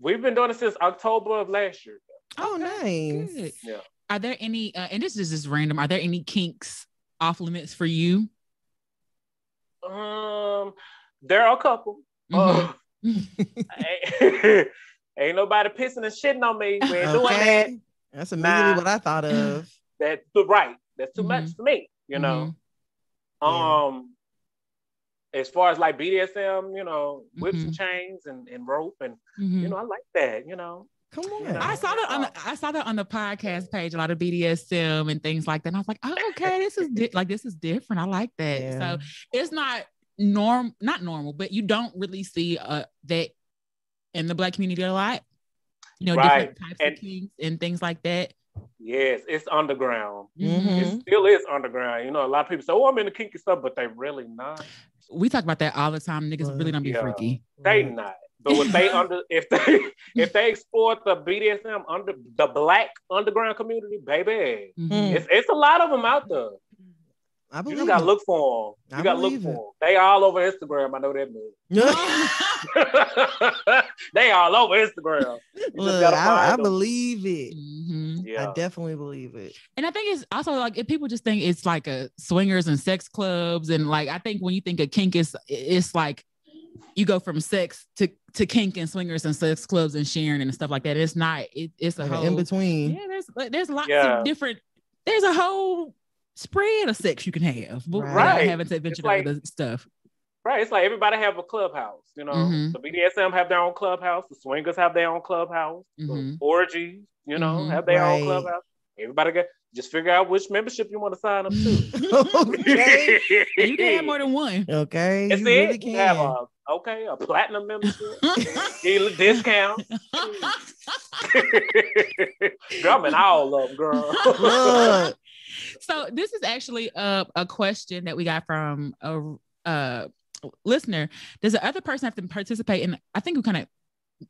Speaker 3: We've been doing it since October of last year.
Speaker 2: Oh, nice.
Speaker 1: Good.
Speaker 3: Yeah.
Speaker 1: Are there any, and this is just random, are there any kinks off limits for you?
Speaker 3: There are a couple. Ain't nobody pissing and shitting on me. We ain't doing that.
Speaker 2: That's immediately what I thought of.
Speaker 3: That's too much for me, As far as like BDSM, whips and chains and rope and I like that,
Speaker 2: Come on.
Speaker 1: I saw that on the podcast page, a lot of BDSM and things like that. And I was like, oh, okay, this is different. I like that. Yeah. So it's not normal, but you don't really see that in the Black community a lot. Different types of kinks and things like that.
Speaker 3: Yes, it's underground. It still is underground. A lot of people say, "Oh, I'm into kinky stuff," but they really not.
Speaker 1: We talk about that all the time. Niggas really don't be freaky.
Speaker 3: They not. But if they exploit the BDSM under the Black underground community, baby, it's a lot of them out there.
Speaker 2: I believe
Speaker 3: you just gotta look for them. You gotta look for them. They all over Instagram. I know that much. They all over Instagram.
Speaker 2: Look, I believe it.
Speaker 3: Yeah.
Speaker 2: I definitely believe it.
Speaker 1: And I think it's also like if people just think it's like a swingers and sex clubs, and like I think when you think of kink, it's like you go from sex to kink and swingers and sex clubs and sharing and stuff like that. It's not. It's a whole
Speaker 2: in between.
Speaker 1: Yeah, there's lots of different. There's a whole spread of sex you can have without having to venture to other stuff.
Speaker 3: Right. It's like everybody have a clubhouse, The BDSM have their own clubhouse. The swingers have their own clubhouse. The orgies, have their own clubhouse. Everybody Just figure out which membership you want to sign up to.
Speaker 2: Okay.
Speaker 1: You can have more than one.
Speaker 2: Okay.
Speaker 3: It's
Speaker 2: you
Speaker 3: it.
Speaker 2: really
Speaker 3: You
Speaker 2: can.
Speaker 3: have a platinum membership. Get a discount. Girl, I'm in all of them, girl.
Speaker 2: Look.
Speaker 1: So this is actually a question that we got from a listener. Does the other person have to participate in? I think we kind of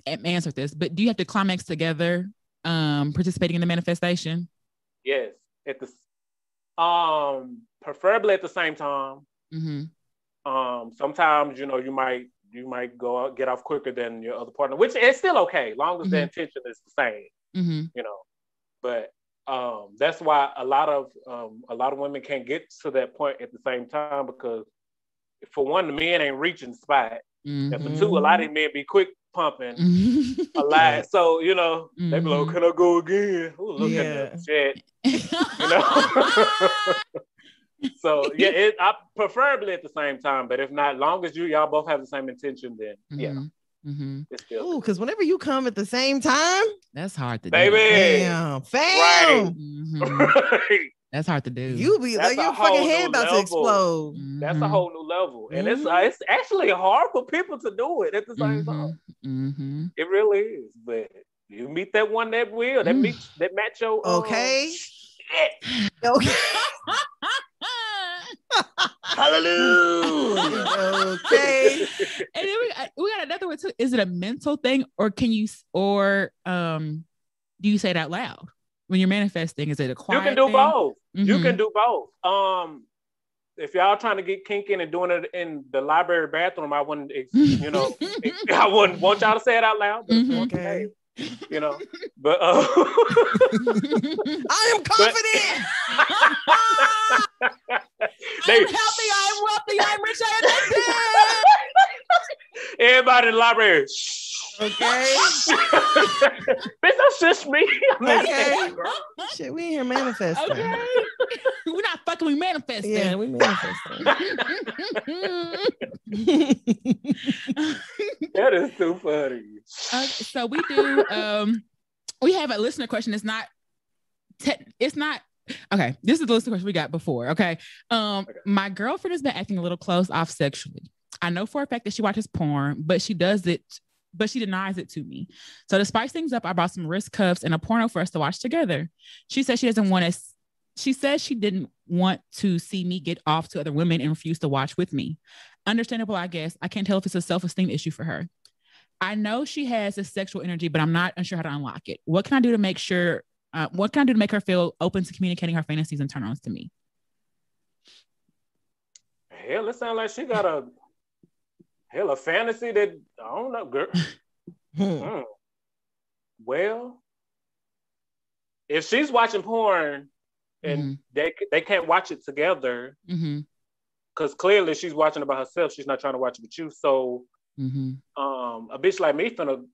Speaker 1: answered this, but do you have to climax together, participating in the manifestation?
Speaker 3: Yes, at the preferably at the same time.
Speaker 1: Mm-hmm.
Speaker 3: Sometimes you might go out, get off quicker than your other partner, which is still okay, long as the intention is the same.
Speaker 1: Mm-hmm.
Speaker 3: But that's why a lot of women can't get to that point at the same time, because for one, the men ain't reaching the spot, and for two, a lot of men be quick pumping a lot. So they be like, "Can I go again?" Ooh, look at that shit. So I preferably at the same time, but if not, long as y'all both have the same intention, then it's still.
Speaker 2: Ooh, because whenever you come at the same time,
Speaker 1: that's hard to
Speaker 3: do.
Speaker 2: Fam.
Speaker 3: Right.
Speaker 1: Right. That's hard to do.
Speaker 2: You be like your fucking head about to explode.
Speaker 3: That's a whole new level, and it's actually hard for people to do it at the same time. It really is, but you meet that one that will that match your
Speaker 2: okay.
Speaker 3: Shit.
Speaker 2: Okay.
Speaker 3: Hallelujah.
Speaker 2: Okay.
Speaker 1: And then we got another one too. Is it a mental thing, or can you, or do you say it out loud when you're manifesting? Is it a quiet
Speaker 3: thing? You can do both. You can do both. If y'all trying to get kinky and doing it in the library bathroom, I wouldn't, I wouldn't want y'all to say it out loud. But okay. But
Speaker 2: I am confident.
Speaker 1: I'm healthy. I'm wealthy. I'm rich. I'm addicted.
Speaker 3: Everybody in the library.
Speaker 2: Okay.
Speaker 3: Bitch, that's just me.
Speaker 2: Okay. Shit, we in here manifesting.
Speaker 1: Okay. We're not fucking, we manifesting.
Speaker 2: Yeah, we manifesting.
Speaker 3: That is too funny.
Speaker 1: So we do we have a listener question. It's not okay. This is the listener question we got before. Okay. My girlfriend has been acting a little closed off sexually. I know for a fact that she watches porn, but she denies it to me. So to spice things up, I bought some wrist cuffs and a porno for us to watch together. She says she didn't want to see me get off to other women and refused to watch with me. Understandable, I guess. I can't tell if it's a self-esteem issue for her. I know she has a sexual energy, but I'm not unsure how to unlock it. What can I do to make her feel open to communicating her fantasies and turn-ons to me?
Speaker 3: Hell, it sounds like she got a fantasy that I don't know, girl. Well, if she's watching porn and they can't watch it together, because clearly she's watching it by herself, she's not trying to watch it with you. So, a bitch like me I'm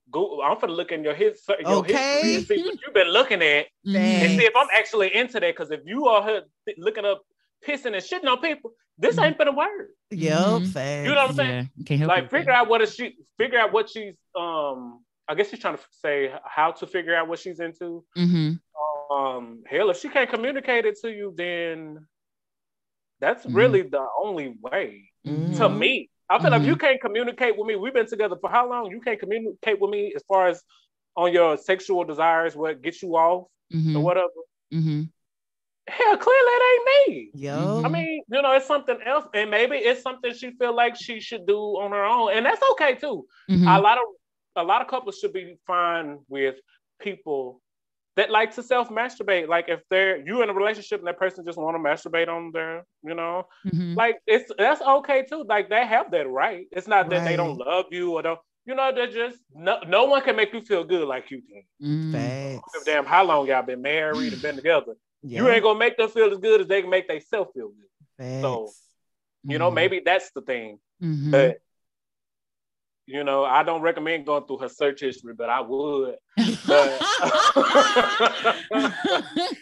Speaker 3: finna look in your history and see what you've been looking at and see if I'm actually into that. Because if you are here looking up pissing and shitting on people, this ain't gonna work.
Speaker 2: Yep,
Speaker 3: you know what I'm saying? Like figure out what she's I guess she's trying to say how to figure out what she's into. Hell, if she can't communicate it to you, then that's really the only way to me. I feel like if you can't communicate with me, we've been together for how long? You can't communicate with me as far as on your sexual desires, what gets you off or whatever. Hell, clearly it ain't me. I mean, it's something else, and maybe it's something she feel like she should do on her own, and that's okay too. A lot of couples should be fine with people that like to self-masturbate. Like if you in a relationship and that person just want to masturbate on their, like that's okay too. Like they have that right. It's not that they don't love you or don't, they're just no one can make you feel good like you can. Damn, how long y'all been married and been together? You ain't gonna make them feel as good as they can make themselves feel good. So, maybe that's the thing. But I don't recommend going through her search history, but I would. But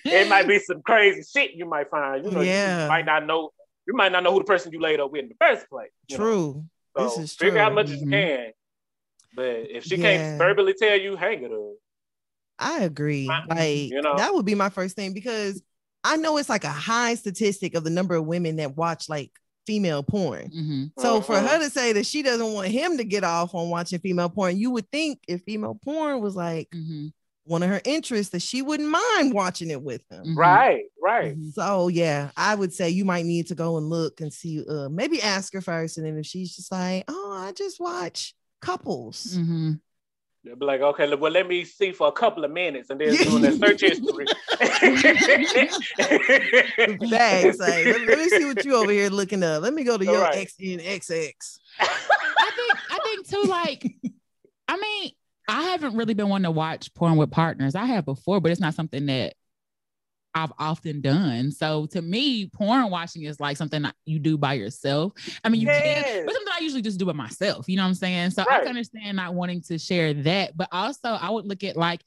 Speaker 3: it might be some crazy shit you might find. You might not know who the person you laid up with in the first place.
Speaker 2: True.
Speaker 3: So
Speaker 2: this is
Speaker 3: figure
Speaker 2: true.
Speaker 3: out as much as you can. But if she can't verbally tell you, hang it up.
Speaker 2: I agree. Like that would be my first thing, because I know it's like a high statistic of the number of women that watch like female porn. So for her to say that she doesn't want him to get off on watching female porn, you would think if female porn was like one of her interests, that she wouldn't mind watching it with him.
Speaker 3: Right.
Speaker 2: So yeah, I would say you might need to go and look and see, maybe ask her first, and then if she's just like, oh, I just watch couples.
Speaker 3: They'll be like, okay, well, let me see for a couple of minutes, and then doing that search history.
Speaker 2: Thanks. Like, let me see what you over here looking up. Let me go to your XNXX.
Speaker 1: I think too, like, I mean, I haven't really been one to watch porn with partners. I have before, but it's not something that I've often done. So to me, porn watching is like something that you do by yourself. I mean, you can, but something I usually just do it myself. You know what I'm saying? So I can understand not wanting to share that. But also I would look at like,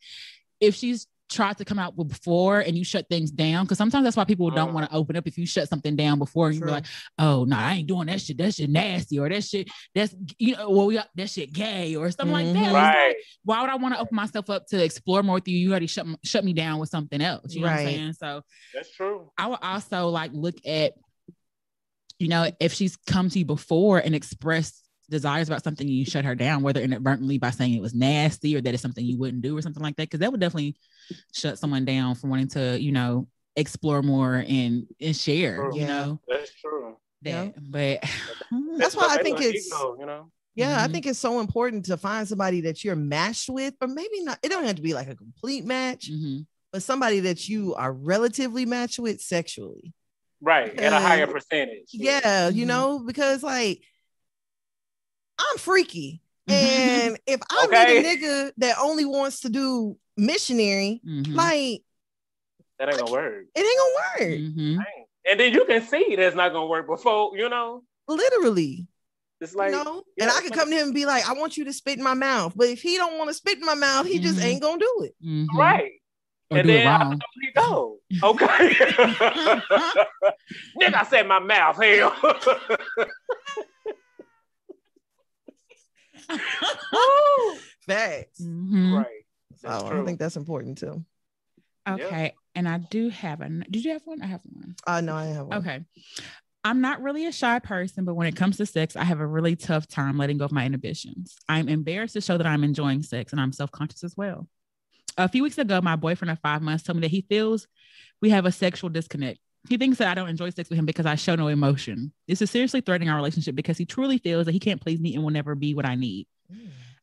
Speaker 1: if she's tried to come out before and you shut things down, because sometimes that's why people don't want to open up. If you shut something down before and you're like, oh no, I ain't doing that shit nasty, or that shit that's, you know, well, we got that shit gay or something like that. Like, why would I want to open myself up to explore more with you? You already shut me down with something else. You know what I'm saying? So
Speaker 3: that's true.
Speaker 1: I would also like look at, you know, if she's come to you before and expressed desires about something, you shut her down, whether inadvertently by saying it was nasty or that it's something you wouldn't do or something like that, because that would definitely shut someone down from wanting to, you know, explore more and share. You know,
Speaker 3: that's true.
Speaker 1: But
Speaker 2: that's why I think it's
Speaker 3: ego, you know.
Speaker 2: I think it's so important to find somebody that you're matched with, or maybe not. It don't have to be like a complete match, but somebody that you are relatively matched with sexually,
Speaker 3: right? At a higher percentage.
Speaker 2: Yeah, you know, because like, I'm freaky. And if I meet a nigga that only wants to do missionary, like,
Speaker 3: that ain't gonna work.
Speaker 2: It ain't gonna work.
Speaker 3: And then you can see that's not gonna work before, you know.
Speaker 2: Literally.
Speaker 3: It's like,
Speaker 2: you know? And I could come to him and be like, I want you to spit in my mouth. But if he don't want to spit in my mouth, he just ain't gonna do it.
Speaker 3: Right.
Speaker 1: Or
Speaker 3: and
Speaker 1: do
Speaker 3: then
Speaker 1: it wrong.
Speaker 3: He go. Okay. Nigga, I said my mouth. Hell.
Speaker 2: Facts.
Speaker 3: Right.
Speaker 2: So I think that's important too.
Speaker 1: Okay. And I do have did you have one? I have one.
Speaker 2: No, I have one.
Speaker 1: Okay. I'm not really a shy person, but when it comes to sex, I have a really tough time letting go of my inhibitions. I'm embarrassed to show that I'm enjoying sex, and I'm self-conscious as well. A few weeks ago, my boyfriend of 5 months told me that he feels we have a sexual disconnect. He thinks that I don't enjoy sex with him because I show no emotion. This is seriously threatening our relationship because he truly feels that he can't please me and will never be what I need.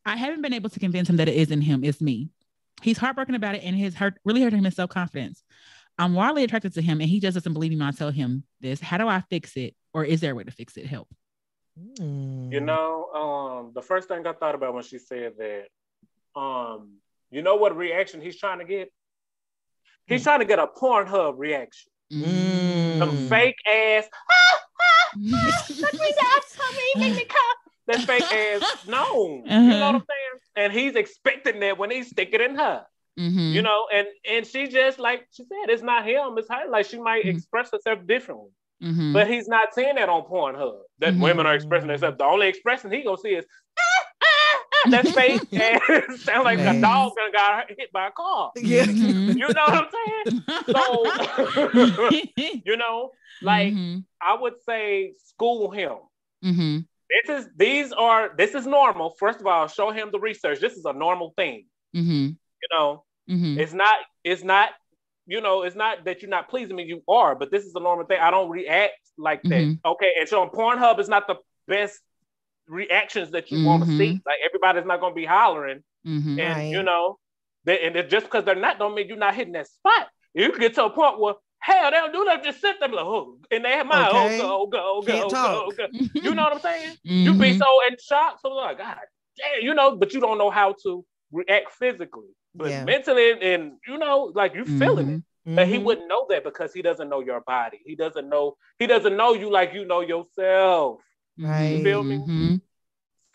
Speaker 1: I haven't been able to convince him that it isn't him, it's me. He's heartbroken about it, and it's really hurting his self-confidence. I'm wildly attracted to him, and he just doesn't believe me when I tell him this. How do I fix it? Or is there a way to fix it? Help.
Speaker 3: You know, the first thing I thought about when she said that, you know what reaction he's trying to get? He's trying to get a Pornhub reaction. Some fake ass, that fake ass, no. You know what I'm saying? And he's expecting that when he's sticking in her. You know, and she just, like she said, it's not him, it's her. Like, she might express herself differently. But he's not saying that on Pornhub, that women are expressing themselves. The only expression he gonna see is that's fake, and it sounds like a dog that got hit by a car. You know what I'm saying? So you know, like, I would say school him. This is normal. First of all, show him the research. This is a normal thing. You know, it's not, you know, it's not that you're not pleasing me, you are, but this is a normal thing. I don't react like that. Okay. And so on Pornhub is not the best reactions that you want to see. Like, everybody's not going to be hollering. And, you know, and just because they're not, don't mean you're not hitting that spot. You can get to a point where, hell, they don't do that. Just sit there like, oh, and they have my go. You know what I'm saying? You be so in shock. So like, God damn, you know, but you don't know how to react physically. But mentally, and you know, like, you feeling it. But he wouldn't know that because he doesn't know your body. He doesn't know you like you know yourself.
Speaker 2: Right.
Speaker 3: You feel me?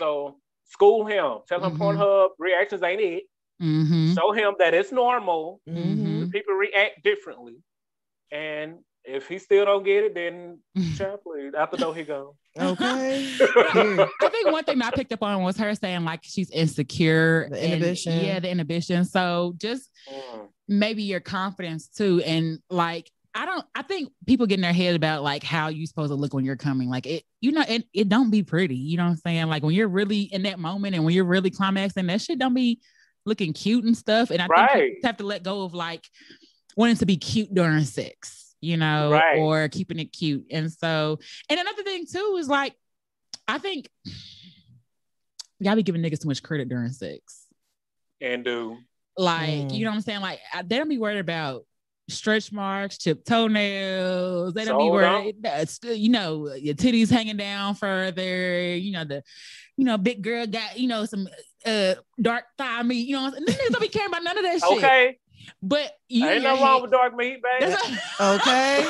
Speaker 3: So school him. Tell him Pornhub reactions ain't it. Show him that it's normal. People react differently. And if he still don't get it, then please, out the door he go.
Speaker 2: Okay.
Speaker 1: I think one thing I picked up on was her saying, like, she's insecure.
Speaker 2: The inhibition.
Speaker 1: The inhibition. So just maybe your confidence too. And like, I think people get in their head about like how you supposed to look when you're coming. Like it don't be pretty. You know what I'm saying? Like when you're really in that moment and when you're really climaxing, that shit don't be looking cute and stuff. And I think you have to let go of like wanting to be cute during sex, or keeping it cute. And so, and another thing too is like, I think y'all be giving niggas too much credit during sex.
Speaker 3: And do.
Speaker 1: Like, you know what I'm saying? Like, they don't be worried about stretch marks, chipped toenails. They don't be worried, your titties hanging down further. Big girl got, some dark thigh meat. Niggas don't be caring about none of that shit.
Speaker 3: Okay.
Speaker 1: But
Speaker 3: ain't nothing wrong with dark meat, baby.
Speaker 2: Okay.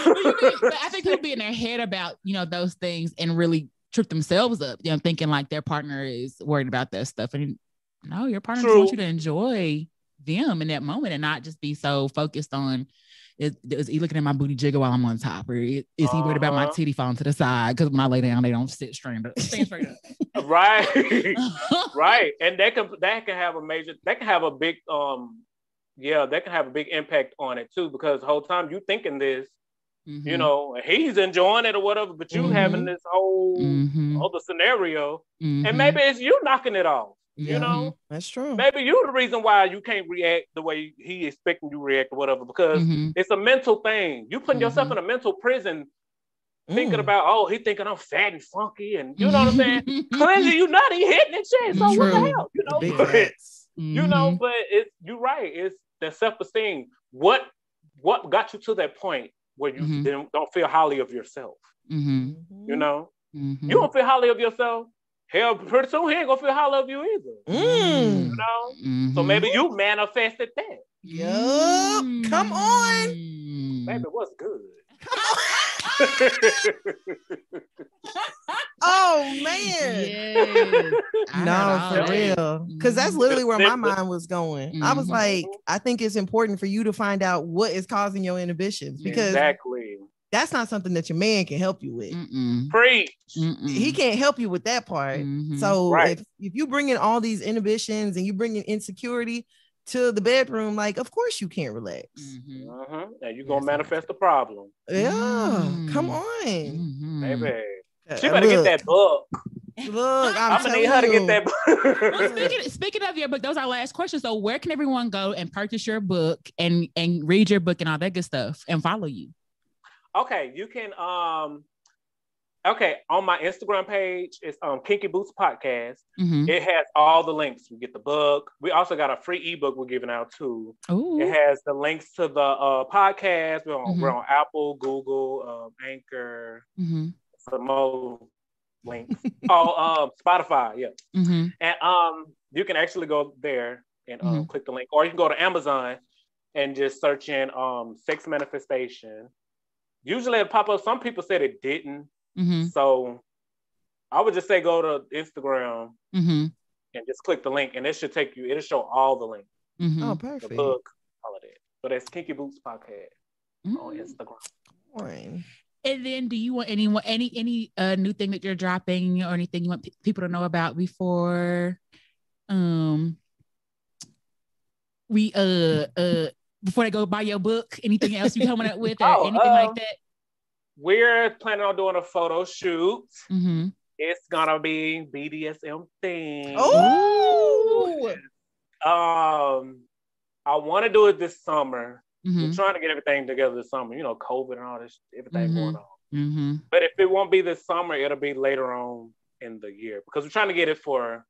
Speaker 1: But I think people be in their head about, those things and really trip themselves up, thinking like their partner is worried about that stuff. And no, your partner just wants you to enjoy them in that moment and not just be so focused on is he looking at my booty jiggle while I'm on top, or is he worried about my titty falling to the side because when I lay down they don't stand straight up.
Speaker 3: Right. Right. And that can have a big that can have a big impact on it too, because the whole time you thinking this, he's enjoying it or whatever, but you having this whole other scenario, and maybe it's you knocking it off.
Speaker 2: That's true.
Speaker 3: Maybe you're the reason why you can't react the way he expecting you to react or whatever, because it's a mental thing. You putting yourself in a mental prison, thinking about, he thinking I'm fat and funky, and you know what I'm saying? Clearly you not, he hitting and shit. So what the hell? But you're right. It's the self-esteem. What got you to that point where you don't feel highly of yourself? You don't feel highly of yourself. Hell, pretty soon he ain't gonna feel highly of you either. So maybe you manifested that.
Speaker 2: Yup. Come on.
Speaker 3: Baby, what's good?
Speaker 2: Oh man.
Speaker 1: Yes.
Speaker 2: No, for real. Because that's literally where my mind was going. I was like, I think it's important for you to find out what is causing your inhibitions, because that's not something that your man can help you with.
Speaker 3: Preach.
Speaker 2: He can't help you with that part. So if you bring in all these inhibitions and you bring in insecurity to the bedroom, like, of course you can't relax.
Speaker 3: And you're gonna manifest the problem.
Speaker 2: Yeah, come on,
Speaker 3: baby. She better get that book.
Speaker 2: Look,
Speaker 3: I'm gonna need her to get that book.
Speaker 1: Well, speaking of your book, those are our last questions. So where can everyone go and purchase your book and read your book and all that good stuff and follow you?
Speaker 3: Okay, you can on my Instagram page, it's Kinky Boots Podcast. It has all the links. You get the book. We also got a free ebook we're giving out too. Ooh. It has the links to the podcast. We're on Apple, Google, Anchor, some more links. Spotify, and you can actually go there and click the link, or you can go to Amazon and just search in sex manifestation. Usually it pop up. Some people said it didn't. So I would just say go to Instagram and just click the link, and it should take you. It'll show all the links.
Speaker 2: Oh, perfect.
Speaker 3: The book, all of that. But it's Kinky Boots Podcast on Instagram.
Speaker 1: And then, do you want any new thing that you're dropping or anything you want people to know about before before they go buy your book? Anything else you coming up with or anything like that?
Speaker 3: We're planning on doing a photo shoot. It's gonna be BDSM themed.
Speaker 2: Oh,
Speaker 3: I want to do it this summer. We're trying to get everything together this summer. COVID and all this, everything going on. But if it won't be this summer, it'll be later on in the year, because we're trying to get it because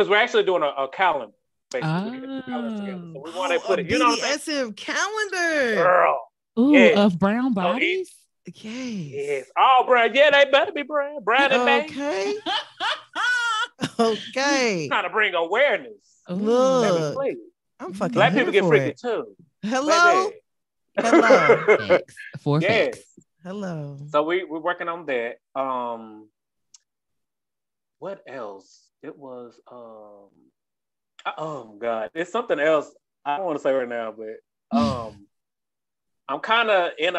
Speaker 3: we're actually doing a calendar. Basically, we're getting 2 calendars together. So we want to put it,
Speaker 2: BDSM calendar.
Speaker 3: Girl.
Speaker 1: Ooh, of brown bodies?
Speaker 3: Yes. All brown. Yeah, they better be brown. Brown and beige.
Speaker 2: Okay. Okay.
Speaker 3: Trying to bring awareness.
Speaker 2: Look. I'm fucking
Speaker 3: Black people get freaky too.
Speaker 2: Hello.
Speaker 3: Baby.
Speaker 2: Hello.
Speaker 1: Yes.
Speaker 2: Hello.
Speaker 3: So we're working on that. What else? It was oh God, it's something else I don't want to say right now, but I'm kind of in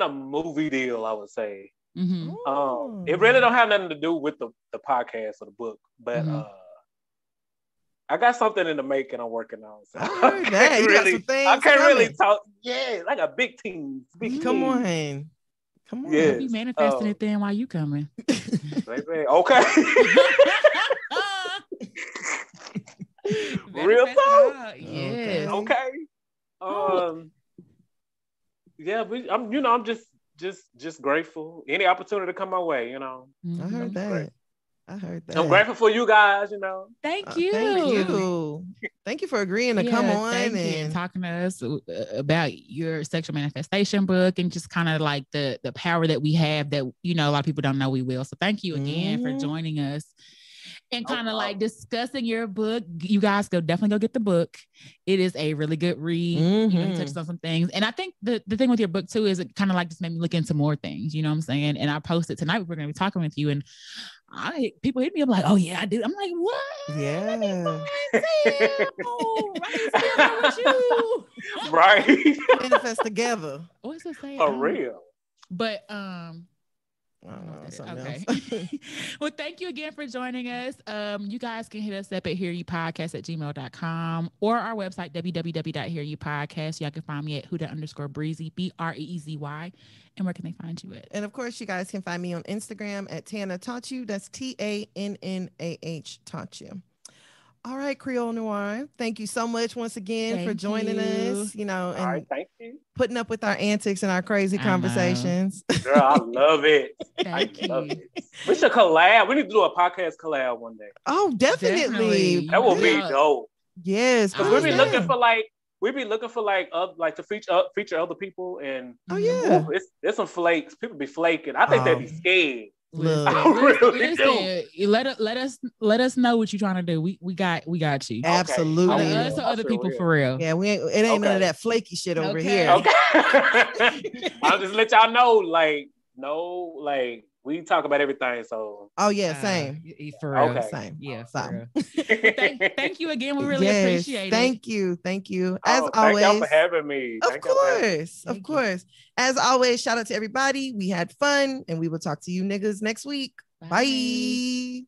Speaker 3: a movie deal, I would say. It really don't have nothing to do with the podcast or the book, but I I got something in the making I'm working on. So
Speaker 2: I heard that. You got some things
Speaker 3: I can't
Speaker 2: coming.
Speaker 3: really talk. Yeah, like a big team.
Speaker 2: Come on.
Speaker 3: Yes.
Speaker 1: I'll be manifesting it then while you coming.
Speaker 3: Baby. Okay. Real talk.
Speaker 1: Yes.
Speaker 3: Okay. Yeah, I'm just grateful. Any opportunity to come my way, you know.
Speaker 2: I heard that.
Speaker 3: I'm grateful for you guys, you know.
Speaker 1: Thank you.
Speaker 2: Thank you for agreeing to come on
Speaker 1: and talking to us about your sexual manifestation book and just kind of like the power that we have that, you know, a lot of people don't know we will. So thank you again for joining us and kind of like discussing your book. You guys definitely go get the book. It is a really good read. You know, he touches on some things. And I think the thing with your book too is it kind of like just made me look into more things, you know what I'm saying? And I posted tonight, we're going to be talking with you, and people hit me up like, oh yeah, I do. I'm like, what?
Speaker 2: Yeah.
Speaker 3: Right.
Speaker 2: Manifest together.
Speaker 1: What's it say?
Speaker 3: For real.
Speaker 1: But
Speaker 2: okay.
Speaker 1: Well, thank you again for joining us. You guys can hit us up at hearyouPodcast@gmail.com or our website www.hearyouPodcast. Y'all can find me at Huda_Breezy, BREEZY. And where can they find you at?
Speaker 2: And of course, you guys can find me on Instagram at Tannah Taught You. That's TANNAH Taught You. All right, Creole Noir. Thank you so much once again for joining us. You know, and
Speaker 3: all right, thank you.
Speaker 2: Putting up with our antics and our crazy conversations.
Speaker 3: Girl, I love it.
Speaker 1: Thank you.
Speaker 3: We should collab. We need to do a podcast collab one day.
Speaker 2: Oh, definitely.
Speaker 3: That would be dope.
Speaker 2: Yes,
Speaker 3: because we be looking for like to feature other people, and there's some flakes. People be flaking. I think they be scared.
Speaker 1: Listen, let us know what you're trying to do. We got you.
Speaker 2: Absolutely.
Speaker 1: Us or other people for real.
Speaker 2: Yeah, it ain't none of that flaky shit over here.
Speaker 3: Okay. I'll just let y'all know, we talk about everything. So
Speaker 2: same.
Speaker 1: For real.
Speaker 2: Okay. Same.
Speaker 1: Yeah. For real. Thank you again. We really appreciate it.
Speaker 2: Thank you. As always.
Speaker 3: Thank y'all for having me.
Speaker 2: Of course. As always, shout out to everybody. We had fun, and we will talk to you niggas next week. Bye.